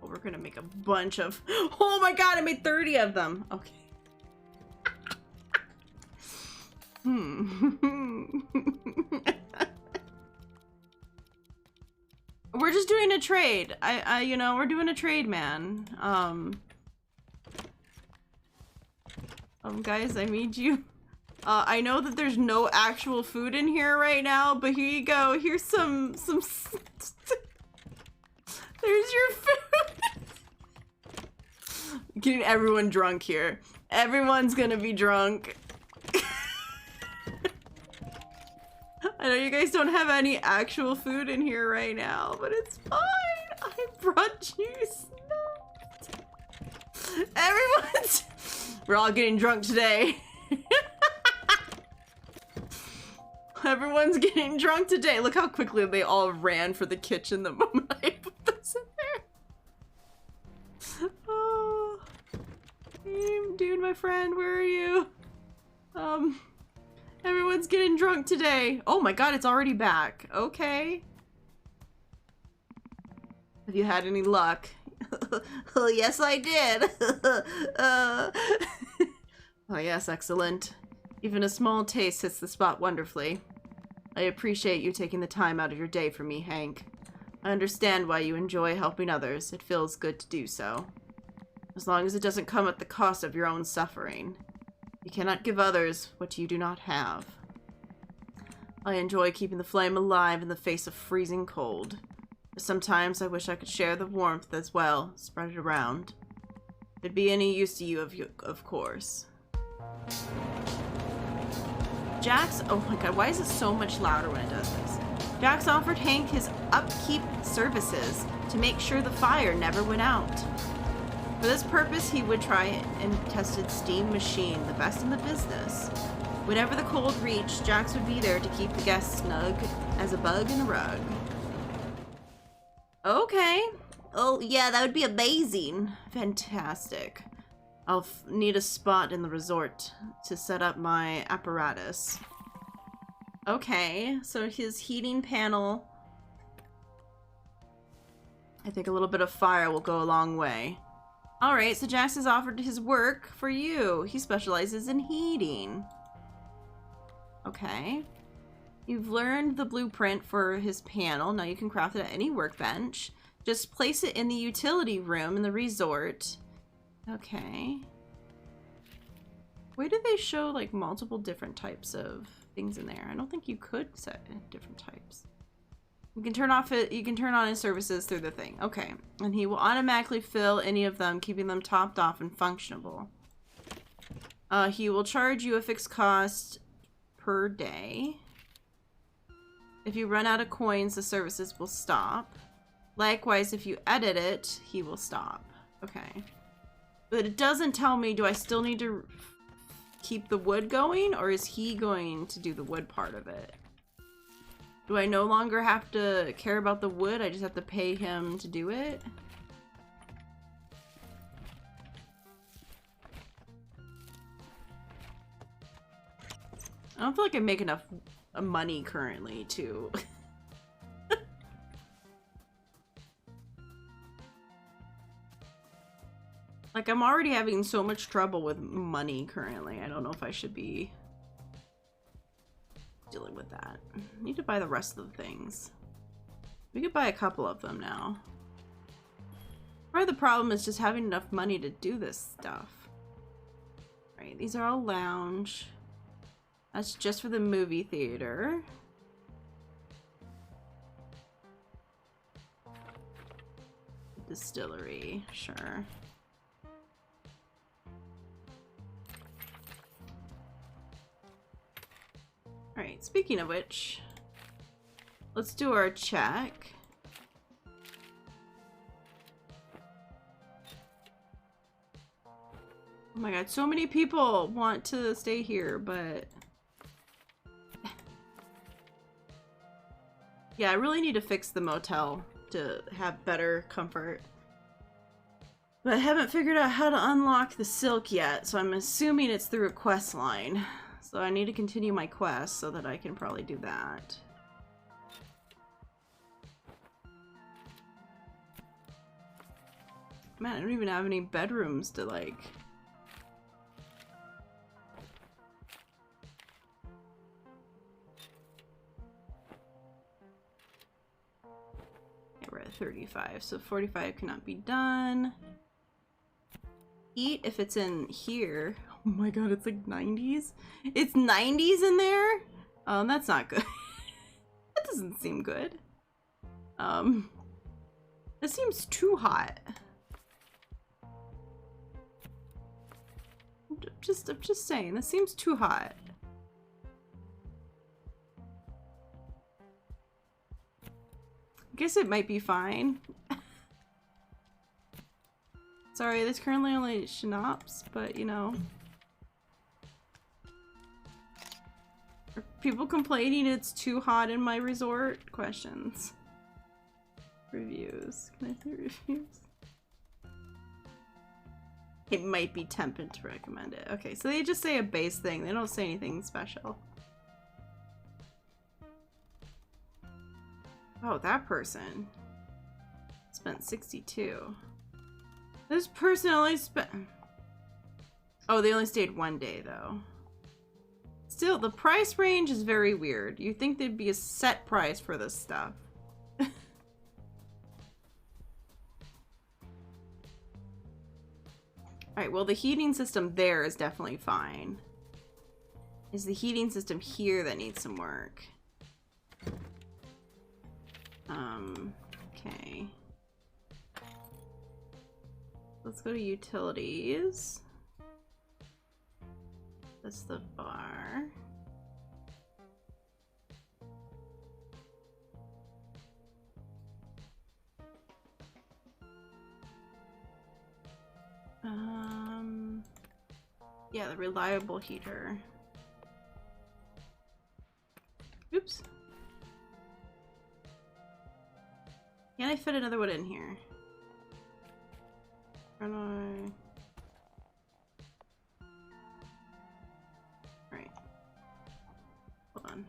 Speaker 1: Well, we're gonna make a bunch of... Oh my god, I made 30 of them! Okay. We're just doing a trade. You know, we're doing a trade, man. Guys, I need you. I know that there's no actual food in here right now, but here you go. Here's some there's your food. Getting everyone drunk here. Everyone's gonna be drunk. I know you guys don't have any actual food in here right now, but it's fine. I brought you snacks. Everyone's... We're all getting drunk today. Everyone's getting drunk today. Look how quickly they all ran for the kitchen the moment I put this in there. Oh. Dude, my friend, where are you? Everyone's getting drunk today. Oh my god, it's already back. Okay. Have you had any luck? Oh, yes, I did. Oh, yes, excellent. Even a small taste hits the spot wonderfully. I appreciate you taking the time out of your day for me, Hank. I understand why you enjoy helping others. It feels good to do so. As long as it doesn't come at the cost of your own suffering. You cannot give others what you do not have. I enjoy keeping the flame alive in the face of freezing cold. But sometimes I wish I could share the warmth as well, spread it around. If it'd be any use to you, of course. Jax, oh my god, why is it so much louder when it does this? Jax offered Hank his upkeep services to make sure the fire never went out. For this purpose, he would try and tested steam machine, the best in the business. Whenever the cold reached, Jax would be there to keep the guests snug as a bug in a rug. Okay. Oh, yeah, that would be amazing. Fantastic. I'll need a spot in the resort to set up my apparatus. Okay, so his heating panel. I think a little bit of fire will go a long way. Alright, so Jax has offered his work for you. He specializes in heating. Okay. You've learned the blueprint for his panel. Now you can craft it at any workbench. Just place it in the utility room in the resort. Okay. Where do they show like multiple different types of things in there? I don't think you could set different types. You can turn off it. You can turn on his services through the thing. Okay, and he will automatically fill any of them, keeping them topped off and functionable. He will charge you a fixed cost per day. If you run out of coins, the services will stop. Likewise, if you edit it, he will stop. Okay, but it doesn't tell me. Do I still need to keep the wood going, or is he going to do the wood part of it? Do I no longer have to care about the wood? I just have to pay him to do it? I don't feel like I make enough money currently to... Like, I'm already having so much trouble with money currently. I don't know if I should be dealing with that. I need to buy the rest of the things. We could buy a couple of them now. Part of the problem is just having enough money to do this stuff. Right, these are all lounge. That's just for the movie theater. Distillery, sure. Alright, speaking of which, let's do our check. Oh my god, so many people want to stay here, but... Yeah, I really need to fix the motel to have better comfort. But I haven't figured out how to unlock the silk yet, so I'm assuming it's through a quest line. So I need to continue my quest so that I can probably do that. Man, I don't even have any bedrooms to like... Yeah, we're at 35, so 45 cannot be done. Eat if it's in here. Oh my god, it's like 90s? It's 90s in there? That's not good. That doesn't seem good. It seems too hot. I'm just saying, this seems too hot. I guess it might be fine. Sorry, there's currently only schnapps, but you know. Are people complaining it's too hot in my resort? Questions. Reviews. Can I see reviews? It might be tempted to recommend it. Okay, so they just say a base thing. They don't say anything special. Oh, that person spent 62. This person only spent... Oh, they only stayed one day, though. Still, the price range is very weird. You'd think there'd be a set price for this stuff. Alright, well, the heating system there is definitely fine. It's the heating system here that needs some work. Okay. Let's go to utilities. That's the bar. Yeah, the reliable heater. Oops. Can I fit another one in here? Can I? Alright. Hold on.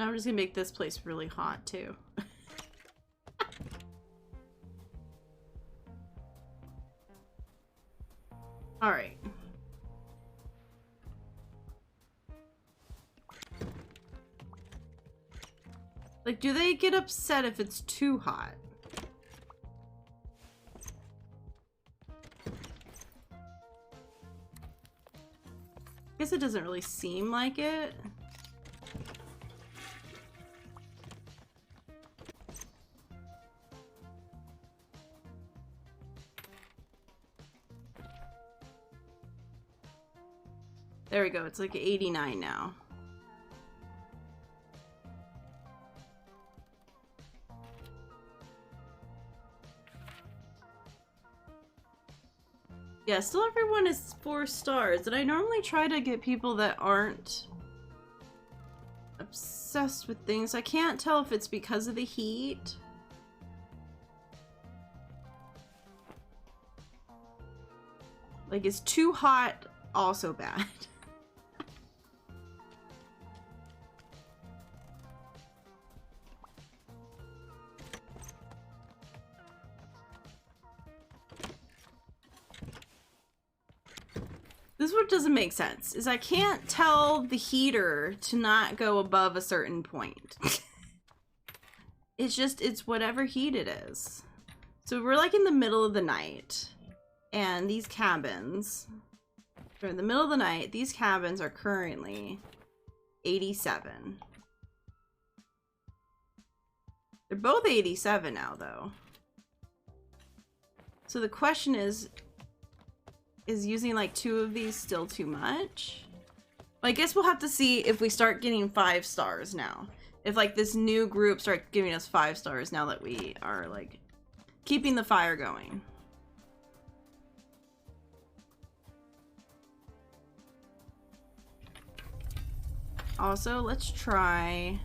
Speaker 1: Now I'm just gonna make this place really hot too. All right. Like, do they get upset if it's too hot? I guess it doesn't really seem like it. There we go, it's like 89 now. Yeah, still everyone is 4 stars, and I normally try to get people that aren't obsessed with things. I can't tell if it's because of the heat. Like, is too hot also bad? This is what doesn't make sense, is I can't tell the heater to not go above a certain point. It's whatever heat it is. So we're like in the middle of the night, and these cabins, are in the middle of the night, these cabins are currently 87. They're both 87 now, though. So the question is using like 2 of these still too much? Well, I guess we'll have to see if we start getting 5 stars now. If like this new group starts giving us 5 stars now that we are like keeping the fire going. Also, let's try...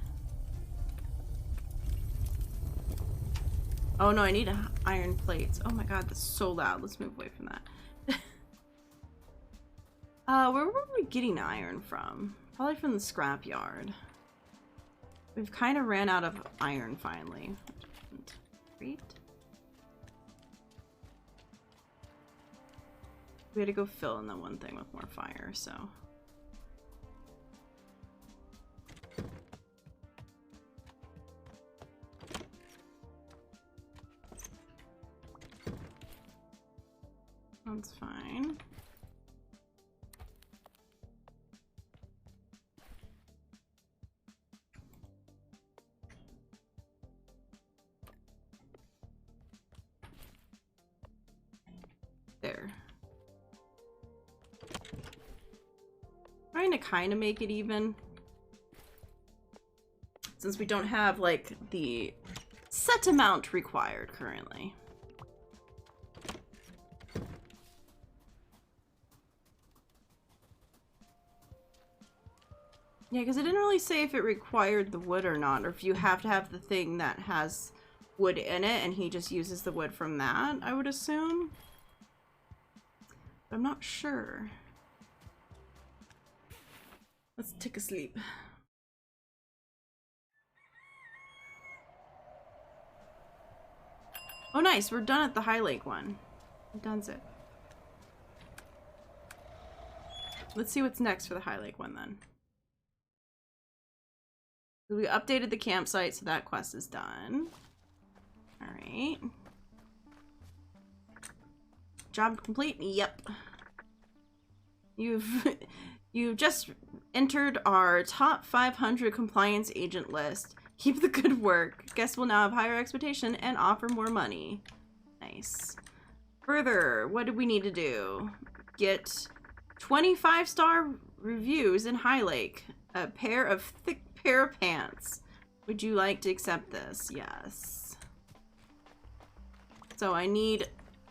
Speaker 1: Oh no, I need iron plates. Oh my god, that's so loud. Let's move away from that. Where were we getting iron from? Probably from the scrapyard. We've kind of ran out of iron finally. Great. We had to go fill in the one thing with more fire, so. That's fine. There. Trying to kind of make it even. Since we don't have like the set amount required currently. Yeah, because it didn't really say if it required the wood or not, or if you have to have the thing that has wood in it and he just uses the wood from that, I would assume. I'm not sure. Let's take a sleep. Oh nice, we're done at the High Lake one. Done's it. Let's see what's next for the High Lake one then. We updated the campsite, so that quest is done. Alright. Job complete? Yep. You've just entered our top 500 compliance agent list. Keep the good work. Guess we'll now have higher expectation and offer more money. Nice. Further, what do we need to do? Get 25-star reviews in High Lake. A pair of thick pair of pants. Would you like to accept this? Yes. So I need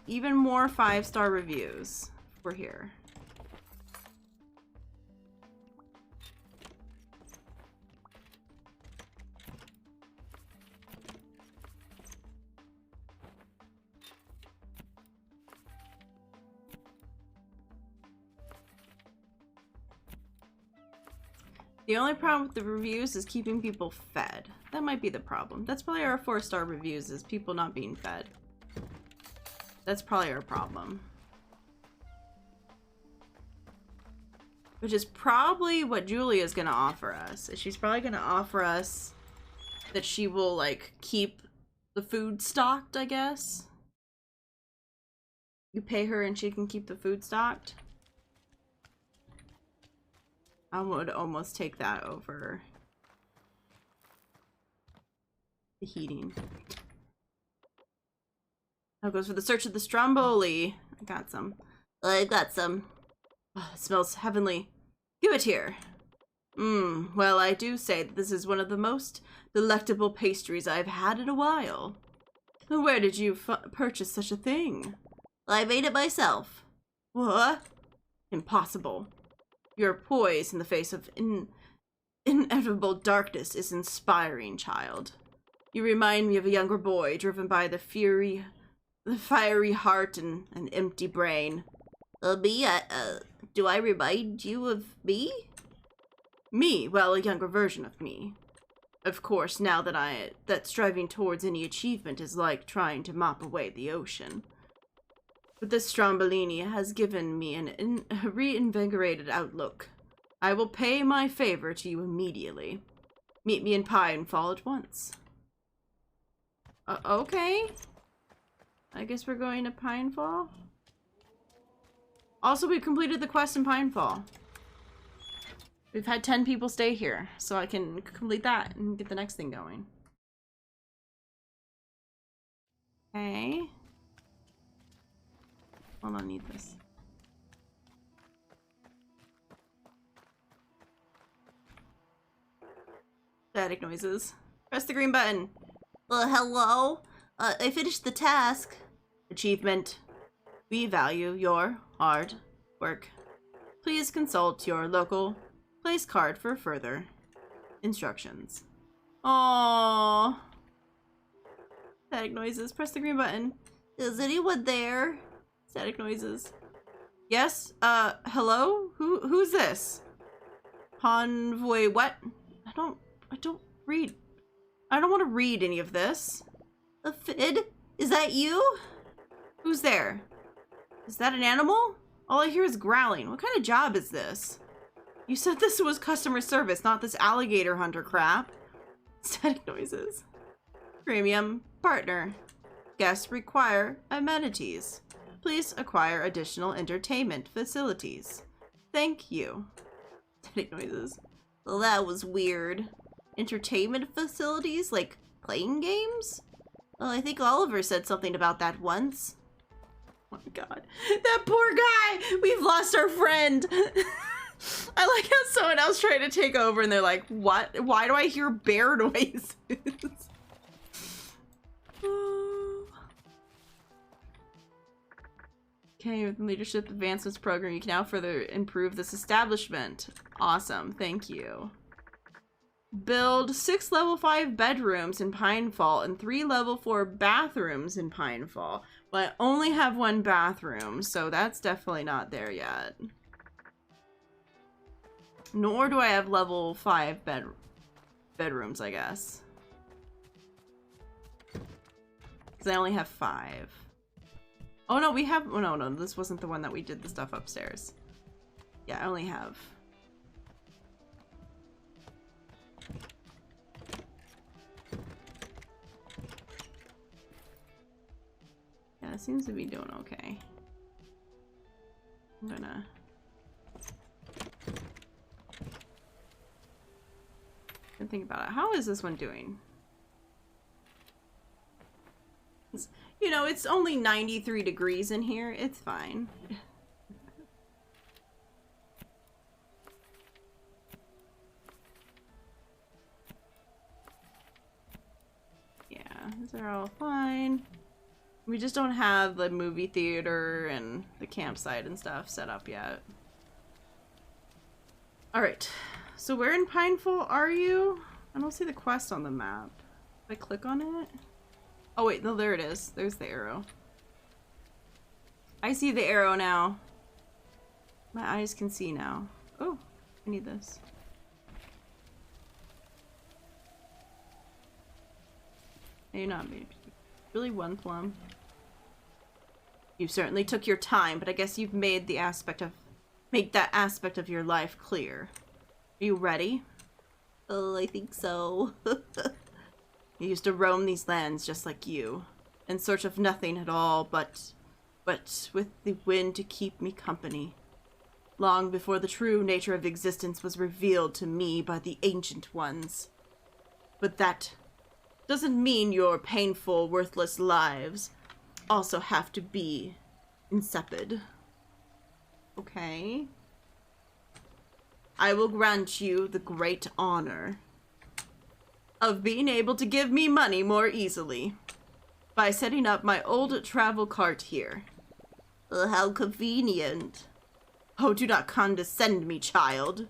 Speaker 1: even more 5-star reviews. We're here. The only problem with the reviews is keeping people fed. That might be the problem. That's probably our 4-star reviews, is people not being fed. That's probably our problem. Which is probably what Julia's gonna offer us. She's probably gonna offer us that she will, like, keep the food stocked, I guess. You pay her and she can keep the food stocked. I would almost take that over the heating. Now goes for the search of the Stromboli. I got some. I got some. Oh, it smells heavenly. Give it here. Well, I do say that this is one of the most delectable pastries I've had in a while. Where did you purchase such a thing? I made it myself. What? Impossible. Your poise in the face of inevitable darkness is inspiring, child. You remind me of a younger boy driven by the fiery heart and an empty brain. Me? Do I remind you of me? Me? Well, a younger version of me. Of course, now that striving towards any achievement is like trying to mop away the ocean. But this Strombolini has given me a reinvigorated outlook. I will pay my favor to you immediately. Meet me in Pinefall at once. Okay. I guess we're going to Pinefall. Also, we completed the quest in Pinefall. We've had 10 people stay here, so I can complete that and get the next thing going. Okay. Hold on, need this. Static noises. Press the green button. Hello? I finished the task. Achievement. We value your hard work. Please consult your local place card for further instructions. Aww. Static noises. Press the green button. Is anyone there? Static noises. Yes? Hello? Who's this? Convoy what? I don't read. I don't want to read any of this. A Fid? Is that you? Who's there? Is that an animal? All I hear is growling. What kind of job is this? You said this was customer service, not this alligator hunter crap. Static noises. Premium partner. Guests require amenities. Please acquire additional entertainment facilities. Thank you. Static noises. Well, that was weird. Entertainment facilities? Like playing games? Well, I think Oliver said something about that once. Oh my god. That poor guy! We've lost our friend! I like how someone else tried to take over and they're like, what? Why do I hear bear noises? Okay, with the Leadership Advancements Program, you can now further improve this establishment. Awesome, thank you. Build 6 level 5 bedrooms in Pinefall and 3 level 4 bathrooms in Pinefall. But I only have 1 bathroom, so that's definitely not there yet. Nor do I have level 5 bedrooms, I guess. Because I only have 5. Oh no, we have... Oh no, this wasn't the one that we did the stuff upstairs. Yeah, I only have... Yeah, it seems to be doing okay. I'm gonna... think about it. How is this one doing? You know, it's only 93 degrees in here. It's fine. Yeah, these are all fine. We just don't have the movie theater and the campsite and stuff set up yet. Alright, so where in Pinefall are you? I don't see the quest on the map. If I click on it? Oh wait, no, there it is. There's the arrow. I see the arrow now. My eyes can see now. Oh, I need this. Maybe not. Maybe really one plum. You certainly took your time, but I guess you've made that aspect of your life clear. Are you ready? Oh, I think so. I used to roam these lands just like you, in search of nothing at all but with the wind to keep me company. Long before the true nature of existence was revealed to me by the ancient ones. But that doesn't mean your painful, worthless lives also have to be insipid. Okay. I will grant you the great honor of being able to give me money more easily by setting up my old travel cart here. How convenient. Oh, do not condescend me, child.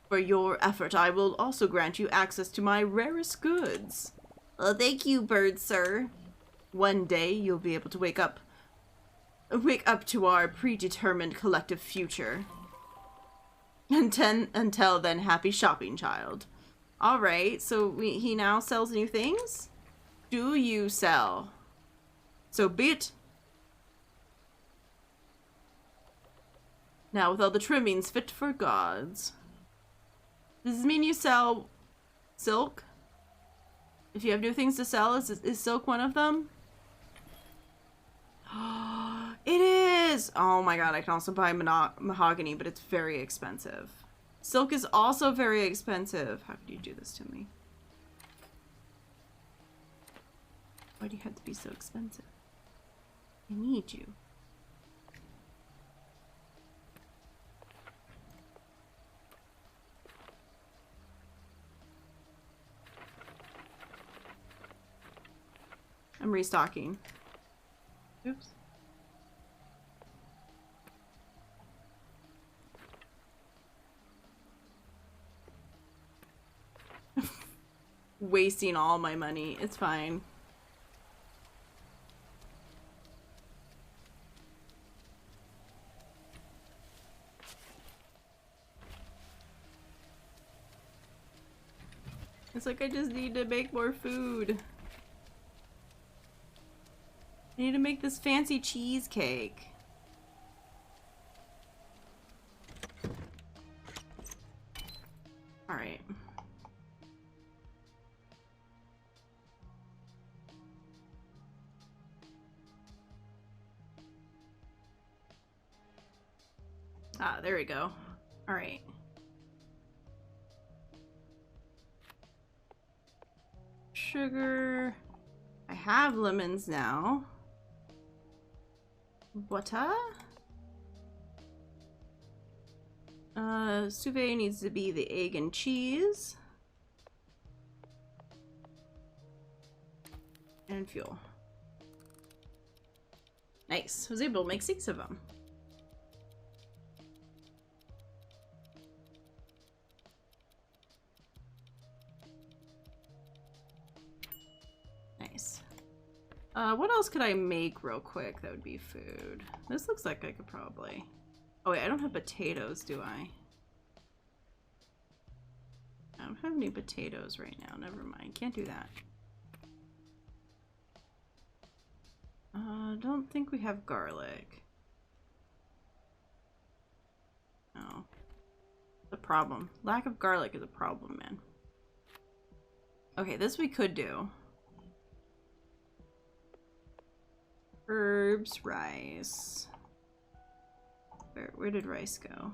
Speaker 1: For your effort, I will also grant you access to my rarest goods. Thank you, bird sir. One day, you'll be able to wake up to our predetermined collective future. Until then, happy shopping, child. Alright, so he now sells new things? Do you sell? So be it. Now, with all the trimmings fit for gods. Does this mean you sell silk? If you have new things to sell, is silk one of them? It is! Oh my god, I can also buy mahogany, but it's very expensive. Silk is also very expensive. How could you do this to me? Why do you have to be so expensive? I need you. I'm restocking. Oops. Wasting all my money. It's fine. It's like I just need to make more food. I need to make this fancy cheesecake. Alright. Ah, there we go. Alright. Sugar. I have lemons now. Butter? Souffle needs to be the egg and cheese. And fuel. Nice. I was able to make 6 of them. Nice. What else could I make real quick that would be food? This looks like I could probably... Oh wait, I don't have potatoes, do I? I don't have any potatoes right now. Never mind. Can't do that. Don't think we have garlic. No. The problem. Lack of garlic is a problem, man. Okay, this we could do. Herbs, rice. Where did rice go?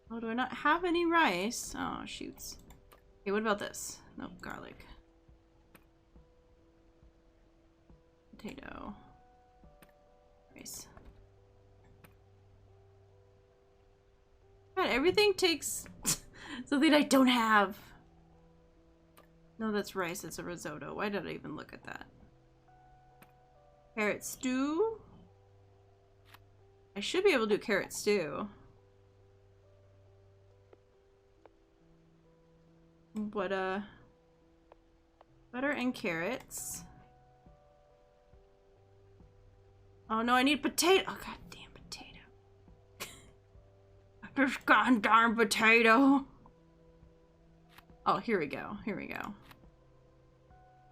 Speaker 1: Oh, do I not have any rice? Oh, shoots. Okay, what about this? Nope, garlic. Potato. Rice. God, everything takes something I don't have. No, that's rice. It's a risotto. Why did I even look at that? Carrot stew? I should be able to do carrot stew. What, butter and carrots. Oh no, I need potato. Oh, god damn potato. This goddamn potato. Oh, here we go. Here we go.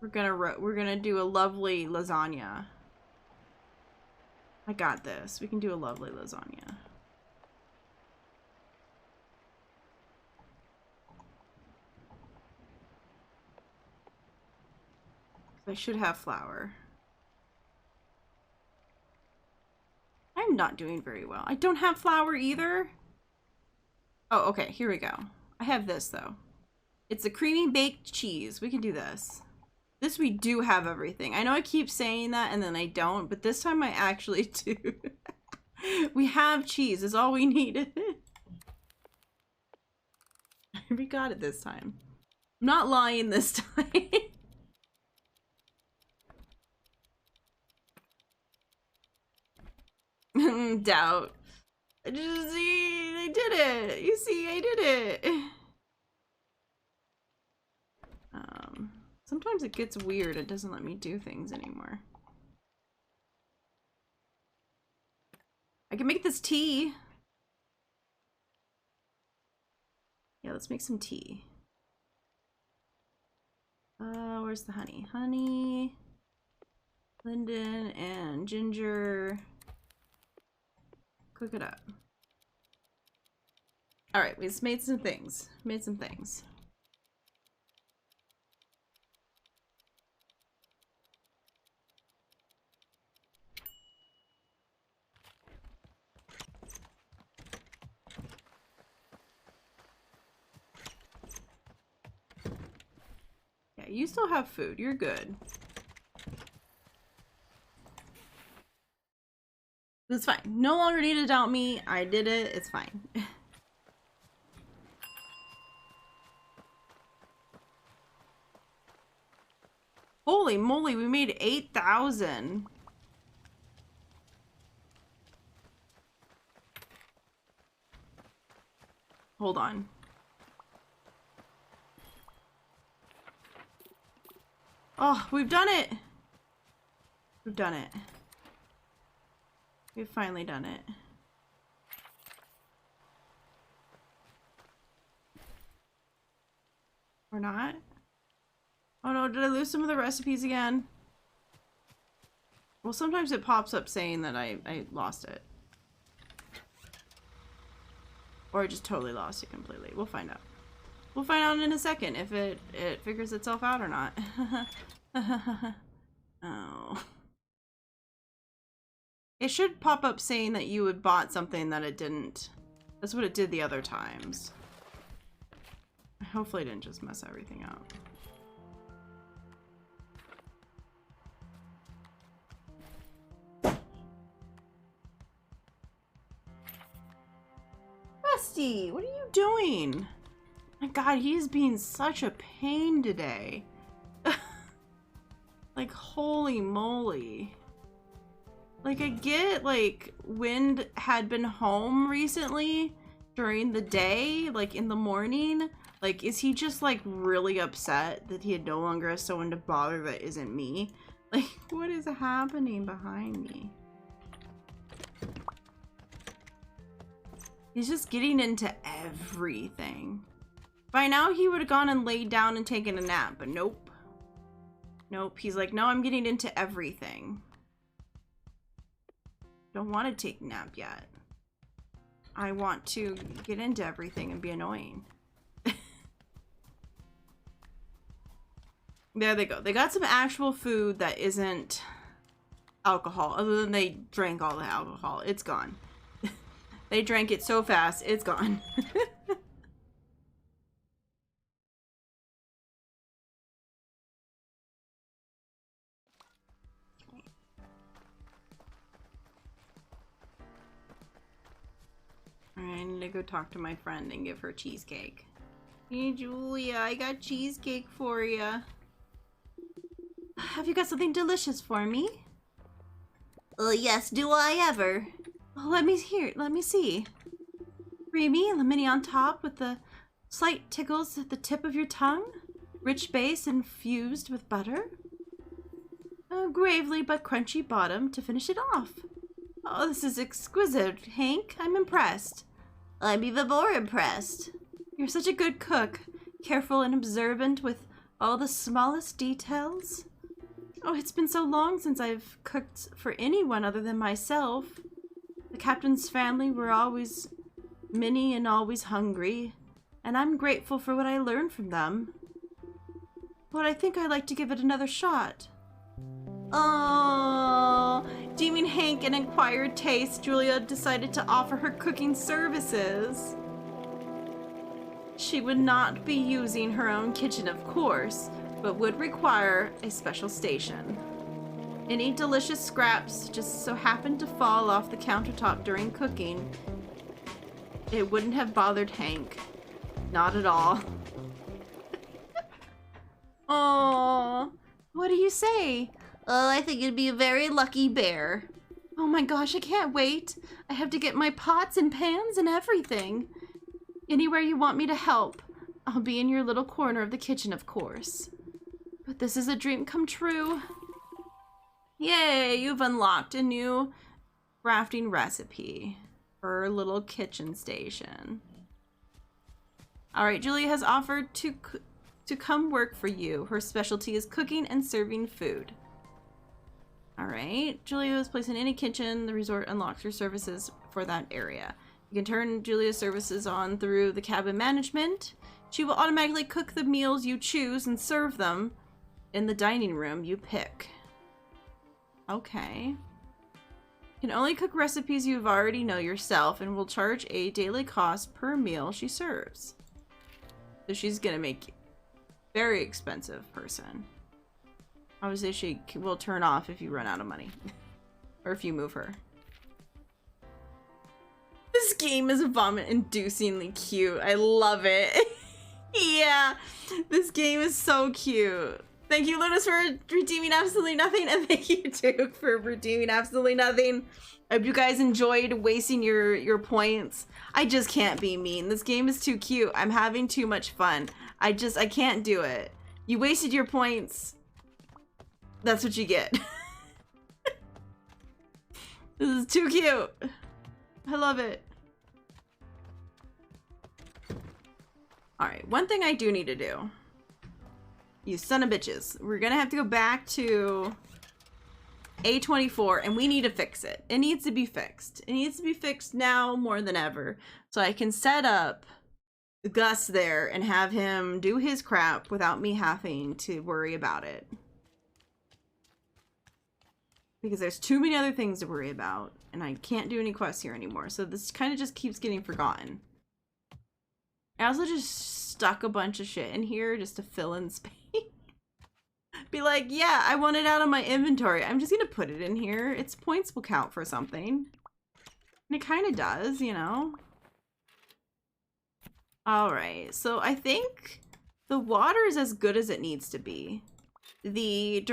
Speaker 1: We're gonna do a lovely lasagna. I got this. We can do a lovely lasagna. I should have flour. I'm not doing very well. I don't have flour either. Oh, okay. Here we go. I have this, though. It's a creamy baked cheese. We can do this. This we do have everything. I know I keep saying that and then I don't, but this time I actually do. We have cheese. Is all we needed. We got it this time. I'm not lying this time. Doubt. I just see, I did it. You see, I did it. Sometimes it gets weird. It doesn't let me do things anymore. I can make this tea. Yeah, let's make some tea. Where's the honey? Honey, linden, and ginger. Cook it up. All right, we just made some things. Made some things. Yeah, you still have food. You're good. It's fine. No longer need to doubt me. I did it. It's fine. Holy moly, we made 8,000. Hold on. Oh, we've done it. We've done it. We've finally done it. Or not? Oh no, did I lose some of the recipes again? Well, sometimes it pops up saying that I lost it. Or I just totally lost it completely. We'll find out. We'll find out in a second if it figures itself out or not. Oh. It should pop up saying that you had bought something that it didn't. That's what it did the other times. Hopefully it didn't just mess everything up. Rusty, what are you doing? My God, he is being such a pain today. Like, holy moly. Like, I get, like, Wind had been home recently during the day, like, in the morning. Like, is he just, like, really upset that he no longer has someone to bother that isn't me? Like, what is happening behind me? He's just getting into everything. By now, he would have gone and laid down and taken a nap, but nope. Nope, he's like, no, I'm getting into everything. Don't want to take a nap yet. I want to get into everything and be annoying. There they go. They got some actual food that isn't alcohol, other than they drank all the alcohol. It's gone. They drank it so fast, it's gone. Alright, I need to go talk to my friend and give her cheesecake. Hey, Julia, I got cheesecake for you. Have you got something delicious for me? Yes, do I ever. Oh, let me see. Creamy, lemony on top with the slight tickles at the tip of your tongue. Rich base infused with butter. A gravely but crunchy bottom to finish it off. Oh, this is exquisite, Hank. I'm impressed. I'm even more impressed. You're such a good cook. Careful and observant with All the smallest details. Oh, it's been so long since I've cooked for anyone other than myself. The captain's family were always many and always hungry, and I'm grateful for what I learned from them. But I think I'd like to give it another shot. Oh, deeming Hank an acquired taste, Julia decided to offer her cooking services. She would not be using her own kitchen, of course, but would require a special station. Any delicious scraps just so happened to fall off the countertop during cooking. It wouldn't have bothered Hank. Not at all. Oh, what do you say? Oh, I think it'd be a very lucky bear. Oh my gosh, I can't wait. I have to get my pots and pans and everything. Anywhere you want me to help. I'll be in your little corner of the kitchen, of course. But this is a dream come true. Yay, you've unlocked a new crafting recipe for a little kitchen station. Alright, Julia has offered to come work for you. Her specialty is cooking and serving food. Alright, Julia is placed in any kitchen. The resort unlocks your services for that area. You can turn Julia's services on through the cabin management. She will automatically cook the meals you choose and serve them in the dining room you pick. Okay. You can only cook recipes you already know yourself and will charge a daily cost per meal she serves. So she's gonna make you a very expensive person. Obviously she will turn off if you run out of money. Or if you move her. This game is vomit-inducingly cute. I love it. Yeah, this game is so cute. Thank you, Lunas, for redeeming absolutely nothing, and thank you, Duke, for redeeming absolutely nothing. I hope you guys enjoyed wasting your points. I just can't be mean. This game is too cute. I'm having too much fun. I can't do it. You wasted your points. That's what you get. This is too cute. I love it. Alright, one thing I do need to do. You son of bitches. We're gonna have to go back to A24 and we need to fix it. It needs to be fixed. It needs to be fixed now more than ever. So I can set up Gus there and have him do his crap without me having to worry about it. Because there's too many other things to worry about and I can't do any quests here anymore. So this kind of just keeps getting forgotten. I also just stuck a bunch of shit in here just to fill in space. Be like, yeah, I want it out of my inventory. I'm just gonna put it in here. Its points will count for something. And it kind of does, you know? Alright, so I think the water is as good as it needs to be. The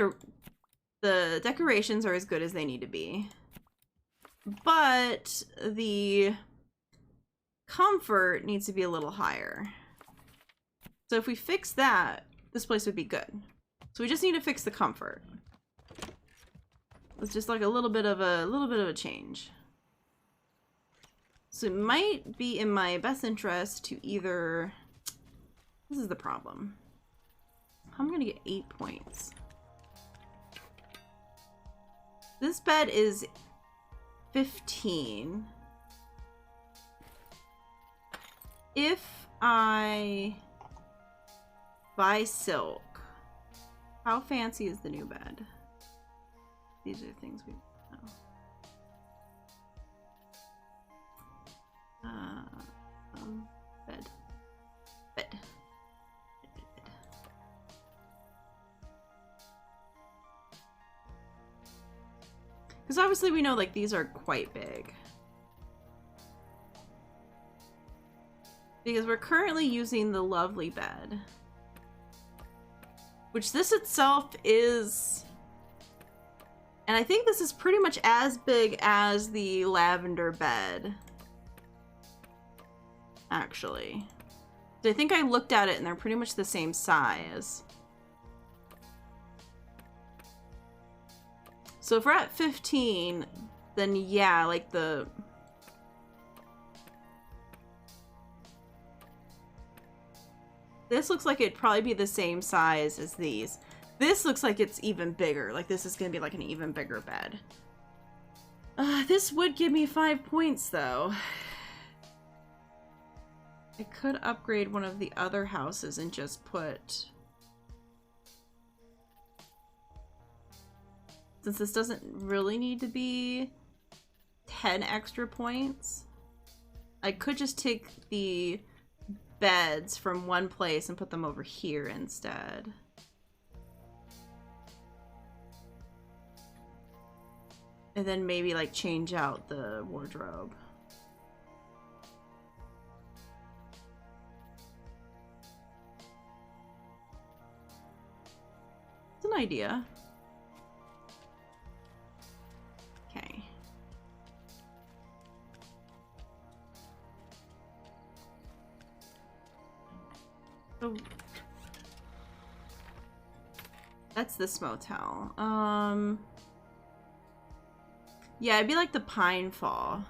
Speaker 1: decorations are as good as they need to be. But the comfort needs to be a little higher. So if we fix that, this place would be good. So we just need to fix the comfort. It's just like a little bit of a change. So it might be in my best interest to either... This is the problem. I'm gonna get 8 points. This bed is 15. If I buy silk, how fancy is the new bed? These are things we know. Bed. Because obviously we know like these are quite big. Because we're currently using the lovely bed. Which this itself is... And I think this is pretty much as big as the lavender bed. Actually. I think I looked at it and they're pretty much the same size. So if we're at 15, then yeah, like the... This looks like it'd probably be the same size as these. This looks like it's even bigger. Like this is gonna be like an even bigger bed. This would give me 5 points though. I could upgrade one of the other houses and just put... Since this doesn't really need to be 10 extra points, I could just take the beds from one place and put them over here instead. And then maybe like change out the wardrobe. It's an idea. Okay. So that's this motel. Yeah, it'd be like the Pine Fall.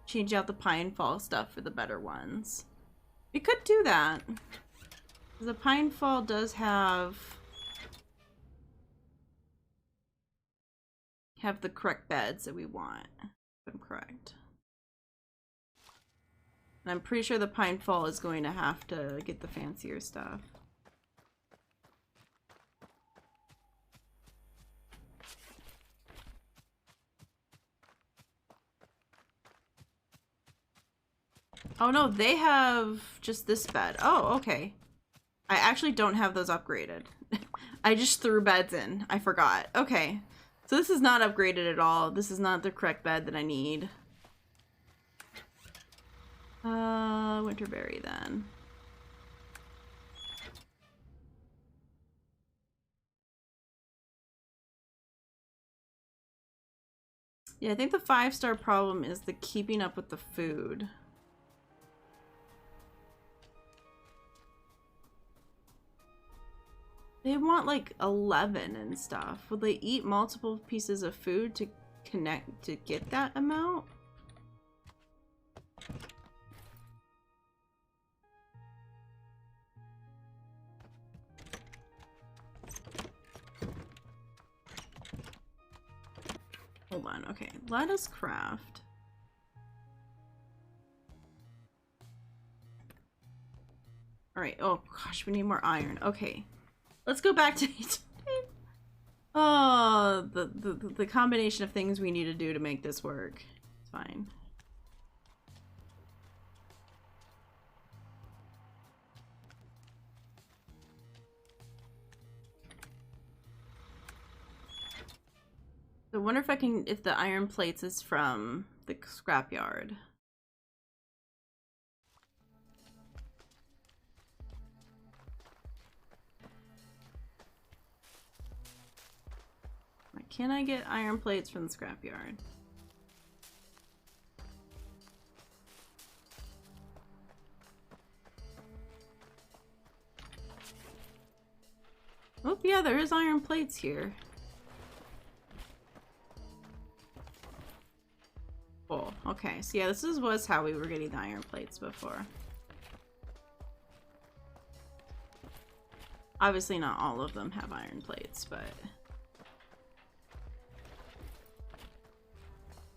Speaker 1: Change out the Pine Fall stuff for the better ones. We could do that. The Pine Fall does have the correct beds that we want, if I'm correct. And I'm pretty sure the Pine Fall is going to have to get the fancier stuff. Oh no, they have just this bed. Oh, okay. I actually don't have those upgraded. I just threw beds in. I forgot. Okay. So this is not upgraded at all. This is not the correct bed that I need. Winterberry then. Yeah, I think the 5-star problem is the keeping up with the food. They want like 11 and stuff. Will they eat multiple pieces of food to connect to get that amount? Hold on, okay. Let us craft. Alright, oh gosh, we need more iron. Okay. Let's go back to oh, the combination of things we need to do to make this work. It's fine. I wonder if the iron plates is from the scrapyard. Can I get iron plates from the scrapyard? Oh yeah, there is iron plates here. Cool. Okay, so yeah, this was how we were getting the iron plates before. Obviously not all of them have iron plates, but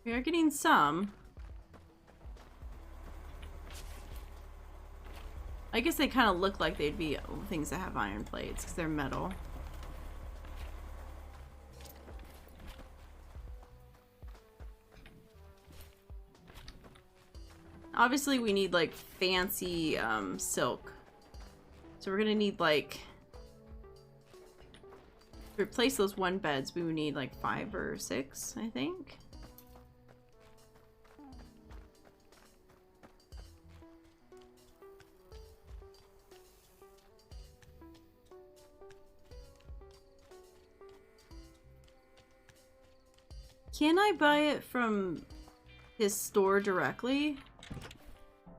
Speaker 1: we are getting some. I guess they kind of look like they'd be things that have iron plates because they're metal. Obviously we need like fancy silk. So we're gonna need like, to replace those 1 beds, we would need like 5 or 6, I think. Can I buy it from his store directly?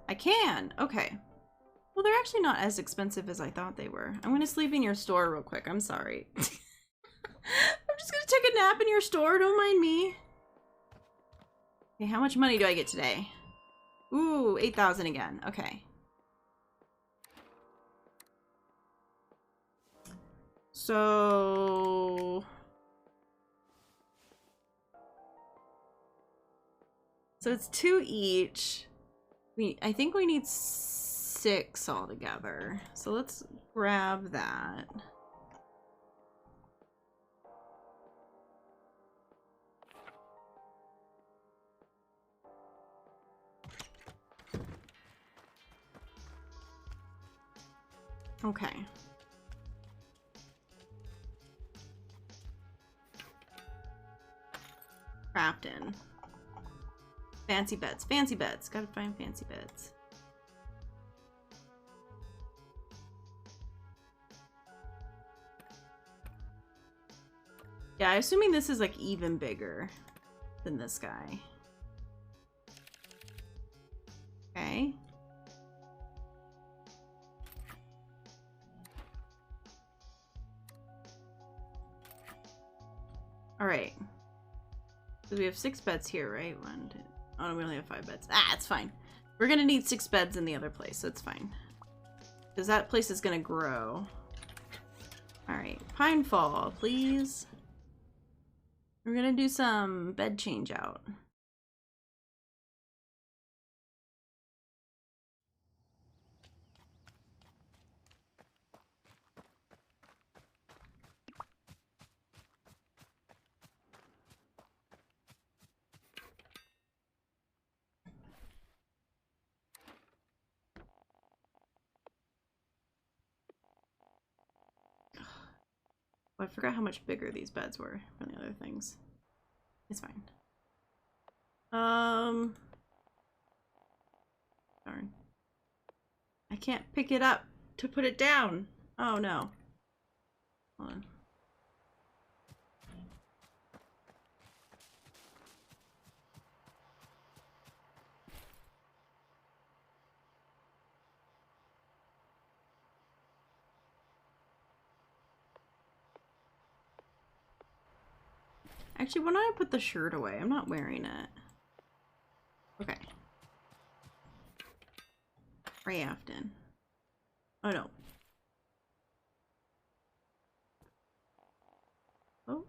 Speaker 1: I can. Okay. Well, they're actually not as expensive as I thought they were. I'm gonna sleep in your store real quick. I'm sorry. I'm just gonna take a nap in your store. Don't mind me. Okay, how much money do I get today? Ooh, 8,000 again. Okay. So it's 2 each. I think we need 6 altogether. So let's grab that. Okay. Crafting. Fancy beds. Fancy beds. Gotta find fancy beds. Yeah, I'm assuming this is like even bigger than this guy. Okay. All right. So we have 6 beds here, right? 1, 2. Oh, no, we only have 5 beds. Ah, it's fine. We're gonna need 6 beds in the other place. So it's fine. Because that place is gonna grow. All right, Pinefall, please. We're gonna do some bed change out. Oh, I forgot how much bigger these beds were from the other things. It's fine. Darn. I can't pick it up to put it down. Oh no. Hold on. Actually, why don't I put the shirt away? I'm not wearing it. Okay. Ray Afton. Oh no. Oh.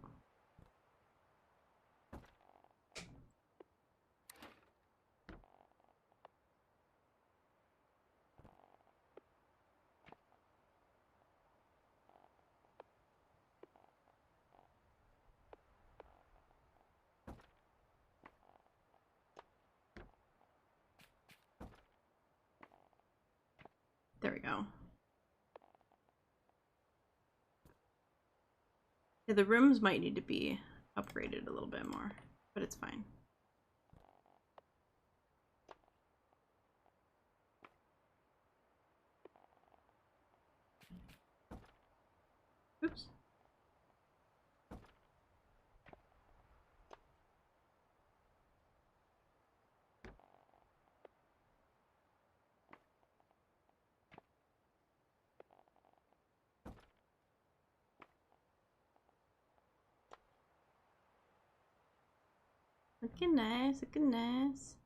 Speaker 1: There we go. Yeah, the rooms might need to be upgraded a little bit more, but it's fine. Oops. Looking nice, looking nice.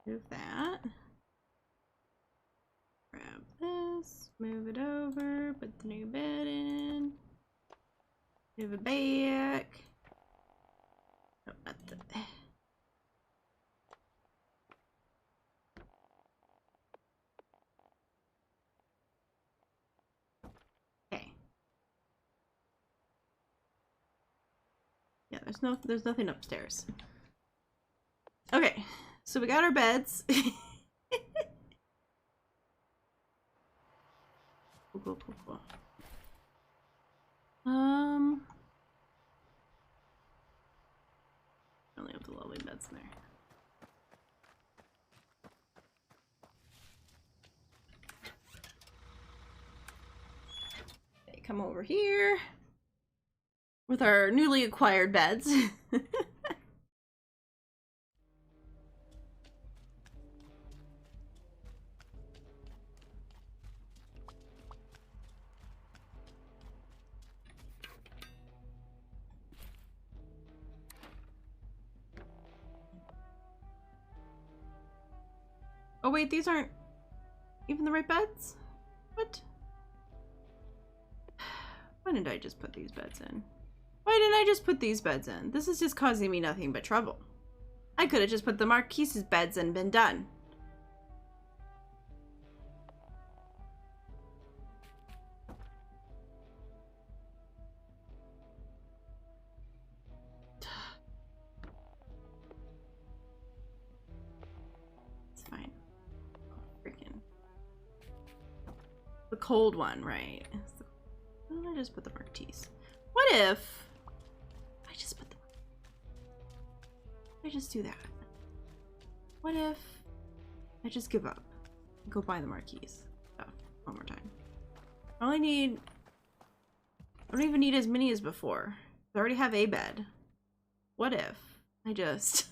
Speaker 1: Move that. Grab this, move it over, put the new bed in. Move it back. Oh, that's it. Okay. Yeah, there's nothing upstairs. Okay, so we got our beds. Cool. Only have the lovely beds in there. Okay, come over here with our newly acquired beds. Oh wait, these aren't even the right beds? What? Why didn't I just put these beds in? Why didn't I just put these beds in? This is just causing me nothing but trouble. I could have just put the Marquise's beds and been done. It's fine. Freaking. The cold one, right? Why don't I just put the Marquise? What if I just put the... I just do that? What if I just give up and go buy the Marquise? Oh, one more time. I only need... I don't even need as many as before. I already have a bed. What if I just...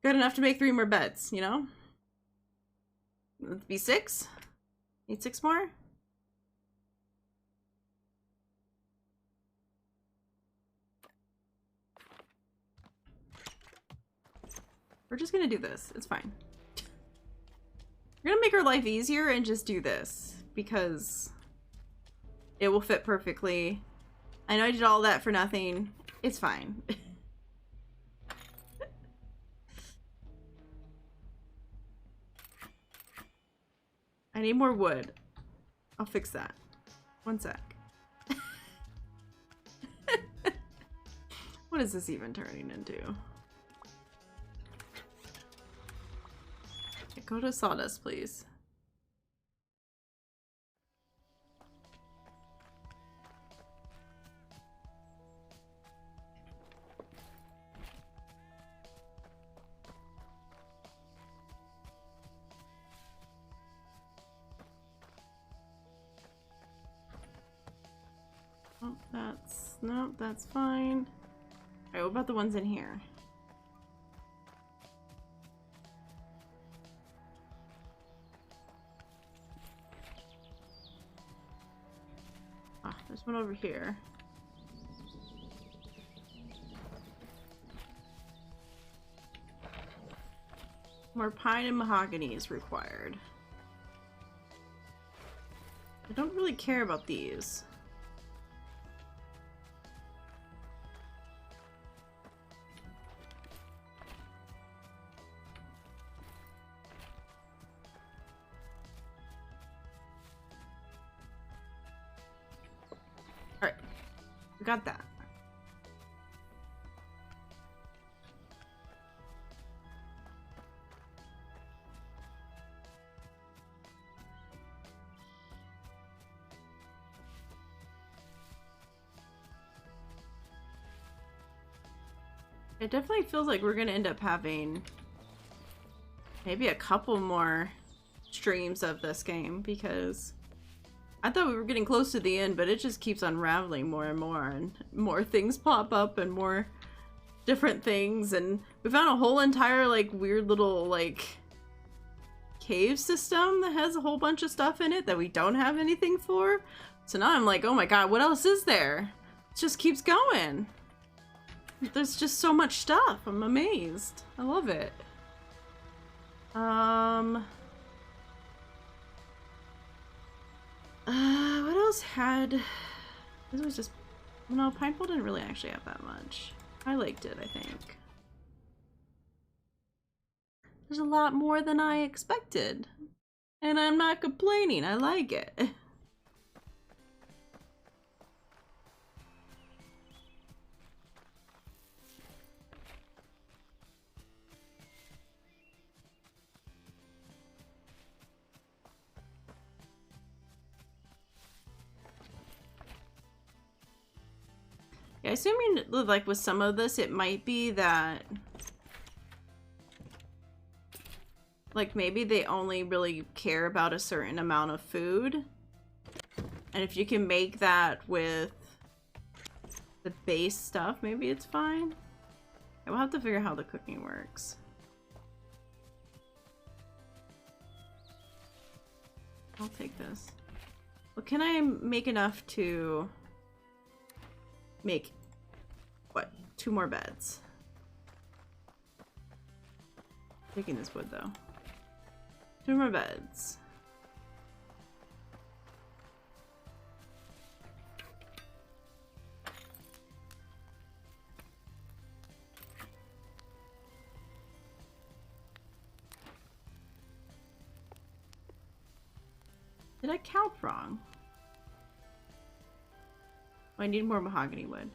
Speaker 1: got enough to make 3 more beds, you know? It'd be 6? Need 6 more? We're just gonna do this. It's fine. We're gonna make our life easier and just do this because it will fit perfectly. I know I did all that for nothing. It's fine. I need more wood. I'll fix that. One sec. What is this even turning into? Okay, go to sawdust, please. Oh, nope, that's fine. Alright, what about the ones in here? Ah, there's one over here. More pine and mahogany is required. I don't really care about these. Alright, we got that. It definitely feels like we're gonna end up having maybe a couple more streams of this game because I thought we were getting close to the end, but it just keeps unraveling more and more things pop up and more different things, and we found a whole entire like weird little like cave system that has a whole bunch of stuff in it that we don't have anything for. So now I'm like, oh my god, what else is there? It just keeps going. There's just so much stuff. I'm amazed. I love it. What else had... This was just... No, Pineful didn't really actually have that much. I liked it, I think. There's a lot more than I expected. And I'm not complaining. I like it. Yeah, assuming like with some of this, it might be that like maybe they only really care about a certain amount of food. And if you can make that with the base stuff, maybe it's fine. Yeah, we'll have to figure out how the cooking works. I'll take this. Well, can I make enough to make, what, 2 more beds? Taking this wood, though. 2 more beds. Did I count wrong? Oh, I need more mahogany wood.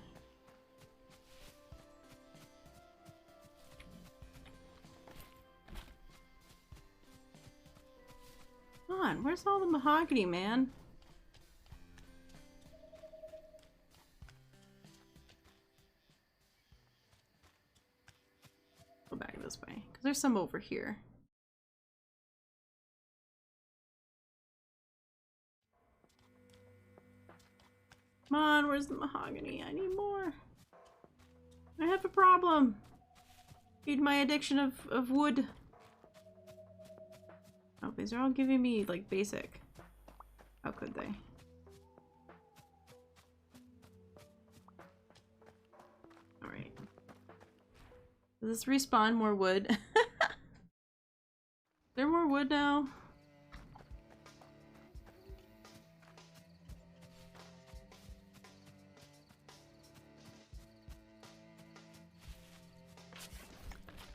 Speaker 1: Come on, where's all the mahogany, man? Go back this way, because there's some over here. Come on, where's the mahogany? I need more. I have a problem. Feed my addiction of wood. Oh, these are all giving me, like, basic. How could they? Alright. Does this respawn more wood? Is there more wood now?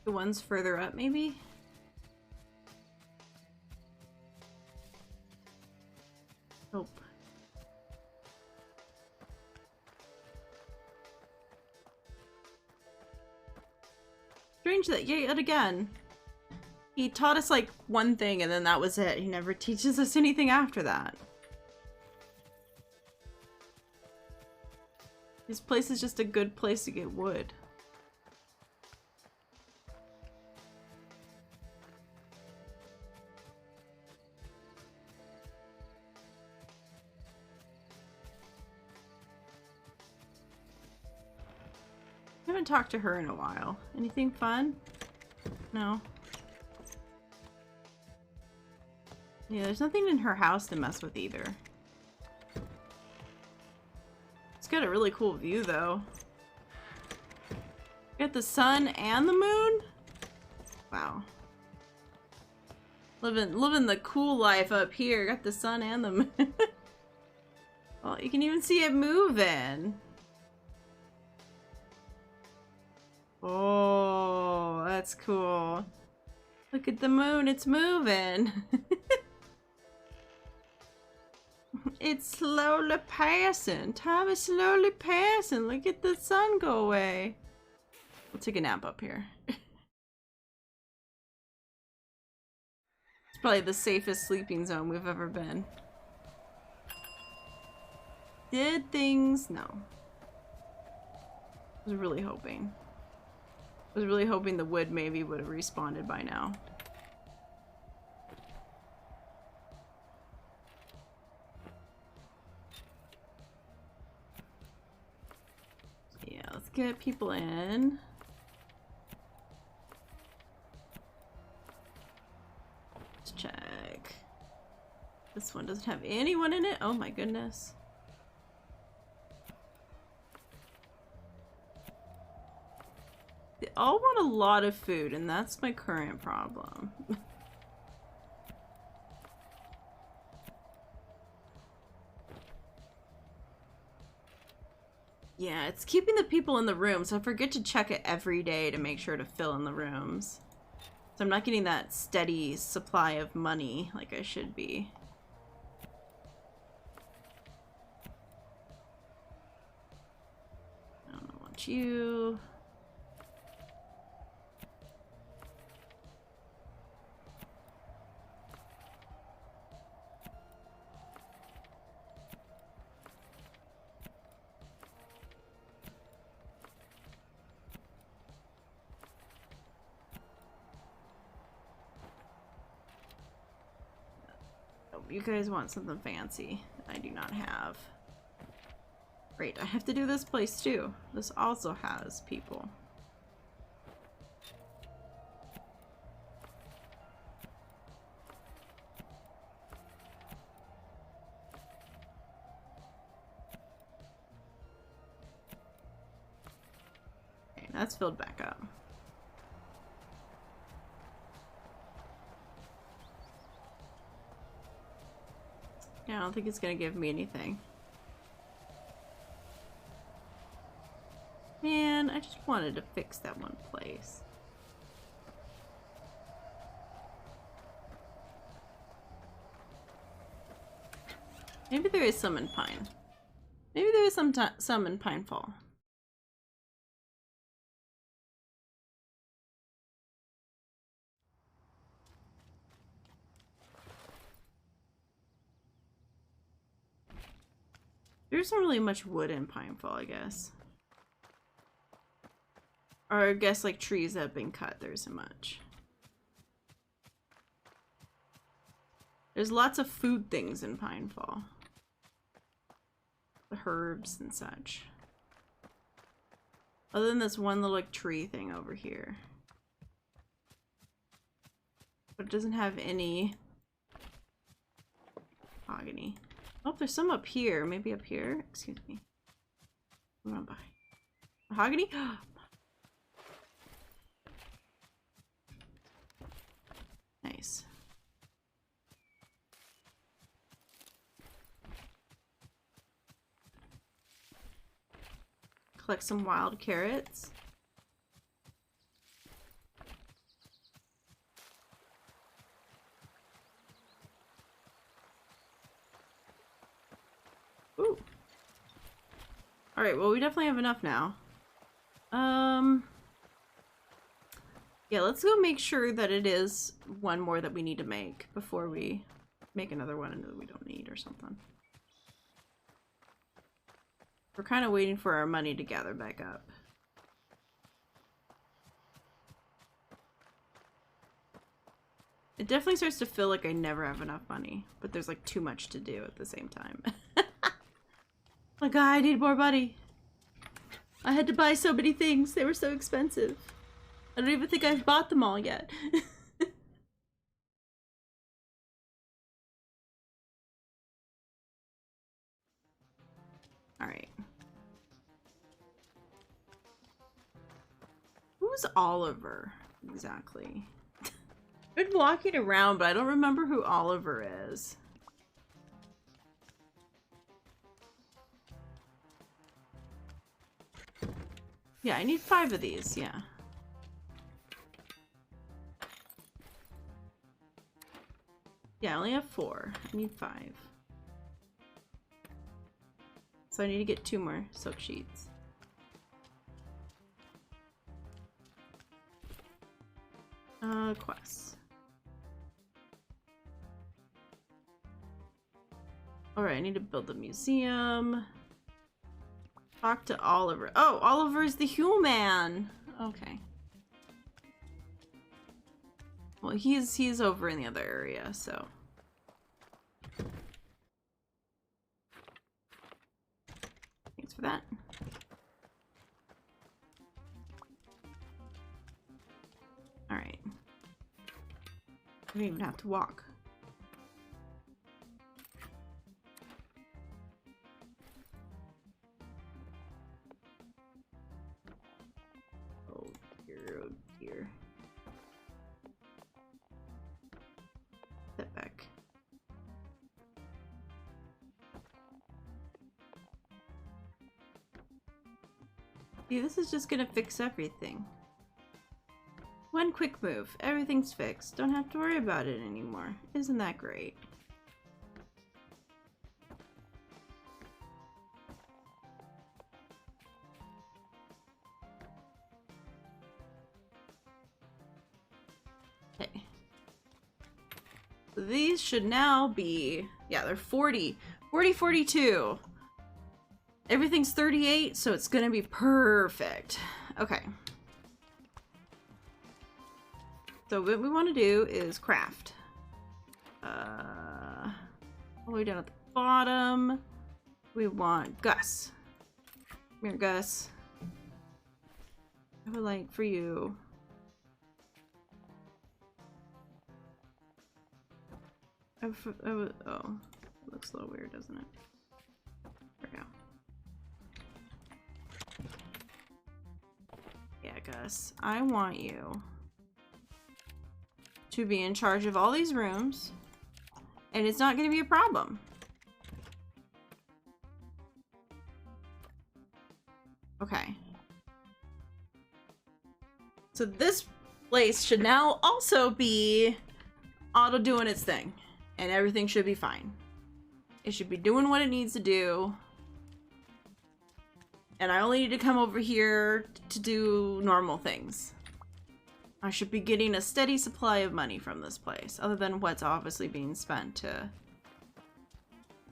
Speaker 1: The ones further up, maybe? Nope. Strange that yet again, he taught us like one thing and then that was it. He never teaches us anything after that. This place is just a good place to get wood. I haven't talked to her in a while. Anything fun? No. Yeah, there's nothing in her house to mess with either. It's got a really cool view though. Got the sun and the moon? Wow. Living the cool life up here. Got the sun and the moon. Well, you can even see it moving. Oh, that's cool. Look at the moon, it's moving. It's slowly passing. Time is slowly passing. Look at the sun go away. We'll take a nap up here. It's probably the safest sleeping zone we've ever been. Did things? No. I was really hoping. I was really hoping the wood maybe would have respawned by now. Yeah, let's get people in. Let's check. This one doesn't have anyone in it? Oh my goodness. They all want a lot of food, and that's my current problem. Yeah, it's keeping the people in the room, so I forget to check it every day to make sure to fill in the rooms. So I'm not getting that steady supply of money like I should be. I don't want you. You guys want something fancy I do not have. Great, I have to do this place too. This also has people. Okay, that's filled back up. Yeah, I don't think it's gonna give me anything. Man, I just wanted to fix that one place. Maybe there is some in Pine. Maybe there is some in Pinefall. There isn't really much wood in Pinefall, I guess. Or I guess like trees that have been cut, there isn't much. There's lots of food things in Pinefall. The herbs and such. Other than this one little like tree thing over here. But it doesn't have any mahogany. Oh, there's some up here. Maybe up here? Excuse me. What am I? Mahogany? Nice. Collect some wild carrots. Ooh. Alright, well we definitely have enough now. Yeah, let's go make sure that it is one more that we need to make before we make another one that we don't need or something. We're kind of waiting for our money to gather back up. It definitely starts to feel like I never have enough money, but there's like too much to do at the same time. Like, I need more money. I had to buy so many things. They were so expensive. I don't even think I've bought them all yet. Alright. Who's Oliver, exactly? I've been walking around, but I don't remember who Oliver is. Yeah, I need 5 of these, yeah. Yeah, I only have 4. I need 5. So I need to get 2 more silk sheets. Quests. Alright, I need to build a museum. Talk to Oliver. Oh, Oliver's the human! Okay. Well, he's over in the other area, so. Thanks for that. Alright. I don't even have to walk. Oh dear, oh dear. Step back. See, this is just gonna fix everything. One quick move. Everything's fixed. Don't have to worry about it anymore. Isn't that great? Okay. So these should now be... Yeah, they're 40. 40, 42. Everything's 38, so it's gonna be perfect. Okay. So what we want to do is craft. All the way down at the bottom, we want Gus. Come here, Gus. I would like for you. Oh, it looks a little weird, doesn't it? There we go. Yeah, Gus. I want you to be in charge of all these rooms, and it's not going to be a problem. Okay. So this place should now also be auto doing its thing, and everything should be fine. It should be doing what it needs to do. And I only need to come over here to do normal things. I should be getting a steady supply of money from this place, other than what's obviously being spent to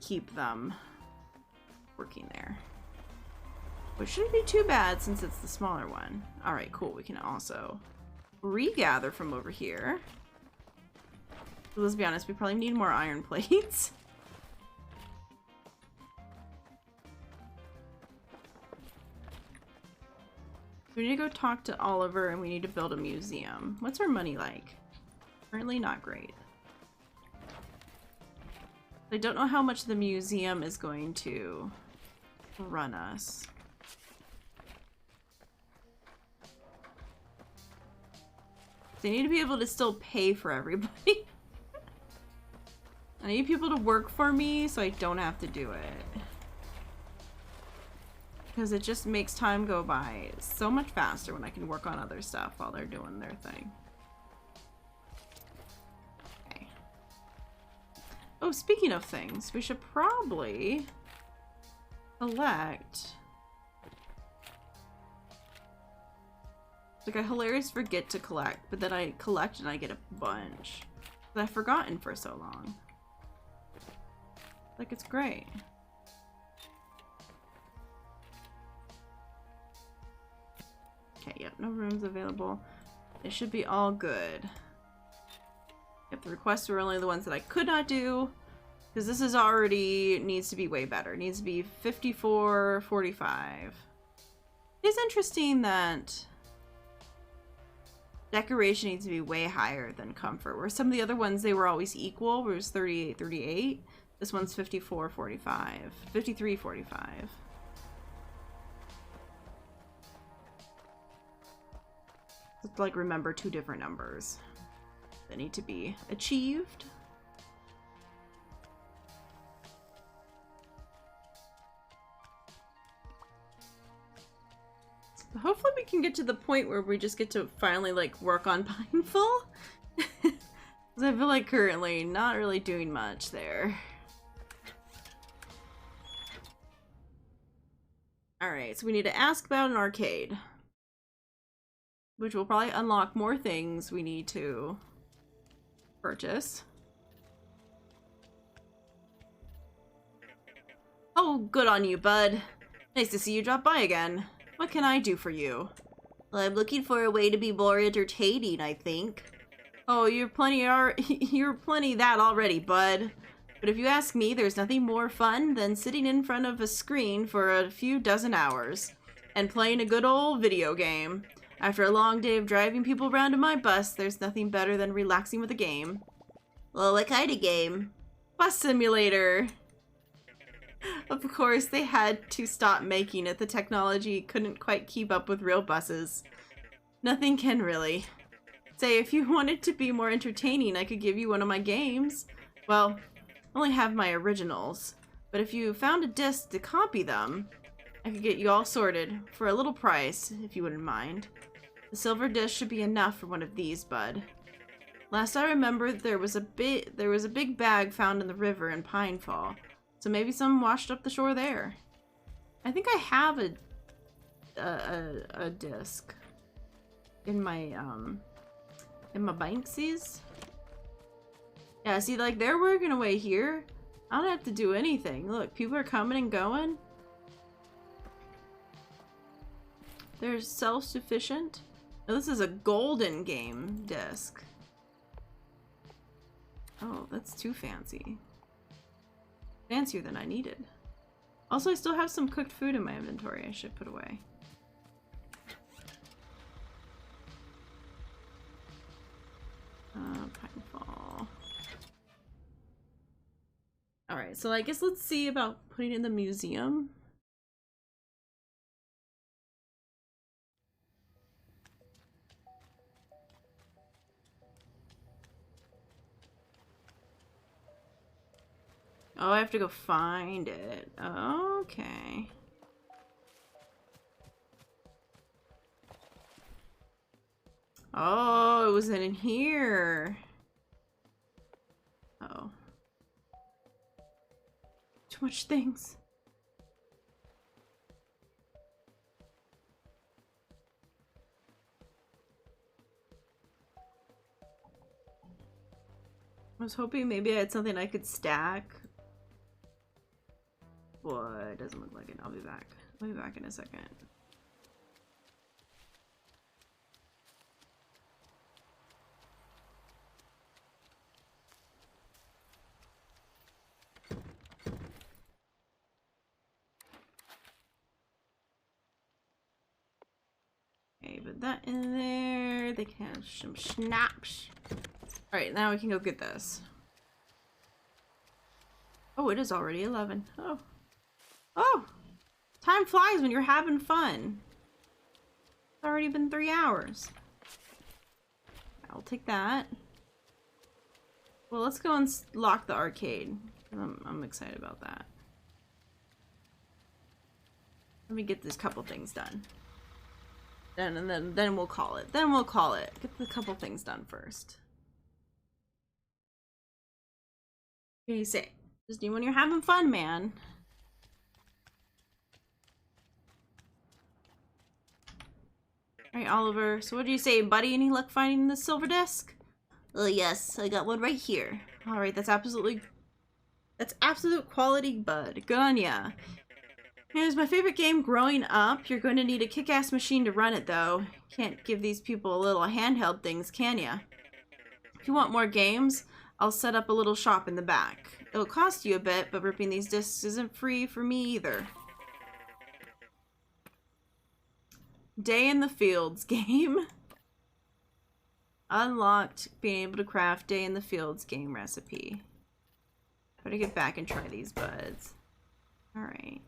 Speaker 1: keep them working there. Which shouldn't be too bad since it's the smaller one. Alright, cool. We can also regather from over here. So let's be honest, we probably need more iron plates. We need to go talk to Oliver and we need to build a museum. What's our money like? Currently not great. I don't know how much the museum is going to run us. They need to be able to still pay for everybody. I need people to work for me so I don't have to do it. Because it just makes time go by so much faster when I can work on other stuff while they're doing their thing. Okay. Oh, speaking of things, we should probably collect... Like, I hilarious forget to collect, but then I collect and I get a bunch. But I've forgotten for so long. Like, it's great. Okay, yep, no rooms available. It should be all good. Yep, the requests were only the ones that I could not do. Because this is already, needs to be way better. It needs to be 54-45. It's interesting that decoration needs to be way higher than comfort. Where some of the other ones, they were always equal, where it was 38-38. This one's 54-45. 53-45. Let's like remember two different numbers that need to be achieved. Hopefully we can get to the point where we just get to finally like work on Pineful. Because I feel like currently not really doing much there. Alright, so we need to ask about an arcade. Which will probably unlock more things we need to purchase. Oh, good on you, bud. Nice to see you drop by again. What can I do for you? Well, I'm looking for a way to be more entertaining, I think. Oh, you're plenty that already, bud. But if you ask me, there's nothing more fun than sitting in front of a screen for a few dozen hours and playing a good old video game. After a long day of driving people around in my bus, there's nothing better than relaxing with a game. Well, what kind of game? Bus simulator. Of course, they had to stop making it. The technology couldn't quite keep up with real buses. Nothing can really. Say, if you wanted to be more entertaining, I could give you one of my games. Well, I only have my originals. But if you found a disc to copy them, I could get you all sorted for a little price, if you wouldn't mind. The silver disc should be enough for one of these, bud. Last I remember, there was a big bag found in the river in Pinefall. So maybe some washed up the shore there. I think I have a disc in my Banksies. Yeah, see, like, they're working away here. I don't have to do anything. Look, people are coming and going. They're self-sufficient. Now, this is a golden game disc. Oh, that's too fancy. Fancier than I needed. Also, I still have some cooked food in my inventory I should put away. Pinefall. Alright, so I guess let's see about putting in the museum. Oh, I have to go find it. Okay. Oh, it was in here. Uh oh. much things. I was hoping maybe I had something I could stack. Boy, it doesn't look like it. I'll be back. I'll be back in a second. Okay, put that in there. They can have some schnapps. Alright, now we can go get this. Oh, it is already 11. Oh. Oh! Time flies when you're having fun. It's already been 3 hours. I'll take that. Well, let's go and lock the arcade. I'm excited about that. Let me get this couple things done. Then we'll call it. Then we'll call it. Get the couple things done first. What do you say? Just do when you're having fun, man. Alright, Oliver. So what do you say, buddy? Any luck finding the silver disc? Yes, I got one right here. Alright, that's absolute quality, bud. Good on ya. It was my favorite game growing up. You're going to need a kick-ass machine to run it, though. Can't give these people little handheld things, can ya? If you want more games, I'll set up a little shop in the back. It'll cost you a bit, but ripping these discs isn't free for me either. Day in the Fields game. Unlocked being able to craft Day in the Fields game recipe. Better get back and try these buds. Alright.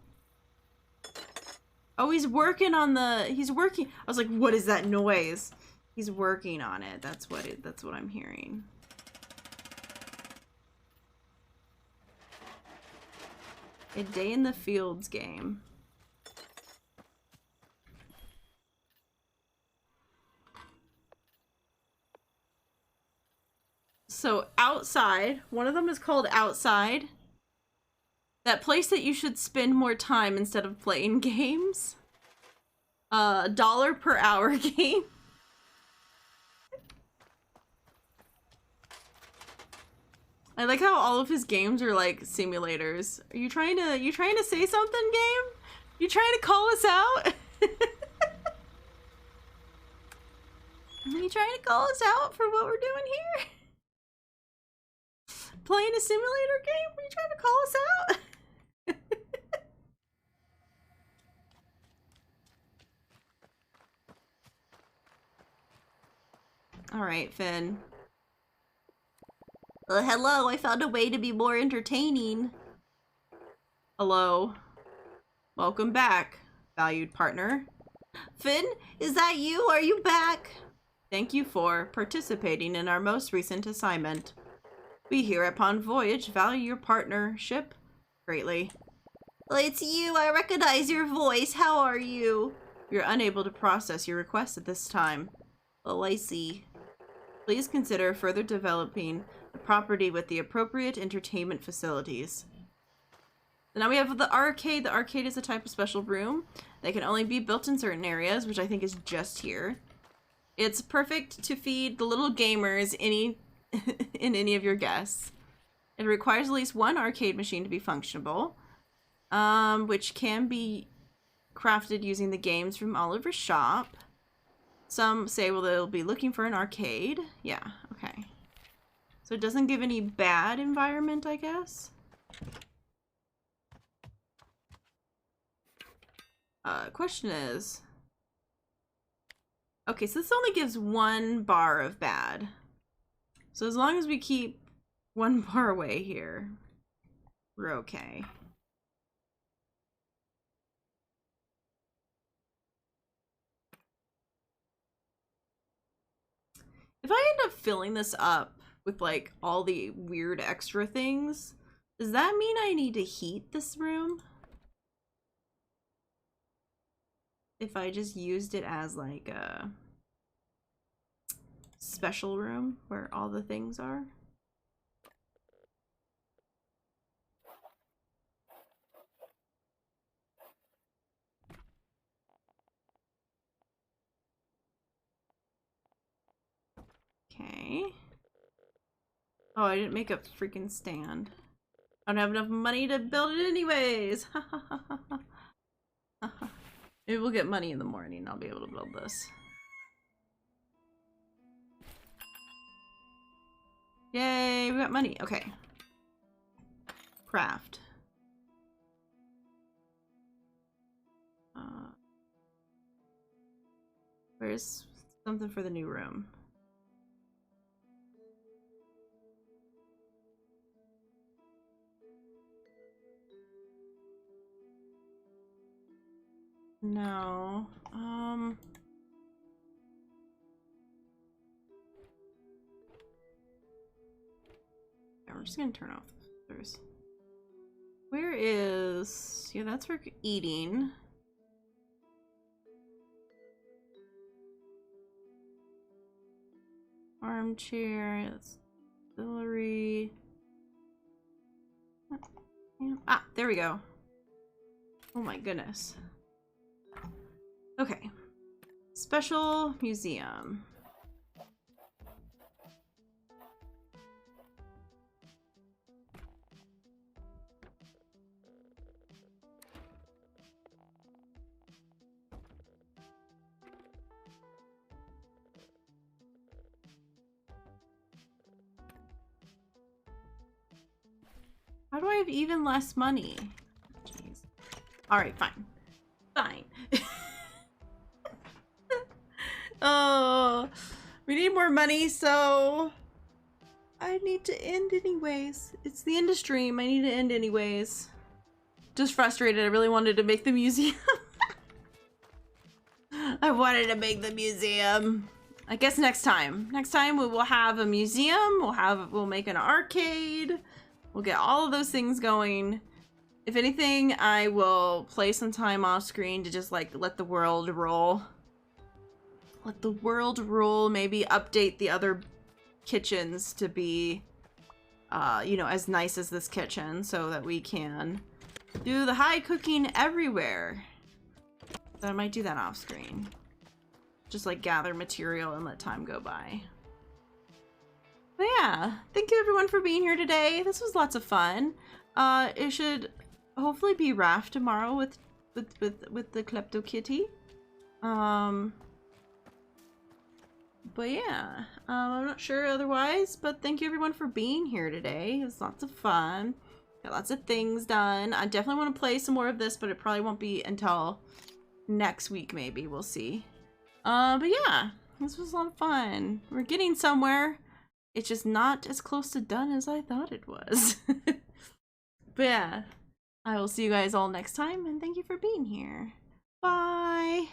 Speaker 1: Oh, he's working on the... He's working... I was like, what is that noise? He's working on it. That's what I'm hearing. A Day in the Fields game. So, outside. One of them is called Outside. That place that you should spend more time instead of playing games. $1 per hour game. I like how all of his games are like simulators. Are you trying to say something, game? You trying to call us out? Are you trying to call us out for what we're doing here? Playing a simulator game? Are you trying to call us out? Alright, Finn. Hello, I found a way to be more entertaining. Hello. Welcome back, valued partner. Finn, is that you? Are you back? Thank you for participating in our most recent assignment. We here at Pond Voyage value your partnership greatly. It's you. I recognize your voice. How are you? You're unable to process your request at this time. Oh, I see. Please consider further developing the property with the appropriate entertainment facilities. So now we have the arcade. The arcade is a type of special room that can only be built in certain areas, which I think is just here. It's perfect to feed the little gamers in any of your guests. It requires at least one arcade machine to be functionable, which can be crafted using the games from Oliver's shop. Some say, well, they'll be looking for an arcade. Yeah, okay. So it doesn't give any bad environment, I guess. Question is... Okay, so this only gives 1 bar of bad. So as long as we keep 1 bar away here, we're okay. If I end up filling this up with like all the weird extra things, does that mean I need to heat this room? If I just used it as like a special room where all the things are? Okay. Oh, I didn't make a freaking stand. I don't have enough money to build it anyways. Maybe we'll get money in the morning. I'll be able to build this. Yay, we got money. Okay. Craft. Where's something for the new room? No. Yeah, we're just gonna turn off the filters. Where is... Yeah, that's for eating. Armchair, that's auxiliary. Ah, there we go. Oh my goodness. Okay. Special museum. How do I have even less money? Jeez. Alright, fine. Fine. Oh, we need more money, so I need to end anyways. It's the end of stream. I need to end anyways. Just frustrated. I really wanted to make the museum. I wanted to make the museum. I guess next time. Next time we will have a museum. We'll make an arcade. We'll get all of those things going. If anything, I will play some time off screen to just like let the world roll. Let the world roll. Maybe update the other kitchens to be, you know, as nice as this kitchen so that we can do the high cooking everywhere. So I might do that off screen. Just like gather material and let time go by. But yeah, thank you everyone for being here today. This was lots of fun. It should hopefully be Raph tomorrow with the Klepto Kitty. But yeah, I'm not sure otherwise, but thank you everyone for being here today. It was lots of fun. Got lots of things done. I definitely want to play some more of this, but it probably won't be until next week maybe. We'll see. But yeah, this was a lot of fun. We're getting somewhere. It's just not as close to done as I thought it was. But yeah, I will see you guys all next time, and thank you for being here. Bye!